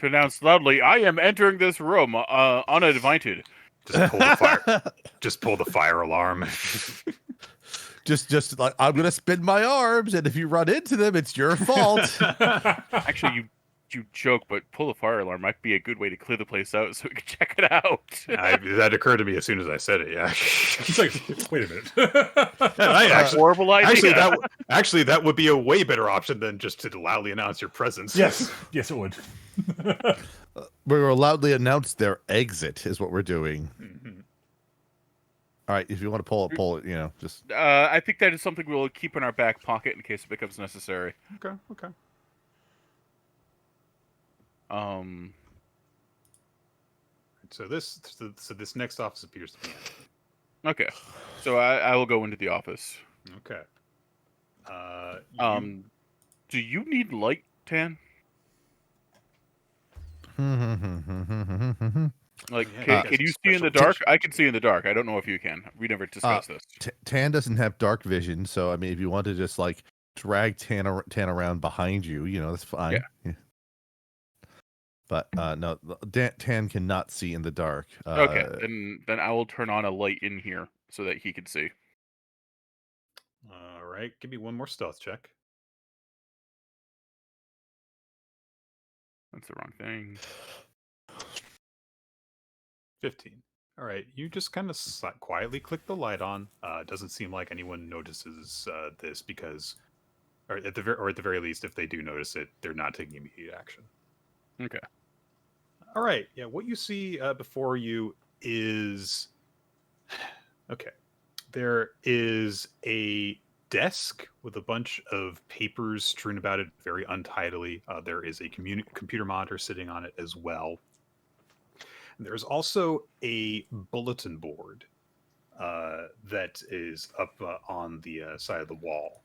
announce loudly, "I am entering this room uninvited." Just pull the fire. Just pull the fire alarm. just like, I'm gonna spin my arms, and if you run into them, it's your fault. Actually, you joke, but pull the fire alarm might be a good way to clear the place out so we can check it out. That occurred to me as soon as I said it. Yeah. It's like, wait a minute. Horrible idea. Actually, that would be a way better option than just to loudly announce your presence. Yes, it would. We will loudly announce their exit is what we're doing. Mhm. All right, if you want to pull it, just I think that is something we'll keep in our back pocket in case it becomes necessary. Okay. So this next office appears to be empty. Okay. So I will go into the office. Okay. Do you need light, Tan? Like, Yeah, can you that's see in the special dark? I can see in the dark. I don't know if you can. We never discussed this. Tan doesn't have dark vision, so I mean, if you want to just like drag Tan around behind you, that's fine. Yeah. But no, Tan cannot see in the dark. Okay, then I will turn on a light in here so that he can see. All right. Give me one more stealth check. That's the wrong thing. 15. All right. You just kind of quietly click the light on. It doesn't seem like anyone notices this because, or at the very least, if they do notice it, they're not taking immediate action. Okay. All right. Yeah. What you see before you is okay. There is a desk with a bunch of papers strewn about it very untidily. There is a computer monitor sitting on it as well. And there's also a bulletin board that is up on the side of the wall,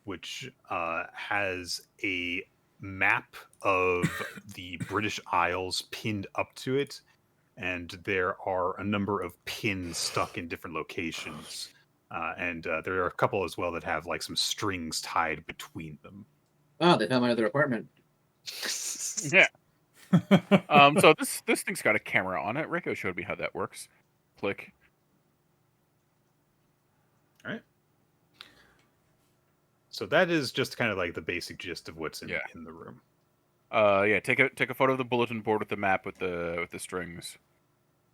which has a map of the British Isles pinned up to it, and there are a number of pins stuck in different locations. And there are a couple as well that have like some strings tied between them. Oh, they found my other apartment. Yeah. So this thing's got a camera on it. Rico showed me how that works. Click. All right. So that is just kind of like the basic gist of what's in the room. Yeah. Take a photo of the bulletin board with the map with the strings.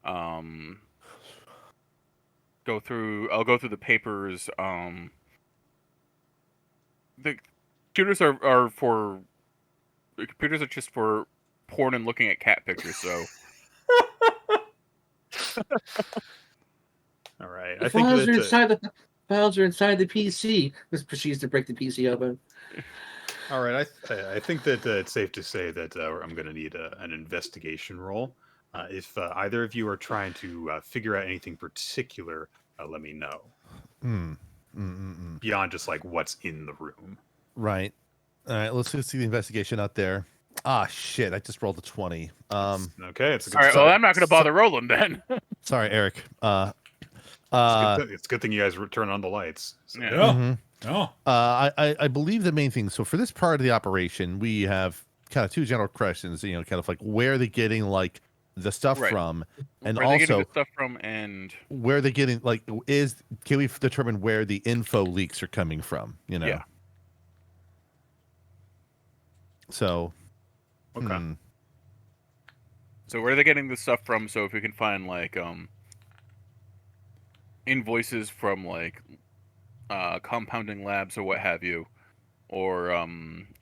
I'll go through the papers. The computers are just for porn and looking at cat pictures. So. All right. The files are inside the PC. This proceeds to break the PC open. All right. I think that it's safe to say that I'm going to need an investigation roll. If either of you are trying to figure out anything particular, let me know. Beyond just like what's in the room. Right. All right. Let's see the investigation out there. Ah, shit! I just rolled a 20. Okay. It's a good all right. Well, I'm not going to bother rolling then. Sorry, Eric. it's a good thing you guys turn on the lights. So. Yeah. Oh. I believe the main thing. So for this part of the operation, we have kind of two general questions. Kind of like where are they getting like the stuff from, and where are they getting also the stuff from, and where are they getting like can we determine where the info leaks are coming from? Yeah. So. Okay. So where are they getting the stuff from? So if we can find like invoices from like compounding labs or what have you, or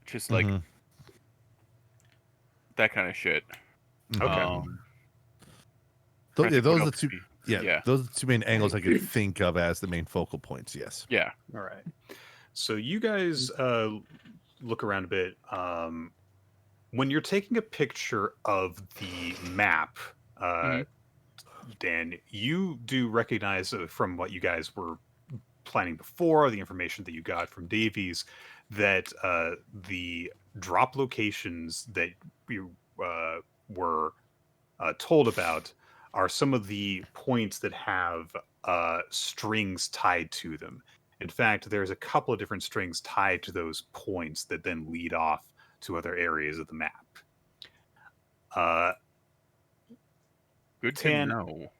just like Mhm. that kind of shit. Okay. Trying to think what Those are the else two. could be- Yeah, those are the two main angles I could think of as the main focal points. Yes. yeah. All right. So you guys look around a bit. When you're taking a picture of the map, Mhm. Dan, you do recognize from what you guys were planning before, the information that you got from Davies, that the drop locations that you were told about are some of the points that have strings tied to them. In fact, there's a couple of different strings tied to those points that then lead off to other areas of the map. Good to Tan, know.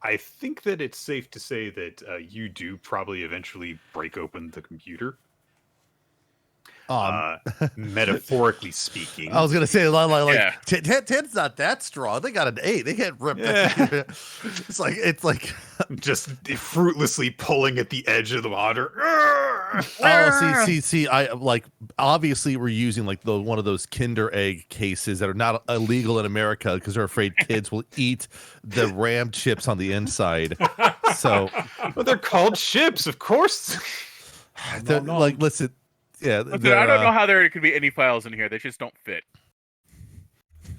I think that it's safe to say that you do probably eventually break open the computer. Metaphorically speaking. I was gonna say Yeah. 10's not that strong. They got an 8. They can't rip Yeah. that. It's like just fruitlessly pulling at the edge of the monitor. oh see I like obviously we're using like one of those Kinder Egg cases that are not illegal in America because they're afraid kids will eat the RAM chips on the inside. So Well, they're called chips, of course. they're, no. like listen, yeah, Listen, I don't know how there could be any files in here. They just don't fit.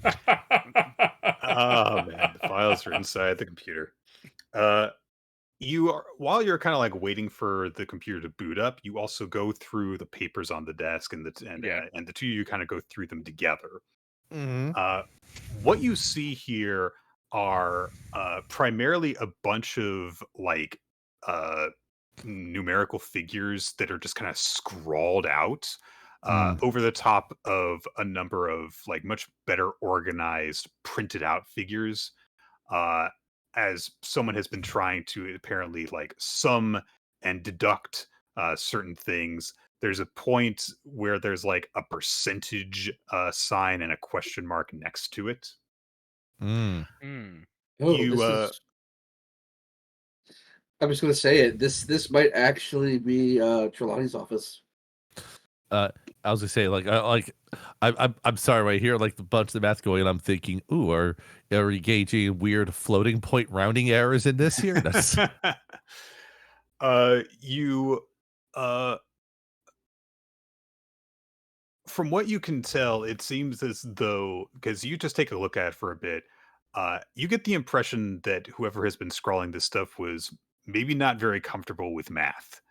Oh man, the files are inside the computer. You are, while you're kind of like waiting for the computer to boot up, you also go through the papers on the desk, and the two of you kind of go through them together. What you see here are primarily a bunch of like numerical figures that are just kind of scrawled out over the top of a number of like much better organized printed out figures, as someone has been trying to apparently like sum and deduct certain things. There's a point where there's like a percentage sign and a question mark next to it. Hmm. Oh, You, this is. I was going to say it. This might actually be Trelawney's office. I was gonna say I'm sorry right here, like the bunch of math going, and I'm thinking, ooh, are we engaging weird floating point rounding errors in this here? That's you from what you can tell, it seems as though, because you just take a look at it for a bit, you get the impression that whoever has been scrawling this stuff was maybe not very comfortable with math.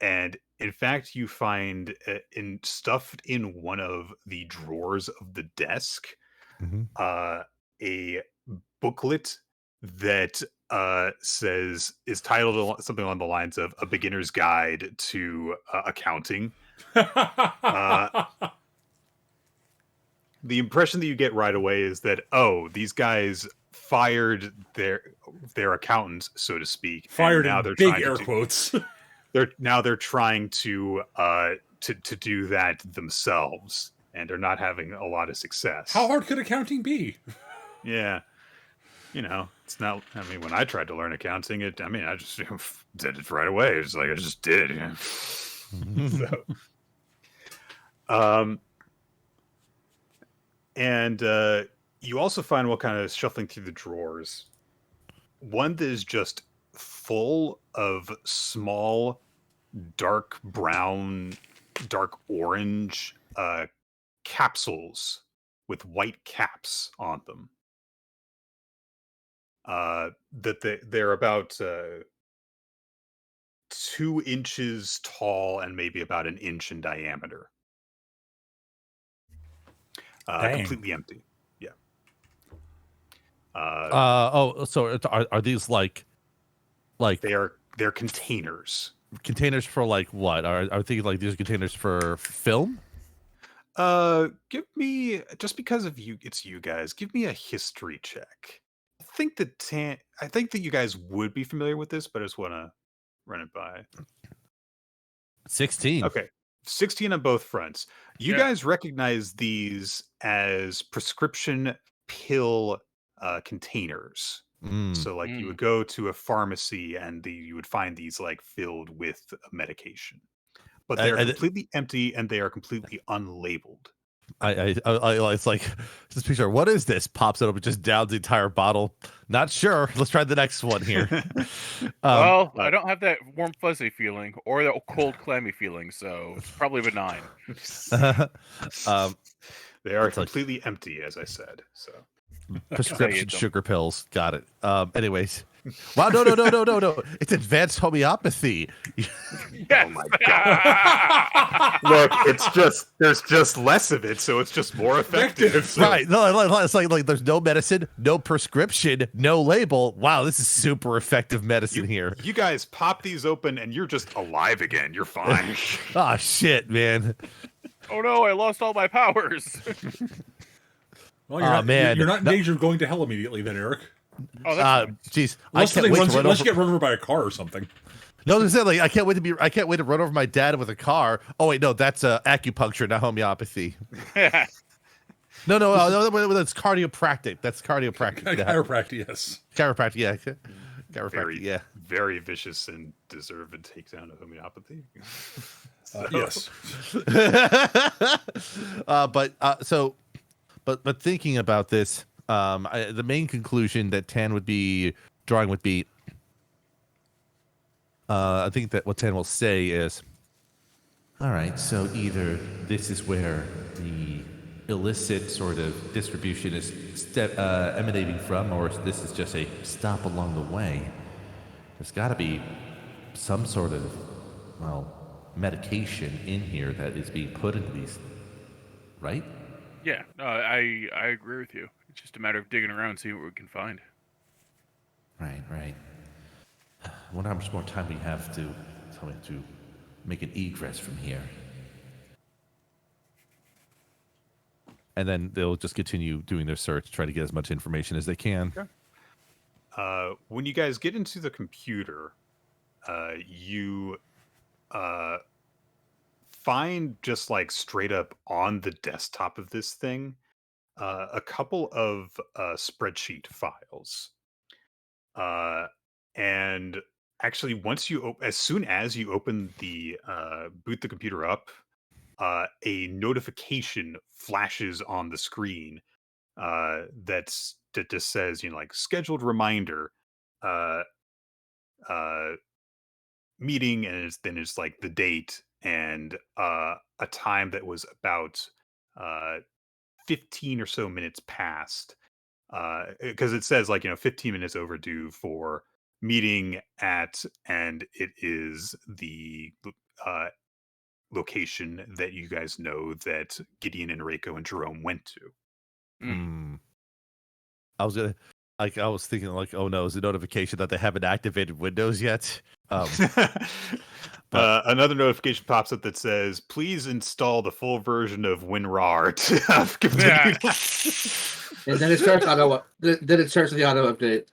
And in fact, you find stuffed in one of the drawers of the desk a booklet that is titled something along the lines of "A Beginner's Guide to Accounting." The impression that you get right away is that, oh, these guys fired their accountants, so to speak. Fired and now in they're big trying air to quotes. they're trying to do that themselves, and are not having a lot of success. How hard could accounting be? Yeah. It's not. I mean, when I tried to learn accounting, I just did it right away. It's like I just did. Yeah. And you also find, while kind of shuffling through the drawers, one that is just full of small, dark brown, dark orange capsules with white caps on them. That they're about 2 inches tall and maybe about an inch in diameter. Completely empty. Yeah. So are these like they're containers. Containers for like what? Are thinking like these containers for film? Give me, just because of you, it's you guys. Give me a history check. I think that you guys would be familiar with this, but I just want to run it by. 16. Okay. 16 on both fronts. You guys recognize these as prescription pill containers. So like you would go to a pharmacy and you would find these like filled with medication, but they're completely empty and they are completely unlabeled. It's like this picture. What is this? Pops it up and just downs the entire bottle. Not sure. Let's try the next one here. Well, I don't have that warm fuzzy feeling or that cold clammy feeling, so it's probably benign. They are completely empty, as I said. So prescription sugar pills. Got it. Anyways. Wow, no. It's advanced homeopathy. Yes. Oh my god. Look, there's just less of it, so it's just more effective. So. Right. No, it's like there's no medicine, no prescription, no label. Wow, this is super effective medicine here. You guys pop these open and you're just alive again. You're fine. Oh shit, man. Oh no, I lost all my powers. Well, you're not in danger of going to hell immediately then, Eric. Oh, that's jeez. Unless you get run over by a car or something. No, like I can't wait to run over my dad with a car. Oh wait, no, that's acupuncture, not homeopathy. No, that's chiropractic. That's chiropractic. Chiropractic, yes. Chiropractic, yeah. Chiropractic, yeah. Very vicious and deserve a takedown of homeopathy. Yes. But thinking about this, the main conclusion that Tan would be drawing would be, I think that what Tan will say is, all right, so either this is where the illicit sort of distribution is emanating from, or this is just a stop along the way. There's got to be some sort of, medication in here that is being put into these, right? Yeah, no, I agree with you. It's just a matter of digging around and seeing what we can find. Right. I wonder how much more time we have to make an egress from here. And then they'll just continue doing their search, try to get as much information as they can. Okay. When you guys get into the computer, you find just like straight up on the desktop of this thing a couple of spreadsheet files, and actually as soon as you open the boot the computer up, a notification flashes on the screen that just says, like scheduled reminder meeting, and then it's like the date and a time that was about 15 or so minutes past, because it says 15 minutes overdue for meeting at, and it is the location that you guys know that Gideon and Reiko and Jerome went to. I was thinking oh no, is the notification that they haven't activated Windows yet? Another notification pops up that says, please install the full version of WinRAR and then it starts the auto update.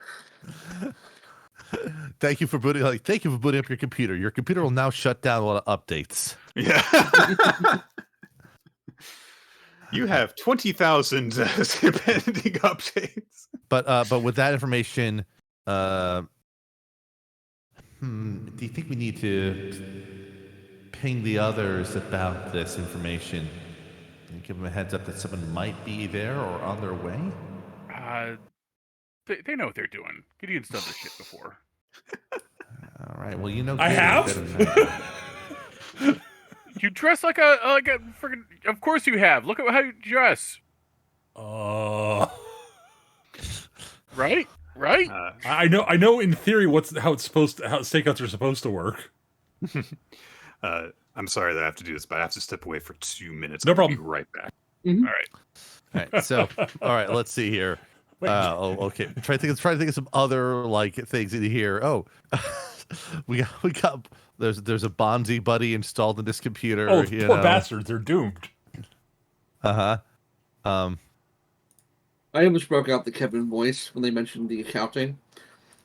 Thank you for booting up your computer. Your computer will now shut down while it updates. Yeah. You have 20,000 pending updates. But with that information, do you think we need to ping the others about this information and give them a heads up that someone might be there or on their way? They know what they're doing. Gideon's done this shit before. All right. Well, I have. You dress like a freaking. Of course you have. Look at how you dress. Right. I know in theory how stakeouts are supposed to work. I'm sorry that I have to do this, but I have to step away for 2 minutes. No problem. I'll be right back. Mm-hmm. All right. So, all right. Let's see here. Okay. Try to think of some other things in here. Oh, we got. There's a Bonzi buddy installed in this computer. Oh, poor bastards! They're doomed. I almost broke out the Kevin voice when they mentioned the accounting,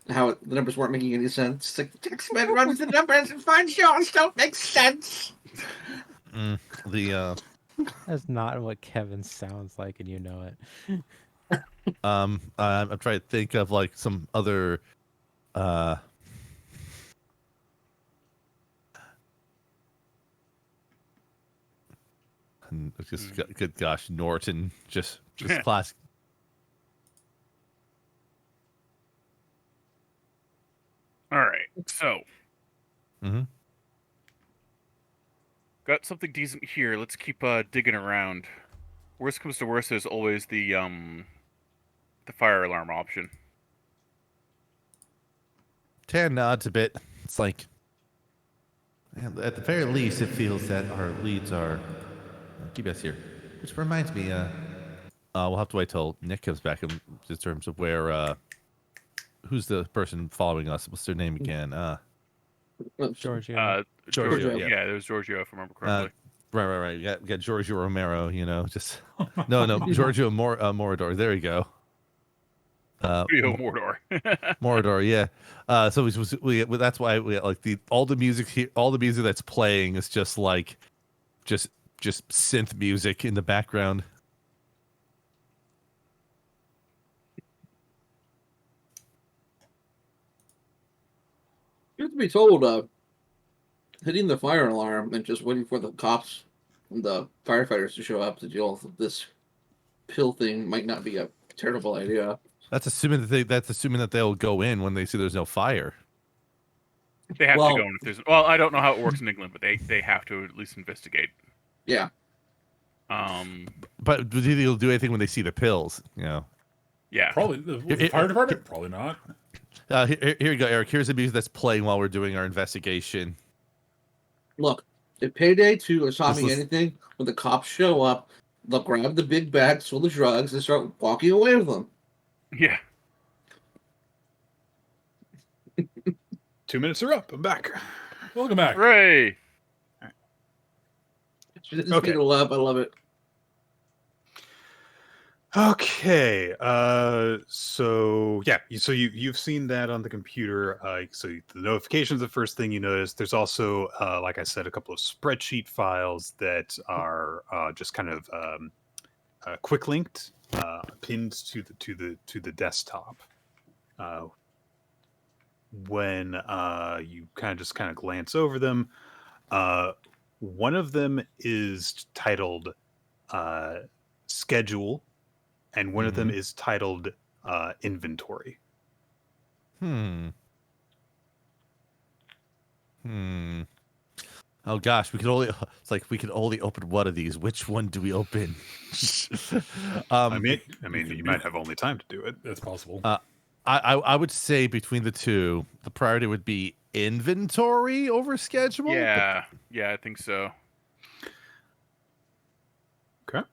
how the numbers weren't making any sense. It's like the taxman runs the numbers and finds yours don't make sense. That's not what Kevin sounds like, and you know it. I'm trying to think of like some other. Just good gosh, Norton, just classic. All right, so Mhm. got something decent here. Let's keep digging around. Worst comes to worst, there's always the fire alarm option. Tan nods a bit. It's like, at the very least, it feels that our leads are keep us here. Which reminds me, we'll have to wait till Nick comes back in terms of where, who's the person following us? What's their name again? Giorgio. Giorgio, yeah. Yeah, there's Giorgio, if I remember correctly. Right. We got Giorgio Romero, just no, Giorgio Morador. There you go. Giorgio Mordor. Morador, yeah. So that's why we like all the music here, all the music that's playing is just like just synth music in the background. You have to be told, hitting the fire alarm and just waiting for the cops and the firefighters to show up to deal with this pill thing might not be a terrible idea. That's assuming that they'll go in when they see there's no fire. They have to go in if there's. Well, I don't know how it works in England, but they have to at least investigate. Yeah. But do they do anything when they see the pills? Yeah. Probably the fire department. Probably not. Here you go, Eric. Here's the music that's playing while we're doing our investigation. Look, if Payday 2 is stopping anything, when the cops show up, they'll grab the big bags full of drugs and start walking away with them. Yeah. 2 minutes are up. I'm back. Welcome back. Hooray! Okay. I love it. Okay. So you've seen that on the computer. So the notifications, the first thing you notice. There's also, like I said, a couple of spreadsheet files that are just kind of quick linked, pinned to the desktop. When you kind of glance over them, one of them is titled schedule, and one of them is titled inventory. Oh gosh, we could only open one of these. Which one do we open? I mean, you might have only time to do it. That's possible. I would say between the two, the priority would be inventory over schedule. Yeah, I think so. Okay.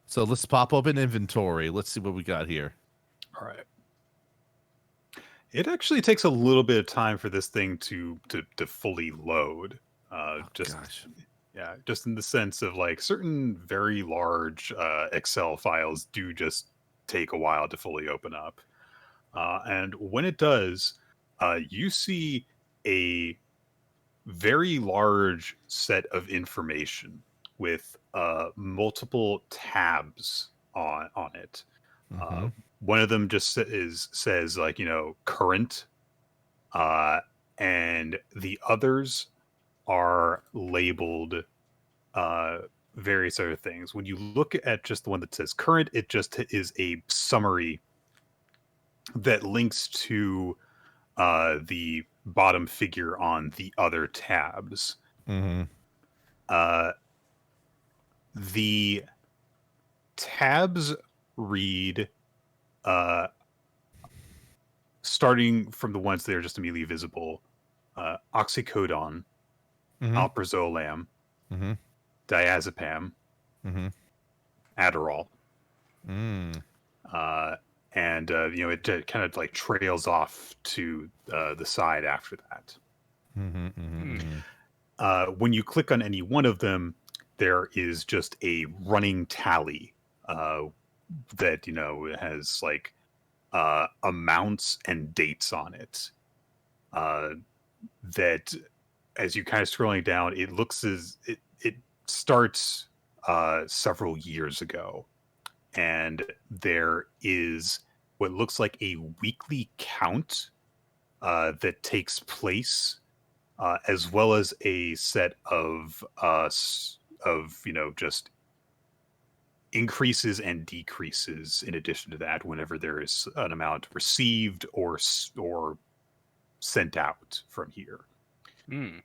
So let's pop open inventory. Let's see what we got here. All right. It actually takes a little bit of time for this thing to fully load. Just in the sense of like certain very large Excel files do just take a while to fully open up. And when it does, you see a very large set of information with multiple tabs on it. One of them just says like, current, and the others are labeled various other things. When you look at just the one that says current, it just is a summary that links to the bottom figure on the other tabs. The tabs read, starting from the ones that are just immediately visible, oxycodone, alprazolam, diazepam, Adderall. And it kind of like trails off to the side after that. When you click on any one of them, there is just a running tally that has like amounts and dates on it. That as you kind of scrolling down, it looks as it starts several years ago. and there is what looks like a weekly count that takes place, as well as a set of just increases and decreases in addition to that whenever there is an amount received or sent out from here. And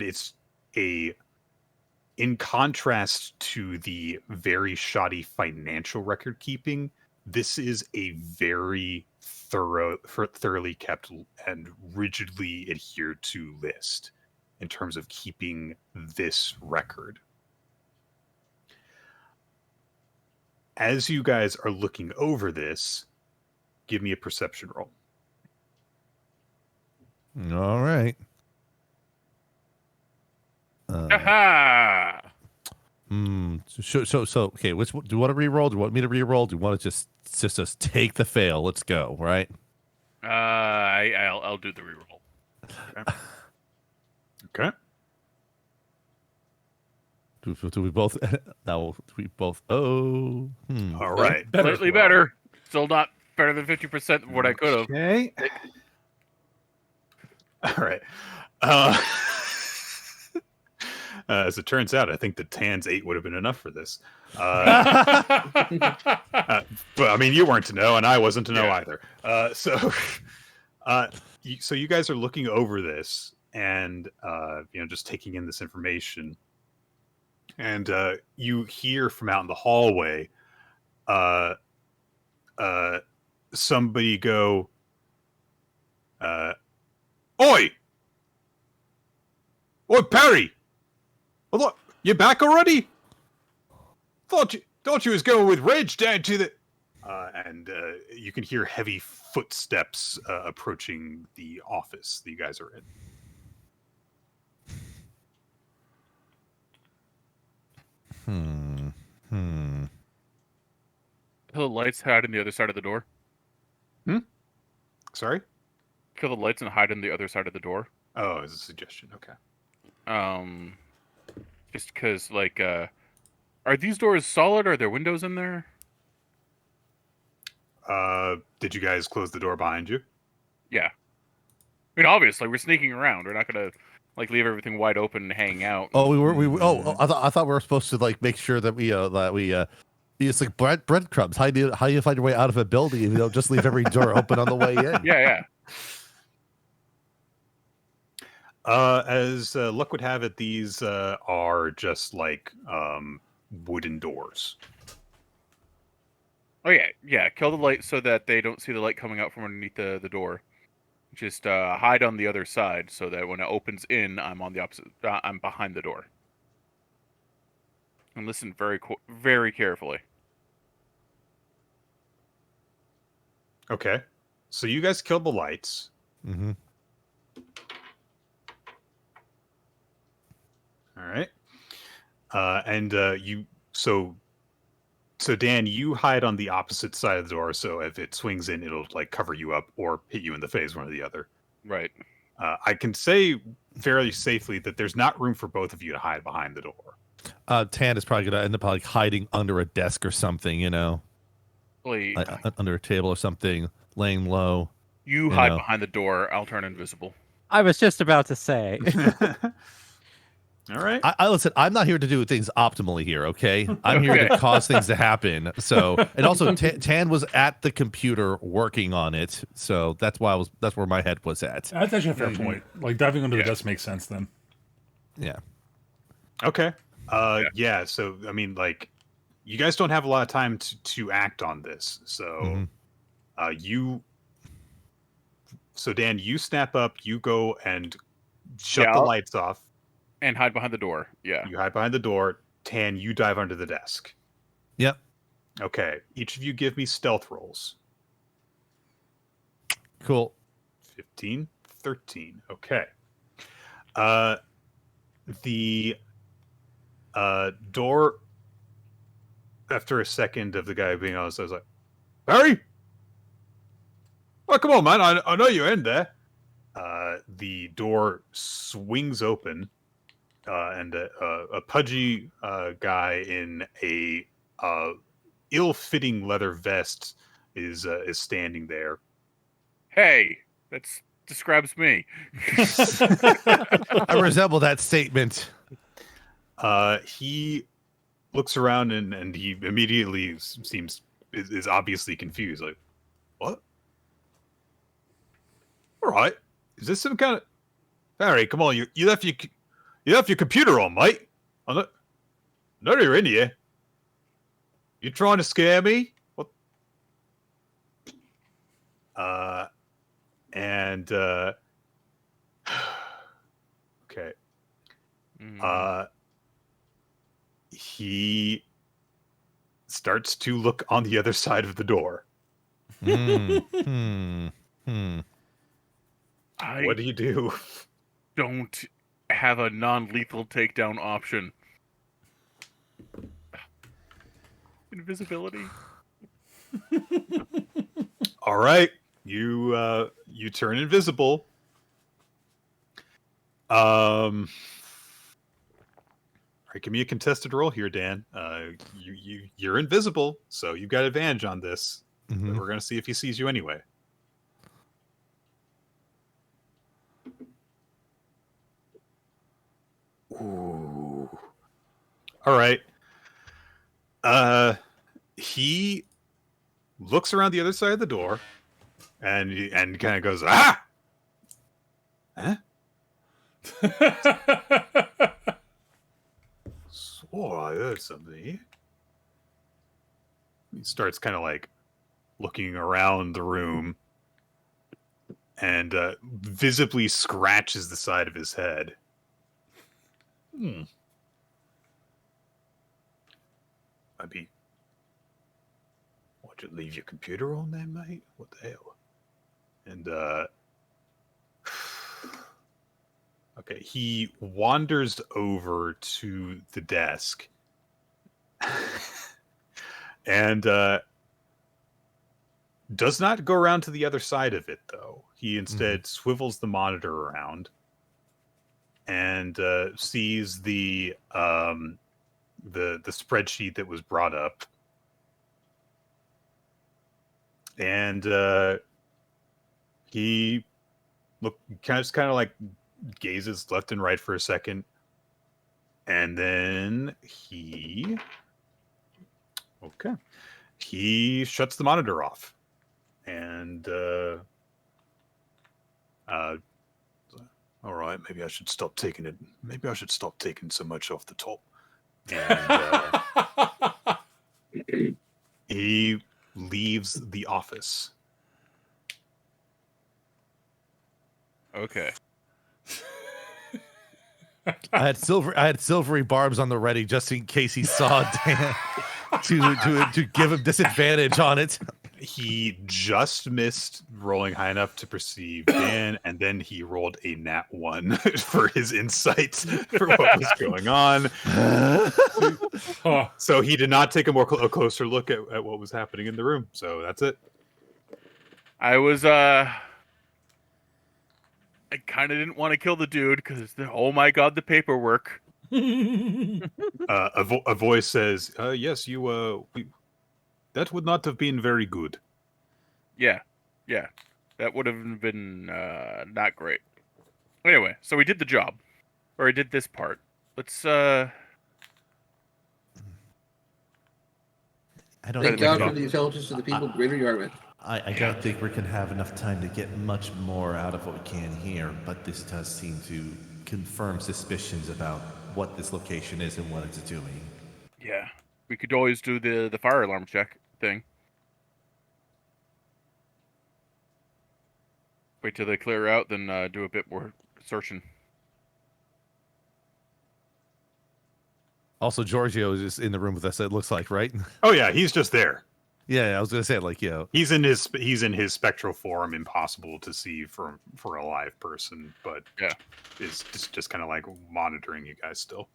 it's in contrast to the very shoddy financial record keeping, this is a very thoroughly kept and rigidly adhered to list in terms of keeping this record. As you guys are looking over this, give me a perception roll. All right. Aha! So okay. Do you want to re-roll? Do you want me to re-roll? Do you want to just take the fail? Let's go. Right. I'll do the reroll. Okay. Do we both? Now we both. Oh. All right. Slightly better. Still not better than 50% of what I could have. Okay. All right. As it turns out, I think the Tan's 8 would have been enough for this. But I mean, you weren't to know, and I wasn't to know either. So you guys are looking over this, and just taking in this information, and you hear from out in the hallway, somebody go, "Oi, Perry! Well, you back already? Thought you was going with Reg down to the..." And you can hear heavy footsteps approaching the office that you guys are in. Kill the lights, hide on the other side of the door. Sorry? Kill the lights and hide on the other side of the door. Oh, as a suggestion. Okay. Just because, are these doors solid? Are there windows in there? Did you guys close the door behind you? Yeah. I mean, obviously, we're sneaking around. We're not gonna leave everything wide open and hang out. Oh, we were. I thought we were supposed to make sure that we it's like breadcrumbs. How do you find your way out of a building? And you don't just leave every door open on the way in. Yeah. As luck would have it, these are just wooden doors. Oh yeah. Kill the light so that they don't see the light coming out from underneath the door. Just hide on the other side so that when it opens in, I'm on the opposite. I'm behind the door. And listen very carefully. Okay, so you guys killed the lights. Mm-hmm. All right, So Dan, you hide on the opposite side of the door, so if it swings in, it'll cover you up or hit you in the face, one or the other. Right. I can say fairly safely that there's not room for both of you to hide behind the door. Tan is probably gonna end up hiding under a desk or something, under a table or something, laying low. You hide behind the door. I'll turn invisible. I was just about to say. All right. I listen. I'm not here to do things optimally here. Okay, I'm here to cause things to happen. So, and also, Tan was at the computer working on it, so that's where my head was at. That's actually a fair point. Diving under the desk makes sense then. Yeah. Okay. Yeah. So I mean, you guys don't have a lot of time to act on this. So, So Dan, you snap up. You go and shut the lights off. And hide behind the door. Yeah. You hide behind the door. Tan, you dive under the desk. Yep. Okay. Each of you give me stealth rolls. Cool. 15, 13. Okay. The door, after a second of the guy being honest, I was like, "Barry? Oh, come on, man. I know you're in there." The door swings open. And a pudgy guy in a ill-fitting leather vest is standing there. Hey, that describes me. I resemble that statement. He looks around and he immediately is obviously confused. Like, what? All right, is this some kind of? Harry, come on, you left your computer on, mate. I'm not you're in here. You trying to scare me? What? And okay. He starts to look on the other side of the door. I What do you do? don't have a non-lethal takedown option. Invisibility. All right, you turn invisible. All right, give me a contested roll here, Dan. You're invisible, so you've got advantage on this. Mm-hmm. We're gonna see if he sees you anyway. Ooh. All right. He looks around the other side of the door, and kind of goes, ah. Huh? Swore I heard something. He starts kind of like looking around the room and visibly scratches the side of his head. Why'd you leave your computer on there, mate? What the hell? And okay, he wanders over to the desk and does not go around to the other side of it, though. He instead swivels the monitor around and sees the spreadsheet that was brought up, and he kind of like gazes left and right for a second, and then he shuts the monitor off, and all right, maybe I should stop taking it. Maybe I should stop taking so much off the top. And he leaves the office. Okay. I had silvery barbs on the ready just in case he saw Dan to give him disadvantage on it. He just missed rolling high enough to perceive Dan, and then he rolled a nat 1 for his insights for what was going on. So he did not take a closer look at what was happening in the room. So that's it. I was I kind of didn't want to kill the dude because oh my god, the paperwork. A voice says, "Yes, you. That would not have been very good." Yeah, that would have been not great. Anyway, so we did the job, or I did this part. Let's. I don't Thank think God for the intelligence of the people of Greater Yarmouth. I don't think we're going to have enough time to get much more out of what we can here, but this does seem to confirm suspicions about what this location is and what it's doing. Yeah, we could always do the fire alarm check thing. Wait till they clear out, then do a bit more searching. Also, Giorgio is just in the room with us. It looks like, right? Oh yeah, he's just there. Yeah, I was gonna say he's in his spectral form, impossible to see for a live person, but yeah, is just kind of like monitoring you guys still.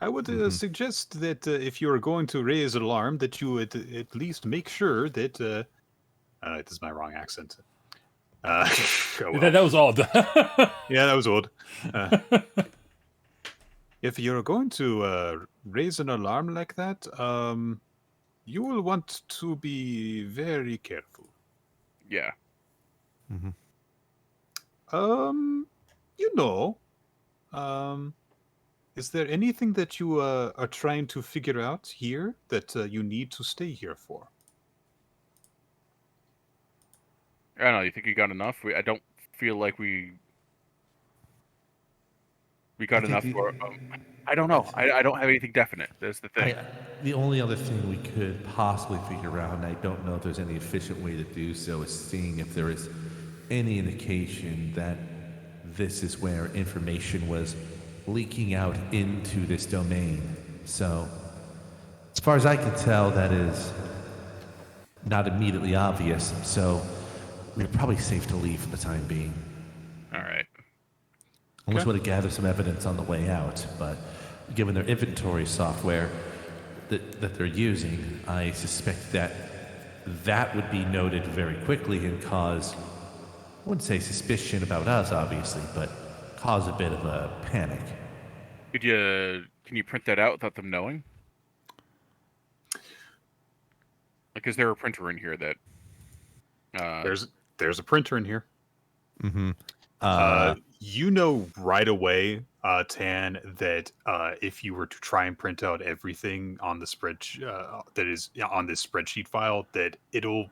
I would suggest that if you are going to raise alarm, that you would at least make sure that this is my wrong accent. Oh well. That was odd. Yeah, that was odd. if you're going to raise an alarm like that, you will want to be very careful. Yeah. You know, is there anything that you are trying to figure out here that you need to stay here for? I don't know. You think we got enough? I don't feel like we got enough for. I don't know. I don't have anything definite. That's the thing. The only other thing we could possibly figure out, and I don't know if there's any efficient way to do so, is seeing if there is any indication that this is where information was leaking out into this domain. So, as far as I can tell, that is not immediately obvious, so we're probably safe to leave for the time being. All right. Almost want to gather some evidence on the way out, but given their inventory software that they're using, I suspect that would be noted very quickly and cause, I wouldn't say suspicion about us, obviously, but cause a bit of a panic. Can you print that out without them knowing? Like, is there a printer in here that? There's a printer in here. Mm-hmm. You know right away, Tan, that if you were to try and print out everything on the that is on this spreadsheet file, that it'll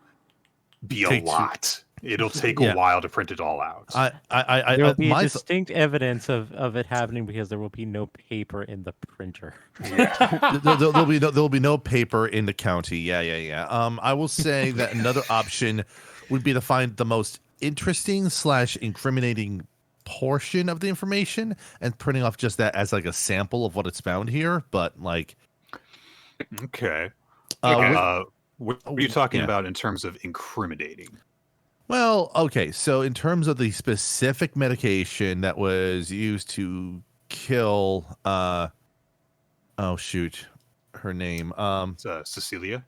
be a lot. It'll take a while to print it all out. There will be distinct evidence of it happening because there will be no paper in the printer. there'll be no paper in the county. Yeah. I will say that another option would be to find the most interesting / incriminating portion of the information and printing off just that as like a sample of what it's found here. But like, okay. What are you talking about in terms of incriminating? Well, okay. So in terms of the specific medication that was used to kill, oh shoot, her name, Cecilia.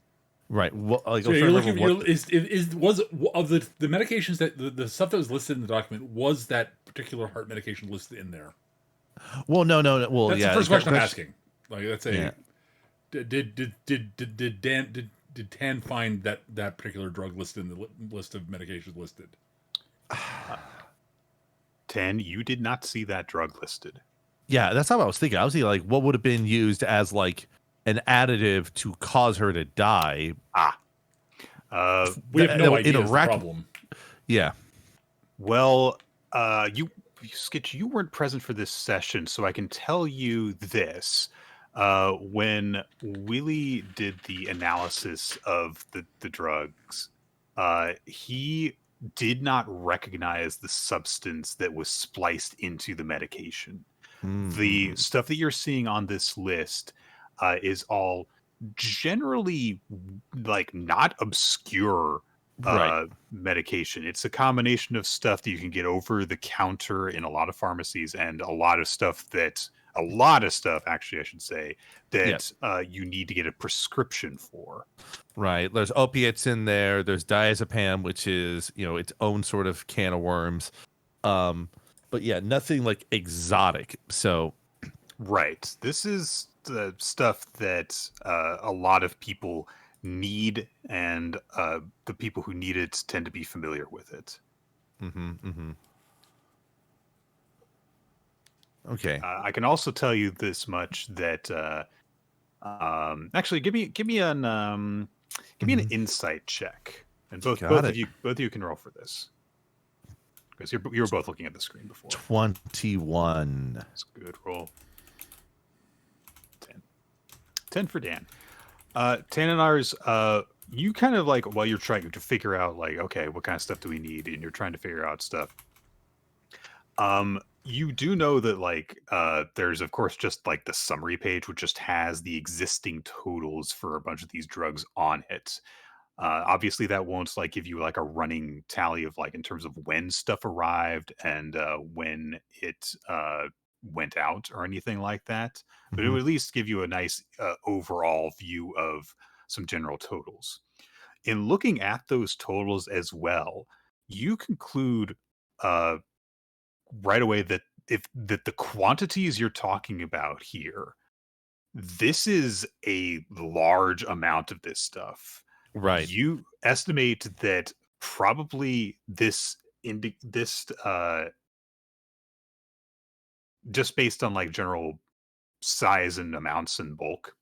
Right. Well, like, so you're looking. Was of the medications that the stuff that was listed in the document, was that particular heart medication listed in there? Well, no. Well, that's yeah. the first question I'm asking. Like, that's a. Yeah. Did Tan find that particular drug listed in the list of medications listed? Tan, you did not see that drug listed. Yeah, that's how I was thinking. I was thinking, like, what would have been used as like an additive to cause her to die? We have no idea. Is the problem. Yeah. Well, Skitch, you weren't present for this session, so I can tell you this. When Willie did the analysis of the drugs, he did not recognize the substance that was spliced into the medication. The stuff that you're seeing on this list is all generally like not obscure medication. It's a combination of stuff that you can get over the counter in a lot of pharmacies, and a lot of stuff, actually, I should say, that you need to get a prescription for. Right. There's opiates in there. There's diazepam, which is, its own sort of can of worms. But yeah, nothing like exotic. So, right. This is the stuff that a lot of people need, and the people who need it tend to be familiar with it. Okay. I can also tell you this much, that actually give me an insight check, and both of you can roll for this, because you were both looking at the screen before. 21. That's a good roll. 10 for Dan. Tan and ours, you kind of like, while you're trying to figure out, like, okay, what kind of stuff do we need, and you're trying to figure out stuff. You do know that, like, there's of course just like the summary page, which just has the existing totals for a bunch of these drugs on it. Obviously, that won't like give you like a running tally of like in terms of when stuff arrived and when it went out or anything like that. But it would at least give you a nice overall view of some general totals. In looking at those totals as well, you conclude right away that the quantities you're talking about here, this is a large amount of this stuff. Right. You estimate that probably this just based on like general size and amounts and bulk,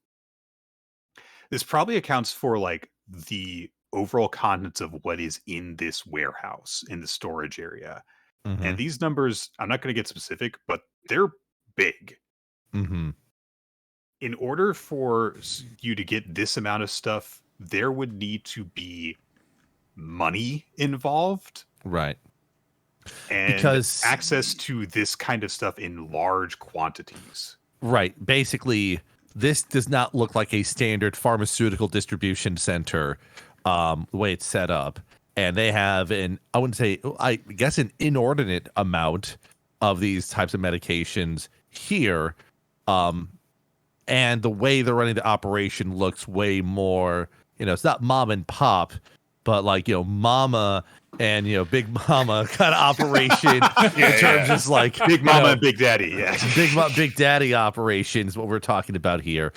this probably accounts for like the overall contents of what is in this warehouse in the storage area. Mm-hmm. And these numbers, I'm not going to get specific, but they're big. Mm-hmm. In order for you to get this amount of stuff, there would need to be money involved. Right. And Because access to this kind of stuff in large quantities. Right. Basically, this does not look like a standard pharmaceutical distribution center, the way it's set up. And they have I guess an inordinate amount of these types of medications here. And the way they're running the operation looks way more, it's not mom and pop, but like, mama and, big mama kind of operation in terms of like Big mama and big daddy. Yeah. Big daddy operation is what we're talking about here.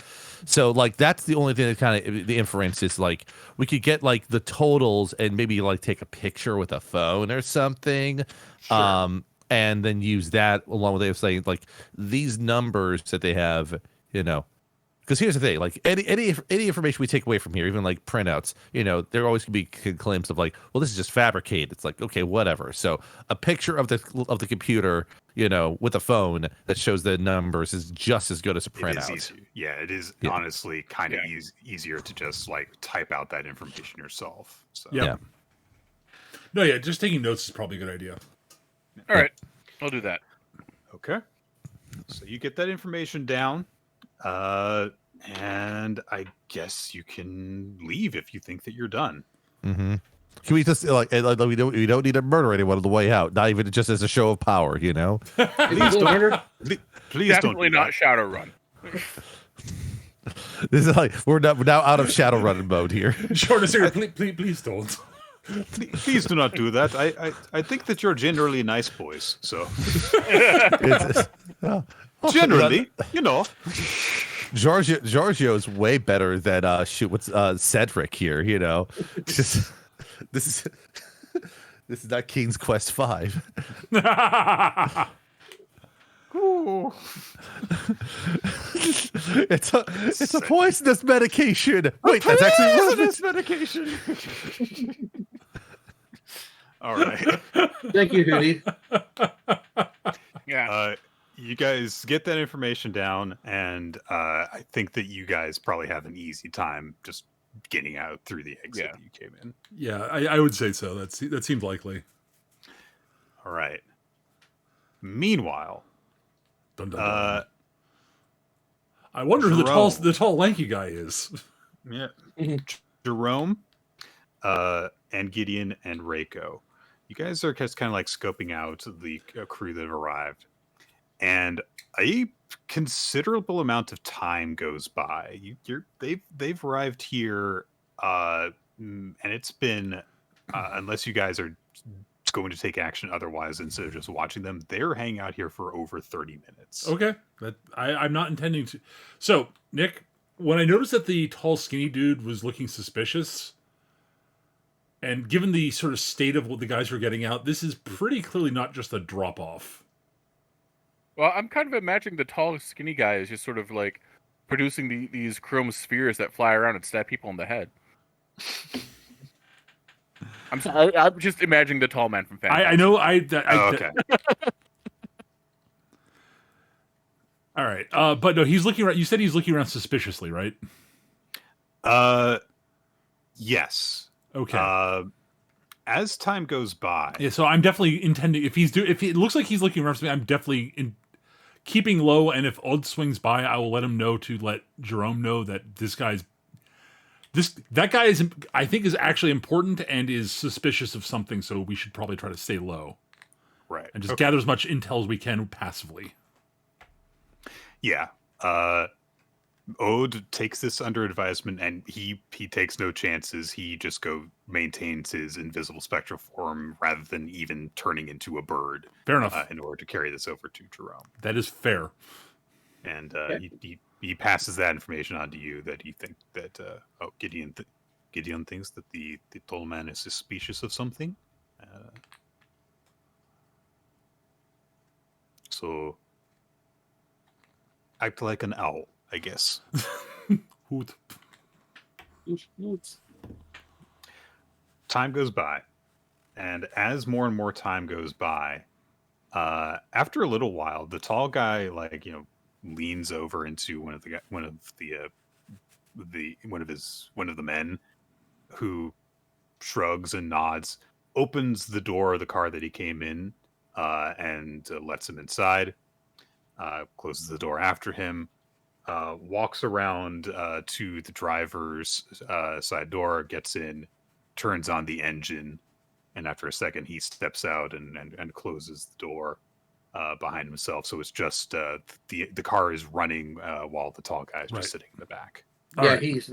So like, that's the only thing that kind of the inference is like, we could get like the totals and maybe like take a picture with a phone or something. Sure. And then use that along with saying like these numbers that they have, because here's the thing, like any information we take away from here, even like printouts, there always can be claims of like, well, this is just fabricated. It's like, okay, whatever. So a picture of the computer, with a phone that shows the numbers is just as good as a printout. It is honestly kind of easier to just like type out that information yourself. So. Yeah. No, yeah, just taking notes is probably a good idea. All right, I'll do that. Okay. So you get that information down. And I guess you can leave if you think that you're done. Mm-hmm. Can we just we don't need to murder anyone on the way out, not even just as a show of power, Please don't. Please Definitely don't. not Shadowrun. This is like we're now out of Shadowrun mode here. Shortest here, please don't. Please do not do that. I think that you're generally nice boys. So generally, Giorgio's way better than Cedric here. This is not King's Quest 5. It's a poisonous medication. Wait, that's actually poisonous medication. All right. Thank you, Hootie. Yeah. You guys get that information down, and I think that you guys probably have an easy time just getting out through the exit that you came in. Yeah, I would say so. That seems likely. All right. Meanwhile, dun, dun, dun. I wonder who the tall lanky guy is. Yeah, Jerome, and Gideon and Reiko. You guys are just kind of like scoping out the crew that have arrived, and a considerable amount of time goes by. They've arrived here, and it's been unless you guys are going to take action otherwise instead of just watching them, they're hanging out here for over 30 minutes. Okay, I'm not intending to. So Nick, when I noticed that the tall skinny dude was looking suspicious, and given the sort of state of what the guys were getting out, this is pretty clearly not just a drop off. Well, I'm kind of imagining the tall, skinny guy is just sort of like producing these chrome spheres that fly around and stab people in the head. I'm just imagining the tall man from Fantastic. I know. Okay. All right, but no, he's looking around. You said he's looking around suspiciously, right? Yes. Okay. As time goes by, yeah. So I'm definitely intending. If it looks like he's looking around for me, I'm definitely keeping low. And if Odd swings by, I will let him know to let Jerome know that that guy is, I think, is actually important and is suspicious of something. So we should probably try to stay low, right? And just gather as much intel as we can passively. Yeah. Ode takes this under advisement, and he takes no chances. He just maintains his invisible spectral form rather than even turning into a bird. Fair enough. In order to carry this over to Jerome. That is fair. And he passes that information on to you that you think that Gideon thinks that the tall man is suspicious of something. So act like an owl, I guess. Hoot. Time goes by, and as more and more time goes by, after a little while, the tall guy leans over into one of the men, who shrugs and nods, opens the door of the car that he came in, and lets him inside. Closes the door after him. Walks around to the driver's side door, gets in, turns on the engine, and after a second, he steps out and closes the door behind himself. So it's just the car is running while the tall guy is just sitting in the back. Yeah, he's.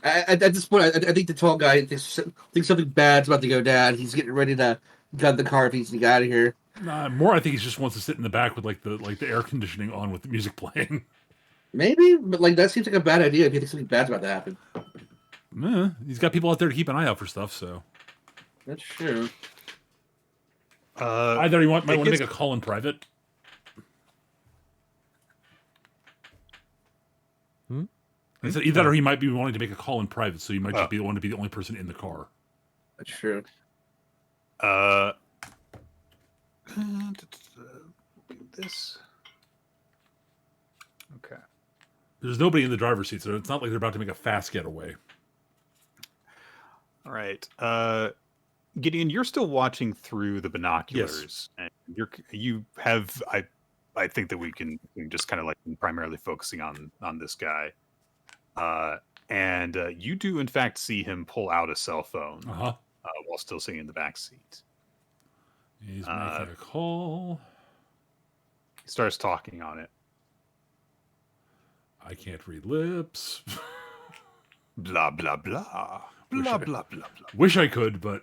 At this point, I think the tall guy thinks something bad's about to go down. He's getting ready to gun the car if he's to get out of here. More, I think he just wants to sit in the back with the air conditioning on with the music playing. Maybe, but that seems like a bad idea if you think something bad's about to happen. He's got people out there to keep an eye out for stuff, so that's true. Either he might want to make a call in private. I said either or he might be wanting to make a call in private, so you might just want to be the only person in the car. That's true. This. Okay. There's nobody in the driver's seat, so it's not like they're about to make a fast getaway. All right. Gideon, you're still watching through the binoculars. Yes. And you have I think that we can just kind of primarily focusing on this guy. And you do in fact see him pull out a cell phone while still sitting in the back seat. He's making a call. He starts talking on it. I can't read lips. Blah blah blah. Blah blah blah blah. Wish I could, but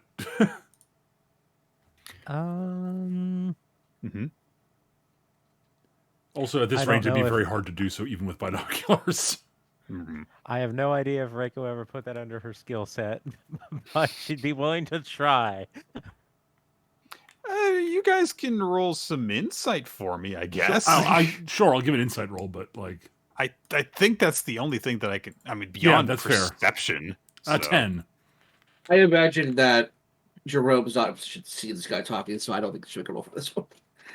Also, at this range, it'd be very hard to do so, even with binoculars. Mm-hmm. I have no idea if Reiko ever put that under her skill set, but she'd be willing to try. You guys can roll some insight for me, I guess. Sure, I'll give an insight roll, but I think that's the only thing that I can. I mean, beyond that's perception. Fair. 10. I imagine that Jerome's not should see this guy talking, so I don't think she can roll for this one.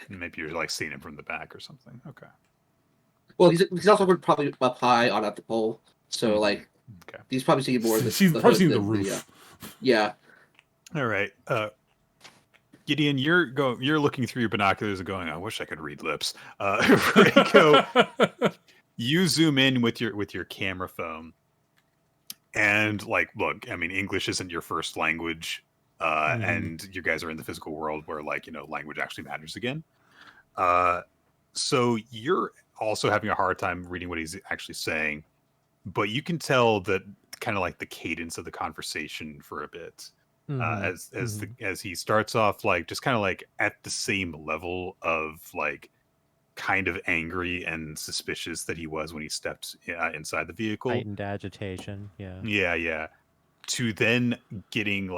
Maybe you're seeing him from the back or something. Okay. Well, he's also probably up high on at the pole, so okay. He's probably seeing more. He's probably seeing the roof. Yeah. All right. Gideon, you're looking through your binoculars and going, I wish I could read lips. Reiko, you zoom in with your camera phone, and look, I mean, English isn't your first language, and you guys are in the physical world where language actually matters again. So you're also having a hard time reading what he's actually saying, but you can tell that kind of the cadence of the conversation for a bit. As he starts off just kind of at the same level of kind of angry and suspicious that he was when he stepped inside the vehicle. Heightened agitation, yeah. Yeah. To then getting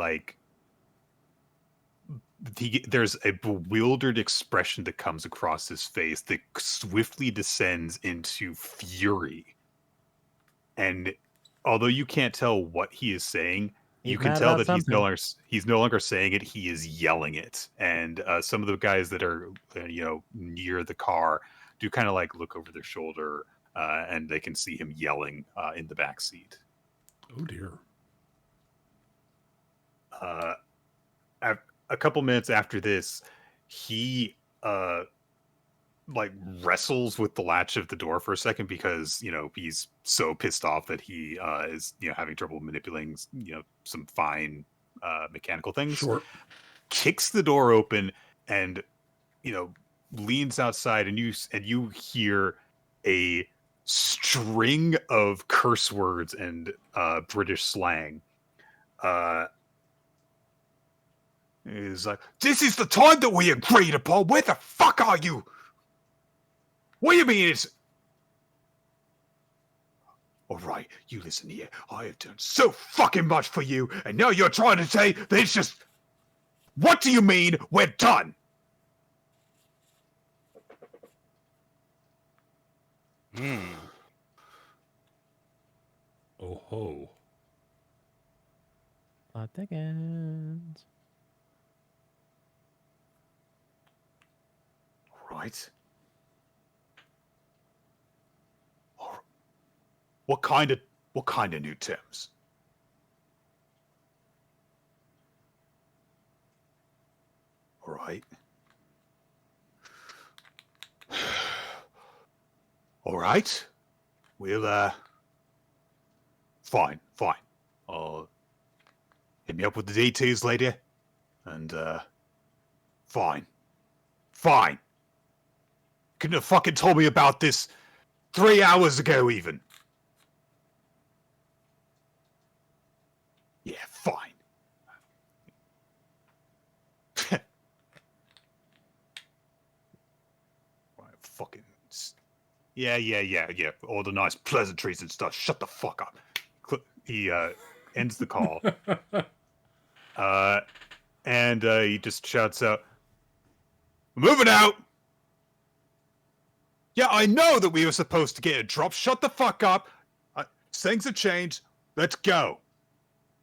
there's a bewildered expression that comes across his face that swiftly descends into fury. And although you can't tell what he is saying, you can tell that he's no longer saying it. He is yelling it, and some of the guys that are near the car do kind of like look over their shoulder, and they can see him yelling in the back seat. Oh dear. A couple minutes after this, he like wrestles with the latch of the door for a second because he's so pissed off that he is having trouble manipulating some fine mechanical things. Sure. Kicks the door open and leans outside, and you hear a string of curse words and British slang. Is like, this is the time that we agreed upon. Where the fuck are you? What do you mean it's... All right, you listen here. I have done so fucking much for you, and now you're trying to say that it's just... What do you mean we're done? Oh ho. Plot thickens. Right. What kind of new terms? All right. All right. We'll fine. I'll hit me up with the details later. And fine. Couldn't have fucking told me about this 3 hours ago even. Yeah, fine. Fucking... Yeah. All the nice pleasantries and stuff. Shut the fuck up. He ends the call. And he just shouts out, "Moving out!" Yeah, I know that we were supposed to get a drop. Shut the fuck up. Things have changed. Let's go.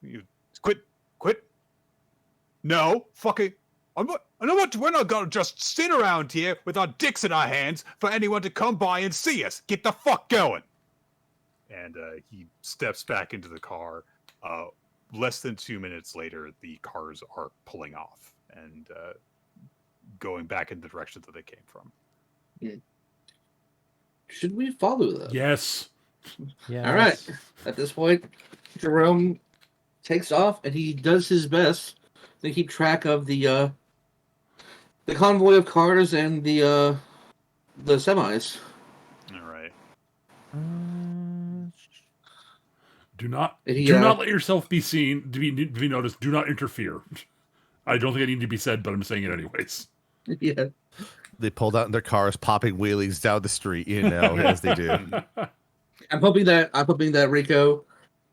You quit. No, fucking... we're not gonna just sit around here with our dicks in our hands for anyone to come by and see us. Get the fuck going. And he steps back into the car. Less than 2 minutes later, the cars are pulling off and going back in the direction that they came from. Should we follow them? Yes. Yeah. All right. At this point, Jerome takes off, and he does his best to keep track of the convoy of cars and the semis. All right. Do not He, do not let yourself be seen, to be noticed. Do not interfere. I don't think I need to be said, but I'm saying it anyways. Yeah. They pulled out in their cars, popping wheelies down the street, as they do. I'm hoping that Rico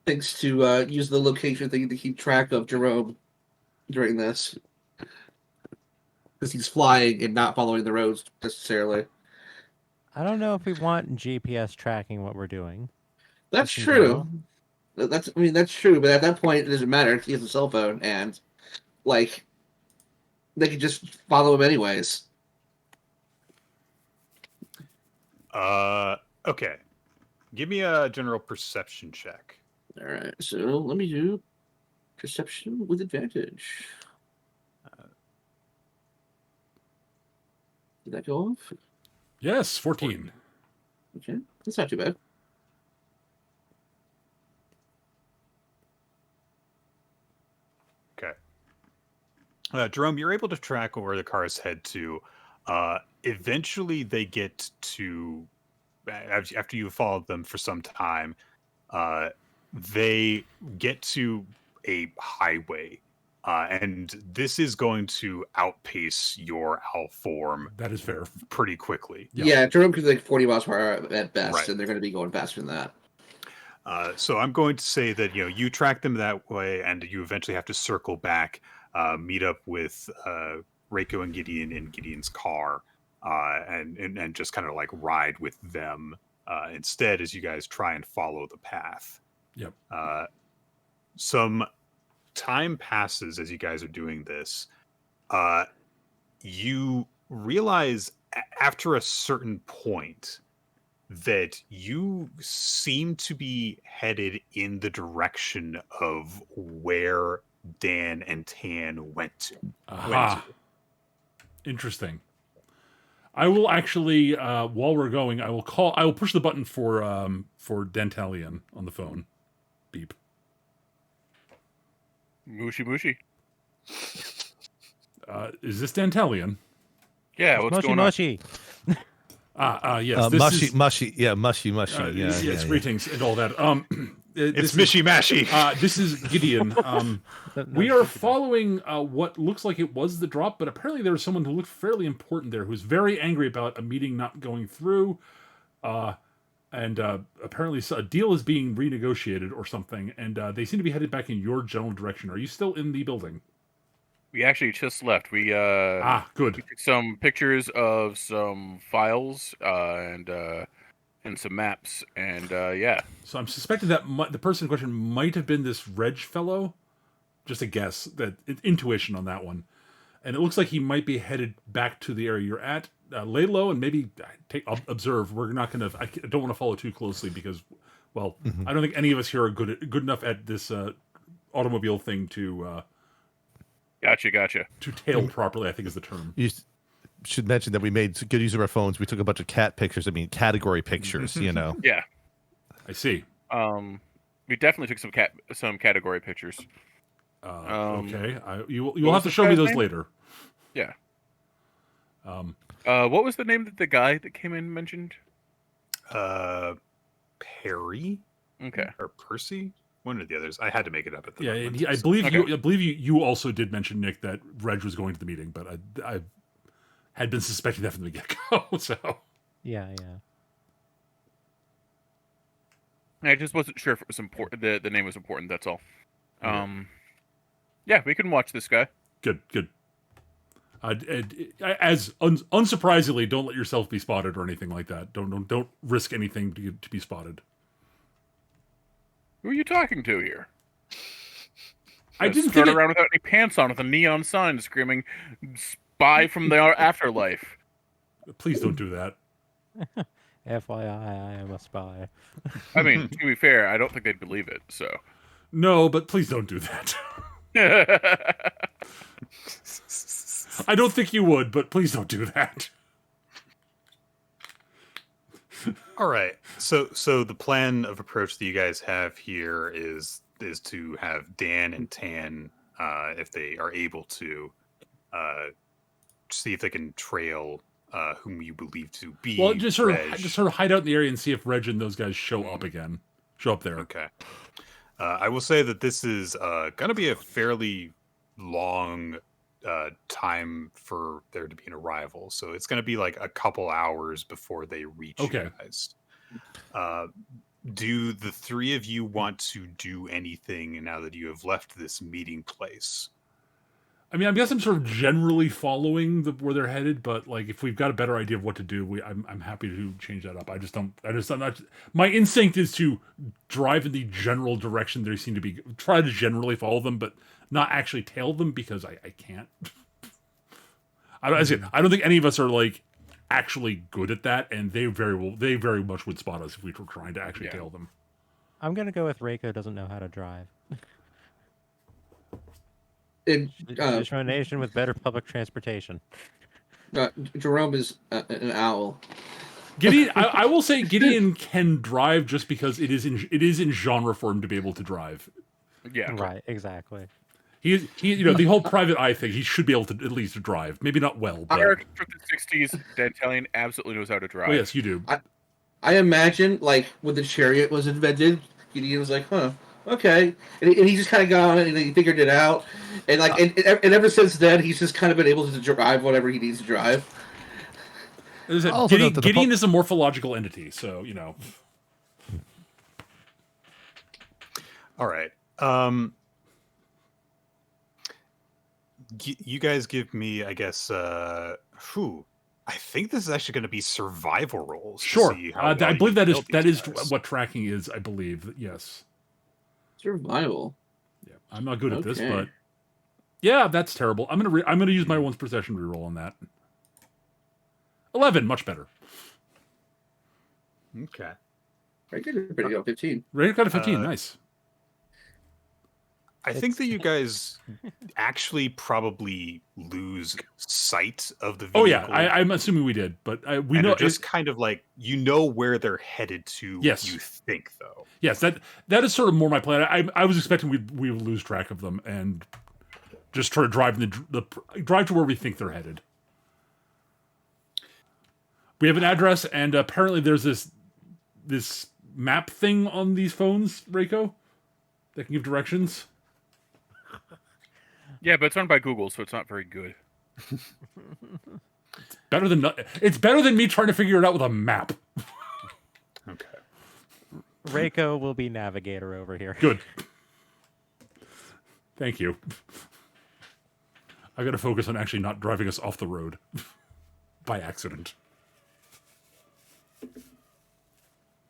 thinks to use the location thing to keep track of Jerome during this, because he's flying and not following the roads necessarily. I don't know if we want GPS tracking what we're doing. That's in true. general. That's true. But at that point, it doesn't matter. He has a cell phone, and like they could just follow him anyways. Okay. Give me a general perception check. All right. So let me do perception with advantage. Did that go off? Yes, 14. Okay, that's not too bad. Okay. Jerome, you're able to track where the cars head to. Eventually, they get to... After you followed them for some time, they get to a highway. And this is going to outpace your owl form. That is fair. Pretty quickly. Yeah, Jerome could like 40 miles per hour at best, Right. and they're going to be going faster than that. So I'm going to say that you track them that way, and you eventually have to circle back, meet up with Reiko and Gideon in Gideon's car, and just kind of like ride with them instead as you guys try and follow the path. Yep. Some time passes as you guys are doing this. You realize after a certain point that you seem to be headed in the direction of where Dan and Tan went to. Aha. Interesting. I will actually, while we're going, I will push the button for Dantalion on the phone. Beep. Mushy mushy. Is this Dantalion? Yeah, what's mushy going on? mushy. Yes, this mushy, is, mushy. Yeah, mushy. yes, greetings and all that. It's Mishy Mashy. This is Gideon. No, We are keep it up. following what looks like it was the drop, but apparently there was someone who looked fairly important there, who's very angry about a meeting not going through, and apparently a deal is being renegotiated or something, and they seem to be headed back in your general direction. Are you still in the building? We actually just left. We Good. we took some pictures of some files and some maps, and yeah. So I'm suspecting that the person in question might have been this Reg fellow. Just a guess, that intuition on that one. And it looks like he might be headed back to the area you're at. Lay low and maybe observe. We're not going to. I don't want to follow too closely because, well, I don't think any of us here are good enough at this automobile thing to Gotcha. to tail properly. I think is the term. You should mention that we made good use of our phones. We took a bunch of cat pictures. I mean, category pictures. Yeah. I see. We definitely took some category pictures. Okay, you'll what have was to the show me guy's those name? later. Yeah. What was the name that the guy that came in mentioned? Perry Okay. or Percy? One or the others. I had to make it up at the Yeah, moment. and I believe Okay. you also did mention, Nick, that Reg was going to the meeting, but I had been suspecting that from the get go. So Yeah. I just wasn't sure if it was important. The name was important. That's all. Yeah, we can watch this guy. good. Unsurprisingly, don't let yourself be spotted or anything like that. Don't risk anything to be spotted. Who are you talking to here? I didn't Strut think around without any pants on with a neon sign screaming "Spy from the afterlife." Please don't do that. FYI, I am a spy. I mean, to be fair, I don't think they'd believe it. So. No, but please don't do that. I don't think you would, but please don't do that. All right. So the plan of approach that you guys have here is to have Dan and Tan, if they are able to, see if they can trail whom you believe to be. Well, just sort Reg. of hide out in the area and see if Reg and those guys show up again. Show up there. Okay. I will say that this is going to be a fairly long time for there to be an arrival. So it's going to be like a couple hours before they reach you guys. Do the three of you want to do anything now that you have left this meeting place? I mean, I guess I'm sort of generally following where they're headed, but like if we've got a better idea of what to do, I'm happy to change that up. I'm not. My instinct is to drive in the general direction they seem to be. Try to generally follow them, but not actually tail them because I can't. I don't think any of us are like actually good at that, and they very much would spot us if we were trying to actually tail them. I'm gonna go with Reiko doesn't know how to drive. Just run a nation with better public transportation. Jerome is an owl. Gideon, I will say Gideon can drive just because it is in genre for him to be able to drive. Yeah. Right, exactly. He the whole private eye thing. He should be able to at least drive. Maybe not well, but Character from the '60s, Dantalian absolutely knows how to drive. well, yes, you do. I imagine, like, when the chariot was invented, Gideon was like, huh, okay. And he just kind of got on it and he figured it out. And, like, and ever since then, he's just kind of been able to drive whatever he needs to drive. As I said, Also note that the Gideon is a morphological entity, so, All right. You guys give me, I guess, I think this is actually going to be survival rolls. to Sure. see how I well believe you that kill is these guys. what tracking is, I believe. Yes. Survival. Yeah. I'm not good at this, Okay. but yeah, that's terrible. I'm gonna use my once per session reroll on that. 11, much better. Okay. Right, good. Pretty good. 15. Rated got a 15, nice. I think that you guys actually probably lose sight of the vehicle. Oh yeah, I'm assuming we did, but we and know they're just kind of like, where they're headed to. Yes. You think though. yes, that is sort of more my plan. I was expecting we would lose track of them and just try to drive drive to where we think they're headed. We have an address, and apparently there's this map thing on these phones, Reiko, that can give directions. Yeah, but it's run by Google, so it's not very good. It's better than me trying to figure it out with a map. Okay. Reiko will be navigator over here. Good. Thank you. I got to focus on actually not driving us off the road by accident.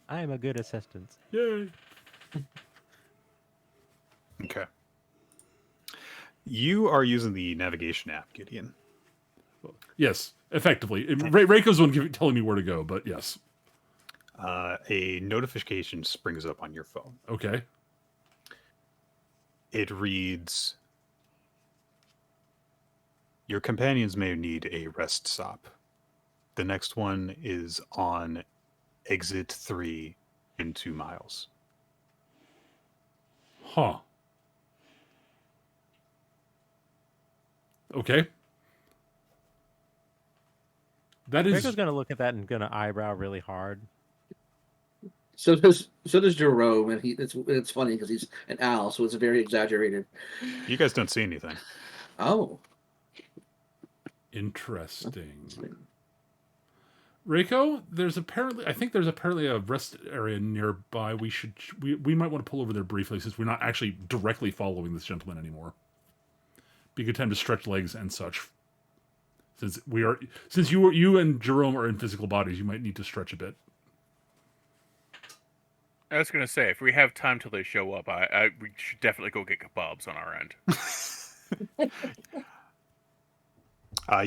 I am a good assistant. Yay. Okay. You are using the navigation app, Gideon. Yes, effectively. Reiko's the one telling me where to go, but yes. A notification springs up on your phone. Okay. It reads, your companions may need a rest stop. The next one is on exit 3 in 2 miles. Huh. Okay. That is... Reiko's gonna look at that and gonna eyebrow really hard. So does Jerome, and it's funny because he's an owl, so it's very exaggerated. You guys don't see anything. Oh, Interesting. Reiko, I think there's apparently a rest area nearby. We might want to pull over there briefly since we're not actually directly following this gentleman anymore. Be a good time to stretch legs and such. Since you and Jerome are in physical bodies, you might need to stretch a bit. I was gonna say, if we have time till they show up, we should definitely go get kebabs on our end.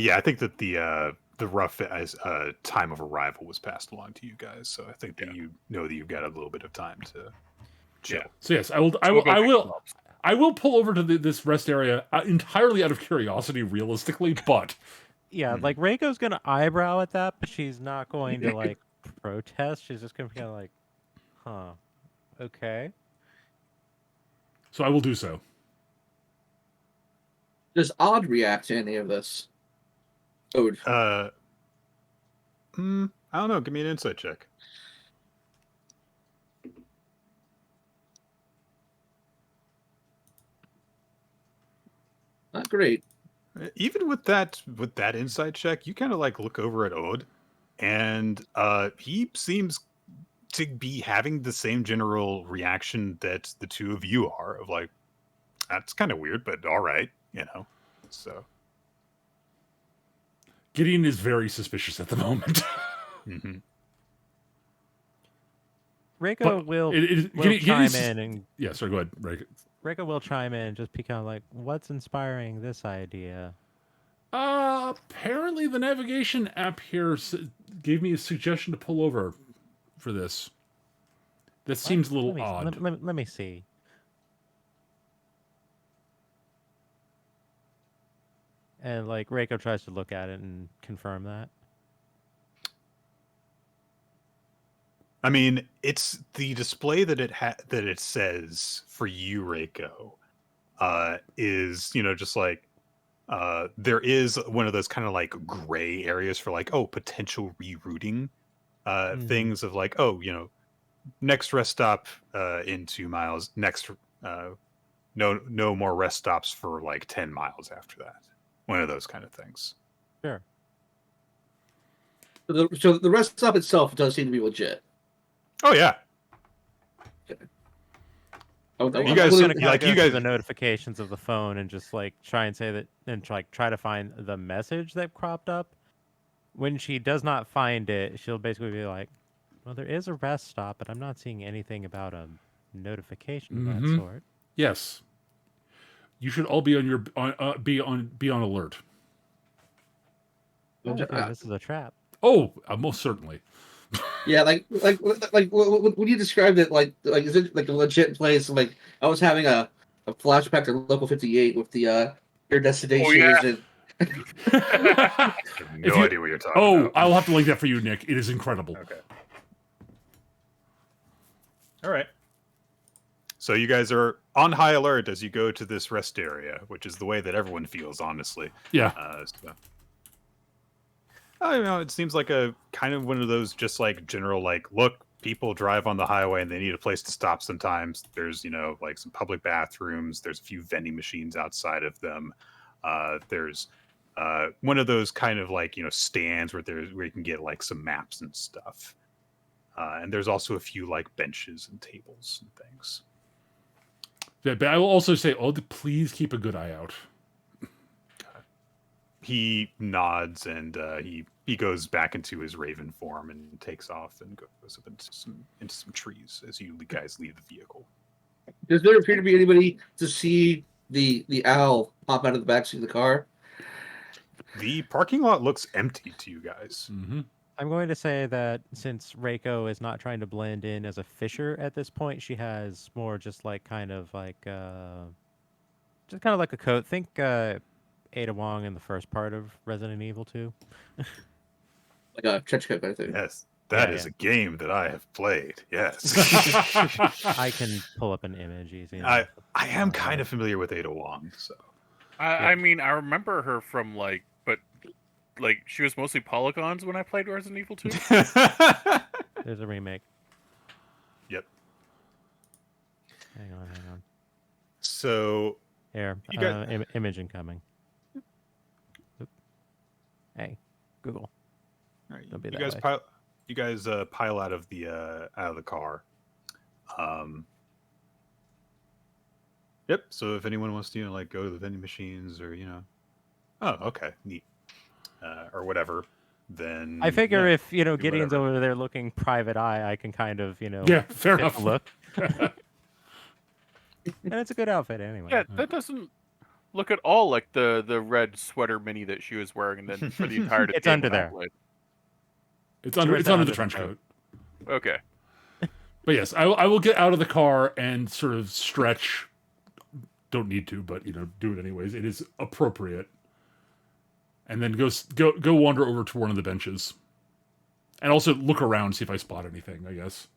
Yeah, I think that the rough time of arrival was passed along to you guys, so I think that you know that you've got a little bit of time to chill. Yeah. So yes, I will pull over to this rest area entirely out of curiosity, realistically, but Yeah, like Reiko's gonna eyebrow at that, but she's not going to like protest. She's just gonna be kind of like, huh, okay. so I will do so. does Odd react to any of this? Ode. I don't know. Give me an insight check. Not great. Even with that insight check, you kind of like look over at Ode, and he seems to be having the same general reaction that the two of you are, of like, that's kind of weird, but all right, you know. So Gideon is very suspicious at the moment. mm-hmm. Reiko will chime in and yeah. Sorry, go ahead, Reiko. Reiko will chime in and just be kind of like, what's inspiring this idea? Apparently the navigation app here gave me a suggestion to pull over for this. That seems a little odd. Let me see. And like Reiko tries to look at it and confirm that. I mean, it's the display that it says for you, Reiko, is, you know, just like there is one of those kind of like gray areas for like, oh, potential rerouting things of like, oh, you know, next rest stop in 2 miles, next no more rest stops for like 10 miles after that. One of those kind of things. Sure. So the rest stop itself does seem to be legit. Oh yeah. Oh, You guys gonna like go you guys through the notifications of the phone and just like try and say that and try to find the message that cropped up. When she does not find it, she'll basically be like, "Well, there is a rest stop, but I'm not seeing anything about a notification of that sort." Yes. You should all be on alert. I feel like this is a trap. Oh, most certainly. Yeah, like when you described it, like is it like a legit place? Like I was having a flashback to Local 58 with the your destination is I have no idea what you're talking about. I'll have to link that for you, Nick. It is incredible. Okay. All right. So you guys are on high alert as you go to this rest area, which is the way that everyone feels, honestly. Yeah. I don't know. It seems like a kind of one of those just like general like, look, people drive on the highway and they need a place to stop sometimes. There's, like some public bathrooms. There's a few vending machines outside of them. There's one of those kind of like, stands where you can get like some maps and stuff. And there's also a few like benches and tables and things. Yeah, but I will also say, please keep a good eye out. He nods and he goes back into his raven form and takes off and goes up into some trees as you guys leave the vehicle. Does there appear to be anybody to see the owl pop out of the backseat of the car? The parking lot looks empty to you guys. Mm-hmm. I'm going to say that since Reiko is not trying to blend in as a fisher at this point, she has more just like kind of like a coat. Think Ada Wong in the first part of Resident Evil 2. Like a trench coat kind of thing. Yes, that is a game that I have played. Yes. I can pull up an image easy. I am kind of familiar with Ada Wong, so. I mean, I remember her from she was mostly polygons when I played Resident Evil 2. There's a remake. Yep. Hang on. So Here, you guys... image incoming. Oop. Hey, Google. All right, Don't be you that guys way. you guys pile out of the car. Yep. So if anyone wants to go to the vending machines or oh, okay, neat, or whatever, then I figure if do Gideon's whatever. over there looking private eye, I can kind of Yeah, fair get enough. the look. And it's a good outfit anyway. Yeah, that doesn't look at all like the red sweater mini that she was wearing, and then for the entire It's game under when I there. played. It's under the trench coat. Okay. But yes, I will get out of the car and sort of stretch. Don't need to, but do it anyways. It is appropriate. And then go wander over to one of the benches, and also look around, see if I spot anything. I guess.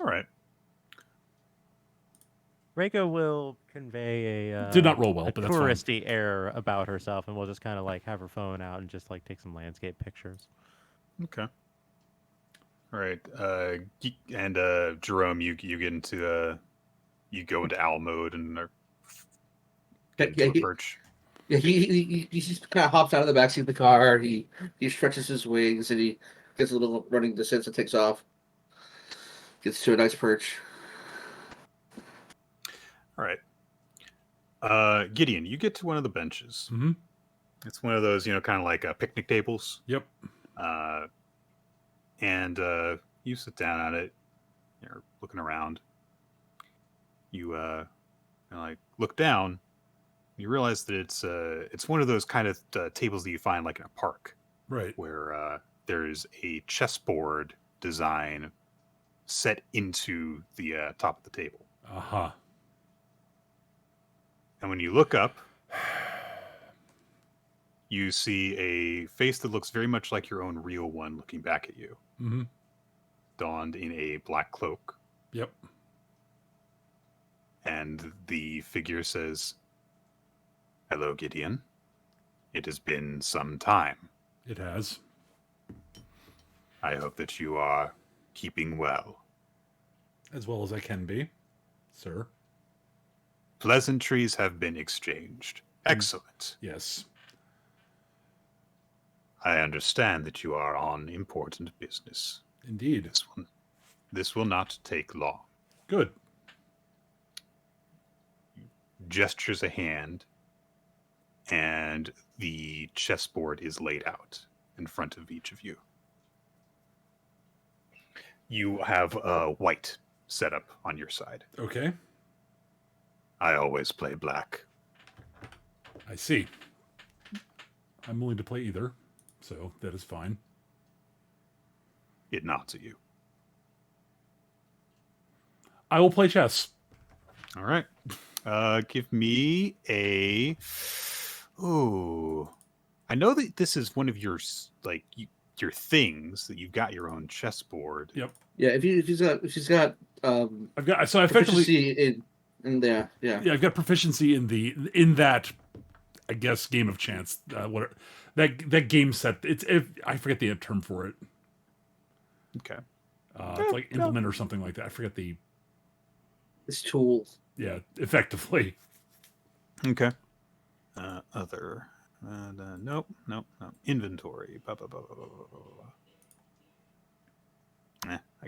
All right. Reiko will convey a Did not roll well, but that's fine. touristy air about herself, and we'll just kind of like have her phone out and just like take some landscape pictures. Okay. All right. And Jerome, you get into you go into owl mode and get into a perch. Yeah, he just kind of hops out of the backseat of the car. He stretches his wings and he gets a little running distance and takes off. Gets to a nice perch. All right. Gideon, you get to one of the benches. Mm-hmm. It's one of those, kind of like picnic tables. Yep. And you sit down at it. You're looking around. You look down. You realize that it's one of those kind of tables that you find like in a park, Right. where there's a chessboard design set into the top of the table. Uh-huh. And when you look up, you see a face that looks very much like your own real one looking back at you. Mm-hmm. Donned in a black cloak. Yep. And the figure says, "Hello, Gideon. It has been some time. It has. I hope that you are keeping well. As well as I can be, sir. Pleasantries have been exchanged. Excellent. Yes. I understand that you are on important business. Indeed. This will not take long." Good. Gestures a hand, and the chessboard is laid out in front of each of you. You have white set up on your side. Okay. I always play black. I see. I'm willing to play either, so that is fine. It nods at you. I will play chess. All right. Give me a... Ooh. I know that this is one of your, your things, that you've got your own chessboard. Yep. Yeah, if she's got I've got, so I effectively... proficiency in there, yeah. Yeah, I've got proficiency in that I guess, game of chance. That game set. I forget the term for it. Okay. It's like implement or something like that. I forget the. It's tools. Yeah, effectively. Okay. Other. Nope. Inventory. I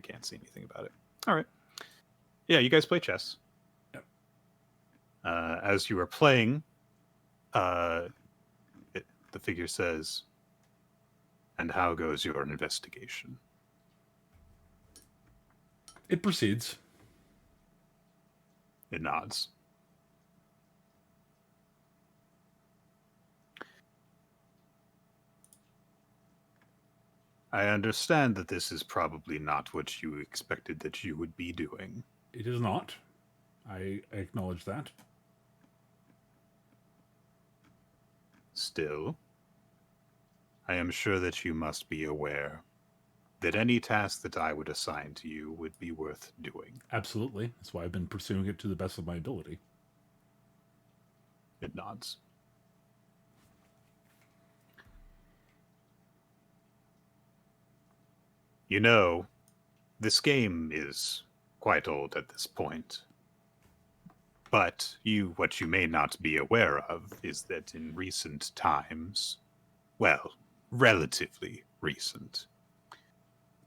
can't see anything about it. All right. Yeah, you guys play chess. Yep. As you are playing, the figure says, "And how goes your investigation?" It proceeds. It nods. I understand that this is probably not what you expected that you would be doing. It is not. I acknowledge that. Still, I am sure that you must be aware that any task that I would assign to you would be worth doing. Absolutely. That's why I've been pursuing it to the best of my ability. It nods. You know, this game is quite old at this point. But what you may not be aware of is that in recent times, well, relatively recent,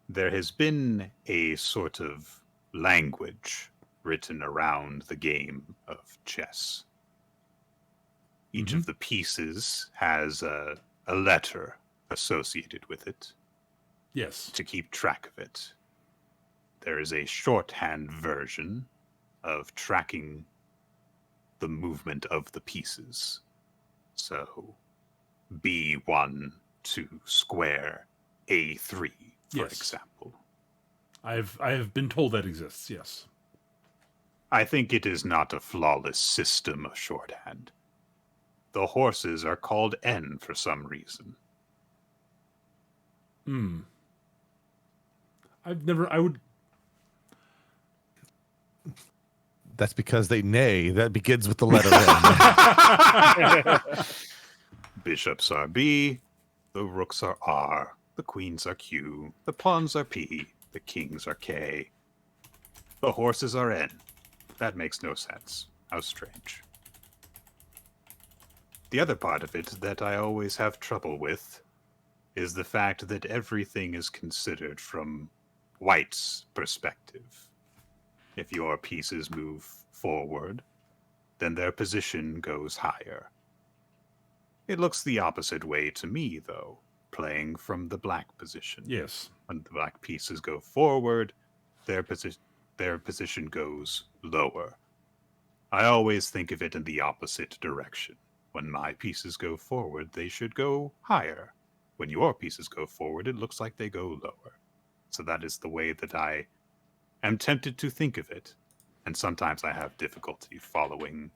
there has been a sort of language written around the game of chess. Each of the pieces has a letter associated with it. Yes. To keep track of it. There is a shorthand version of tracking the movement of the pieces. So, B1 to square A3, for Yes. example. I have been told that exists, yes. I think it is not a flawless system of shorthand. The horses are called N for some reason. That's because they neigh. That begins with the letter N. Bishops are B, the rooks are R, the queens are Q, the pawns are P, the kings are K. The horses are N. That makes no sense. How strange. The other part of it that I always have trouble with is the fact that everything is considered from White's perspective. If your pieces move forward, then their position goes higher. It looks the opposite way to me, though, playing from the black position. Yes. When the black pieces go forward, their position goes lower. I always think of it in the opposite direction. When my pieces go forward, they should go higher. When your pieces go forward, it looks like they go lower. So that is the way that I am tempted to think of it. And sometimes I have difficulty following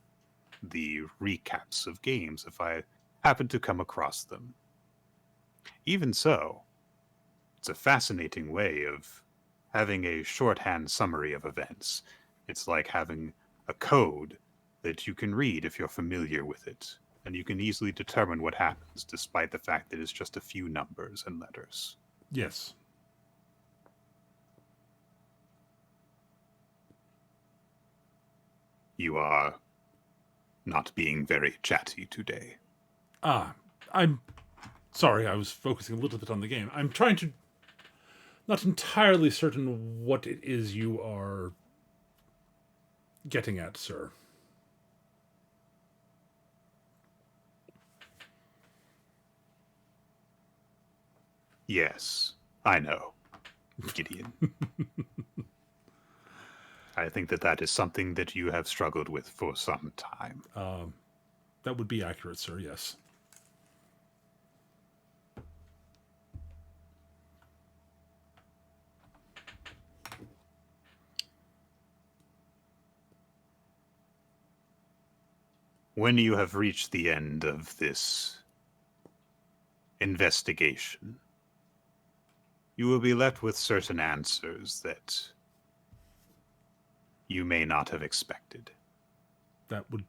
the recaps of games if I happen to come across them. Even so, it's a fascinating way of having a shorthand summary of events. It's like having a code that you can read if you're familiar with it, and you can easily determine what happens despite the fact that it's just a few numbers and letters. Yes. You are not being very chatty today. I'm sorry, I was focusing a little bit on the game. I'm trying to... Not entirely certain what it is you are getting at, sir. Yes, I know, Gideon. I think that is something that you have struggled with for some time. That would be accurate, sir, yes. When you have reached the end of this investigation, you will be left with certain answers that you may not have expected. That would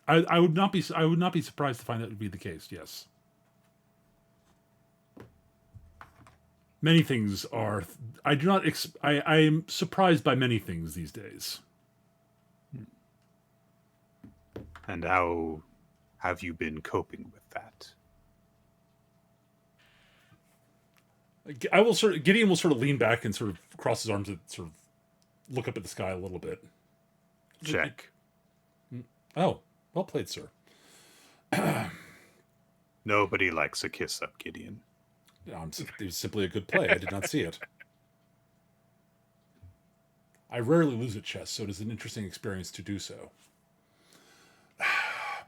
I would not be surprised to find that would be the case. Yes. Many things are. I do not. I am surprised by many things these days. And how have you been coping with that? Gideon will sort of lean back and sort of cross his arms and sort of look up at the sky a little bit. Check. Oh, well played, sir. Nobody likes a kiss up, Gideon. It was simply a good play. I did not see it. I rarely lose at chess, so it is an interesting experience to do so.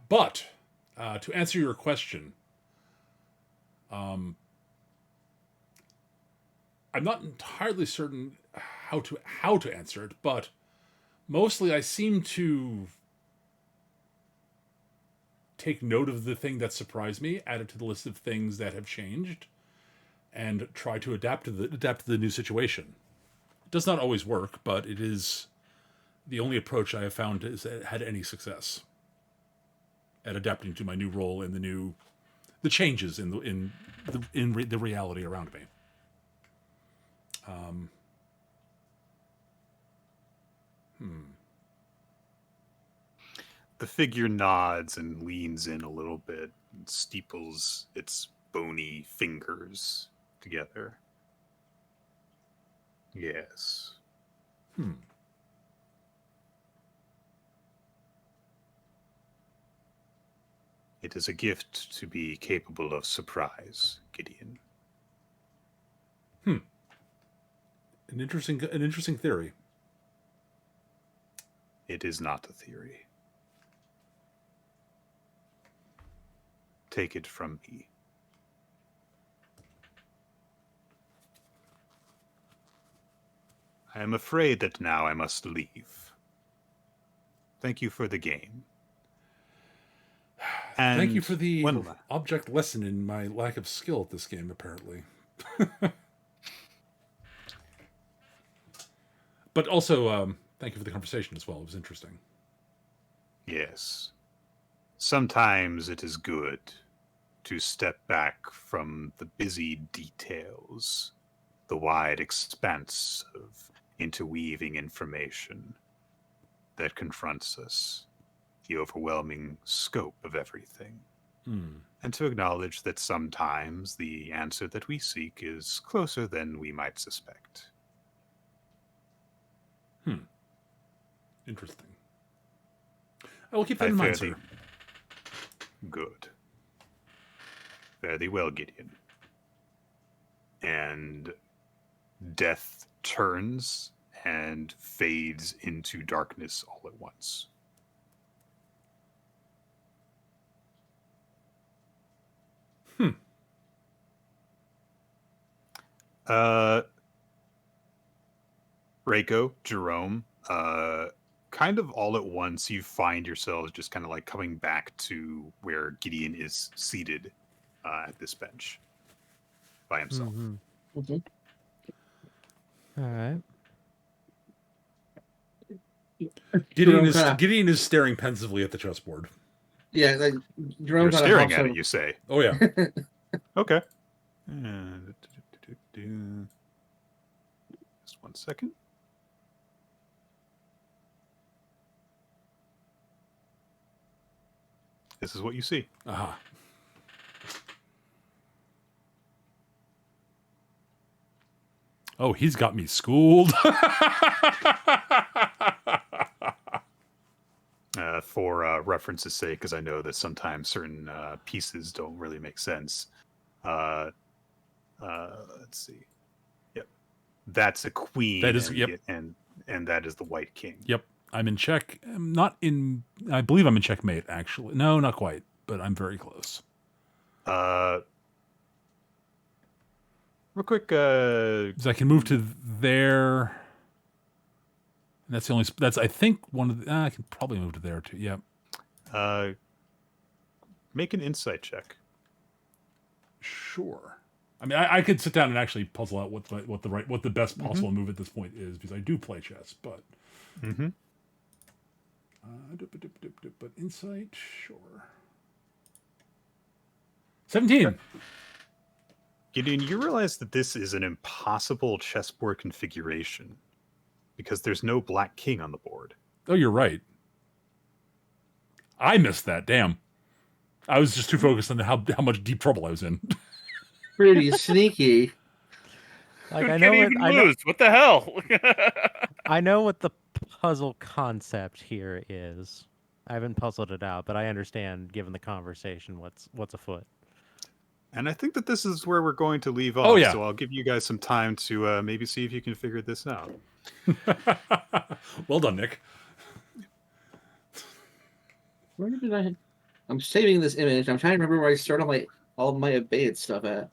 But to answer your question, I'm not entirely certain how to answer it, but mostly I seem to take note of the thing that surprised me, add it to the list of things that have changed, and try to adapt to the new situation. It does not always work, but it is the only approach I have found has had any success at adapting to my new role and the changes in the reality around me. The figure nods and leans in a little bit and steeples its bony fingers together. Yes. It is a gift to be capable of surprise, Gideon. An interesting theory. It is not a theory. Take it from me. I am afraid that now I must leave. Thank you for the game. And Thank you for the one object lesson in my lack of skill at this game, apparently. But also, thank you for the conversation as well. It was interesting. Yes. Sometimes it is good to step back from the busy details, the wide expanse of interweaving information that confronts us, the overwhelming scope of everything, and to acknowledge that sometimes the answer that we seek is closer than we might suspect. Interesting. I will keep that in mind, sir. Good. Fare thee well, Gideon. And death turns and fades into darkness all at once. Reiko, Jerome, kind of all at once you find yourselves just kind of like coming back to where Gideon is seated at this bench by himself. All right. Gideon is staring pensively at the chessboard. Yeah, like You're Jerome kinda staring hops at over. it, you say. Oh yeah. Okay. Just 1 second. This is what you see. Aha. Oh, he's got me schooled. For reference's sake, because I know that sometimes certain pieces don't really make sense. Let's see. Yep, that's a queen. That is- and, yep. and that is the white king. Yep, I'm in check. I'm not in. I believe I'm in checkmate. Actually, no, not quite, but I'm very close. Real quick. Because I can move to there. And that's the only. That's I think one of the. I can probably move to there too. Yep. Make an insight check. Sure. I mean, I could sit down and actually puzzle out what the best possible move at this point is because I do play chess, but But insight, sure. 17. Gideon, you realize that this is an impossible chessboard configuration because there's no black king on the board. Oh, you're right. I missed that. Damn. I was just too focused on how much deep trouble I was in. Pretty sneaky. Like Can't even lose. What the hell? I know what the puzzle concept here is. I haven't puzzled it out, but I understand, given the conversation, what's afoot. And I think that this is where we're going to leave off. Oh, yeah. So I'll give you guys some time to maybe see if you can figure this out. Well done, Nick. Where did I'm saving this image. I'm trying to remember where I started all my Abeyance stuff at.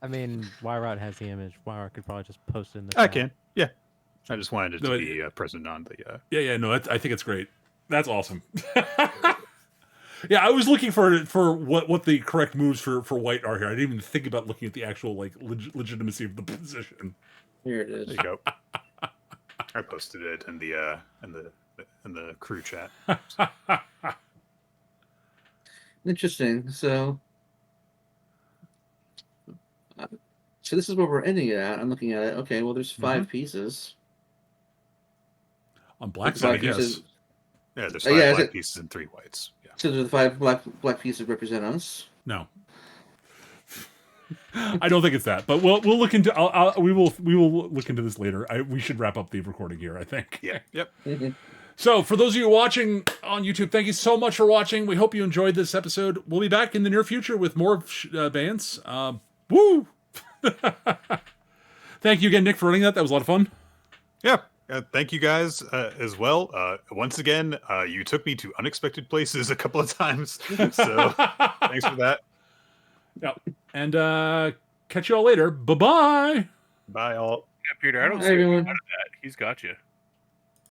I mean, Wyrot has the image. Wyrot could probably just post it in the I chat. can. Yeah. I just wanted it to be present on the... Yeah, no, I think it's great. That's awesome. Yeah, I was looking for what the correct moves for white are here. I didn't even think about looking at the actual legitimacy of the position. Here it is. There you go. I posted it in the crew chat. Interesting. So this is where we're ending it at. I'm looking at it. Okay, well, there's 5 pieces. On black side, I guess. Pieces. Yeah, there's 5 black pieces and 3 whites. Yeah. So the 5 black pieces represent us. No. I don't think it's that, but we'll look into. We will look into this later. We should wrap up the recording here, I think. Yeah. Yep. So, for those of you watching on YouTube, thank you so much for watching. We hope you enjoyed this episode. We'll be back in the near future with more of Abeyance. Woo! Thank you again, Nick, for running that. That was a lot of fun. Yeah. Thank you guys as well. Once again, you took me to unexpected places a couple of times, so thanks for that. Yep. And catch you all later. Bye-bye. Bye, all. Yeah, Peter, I don't Hi, see everyone. anything out of that. He's got you.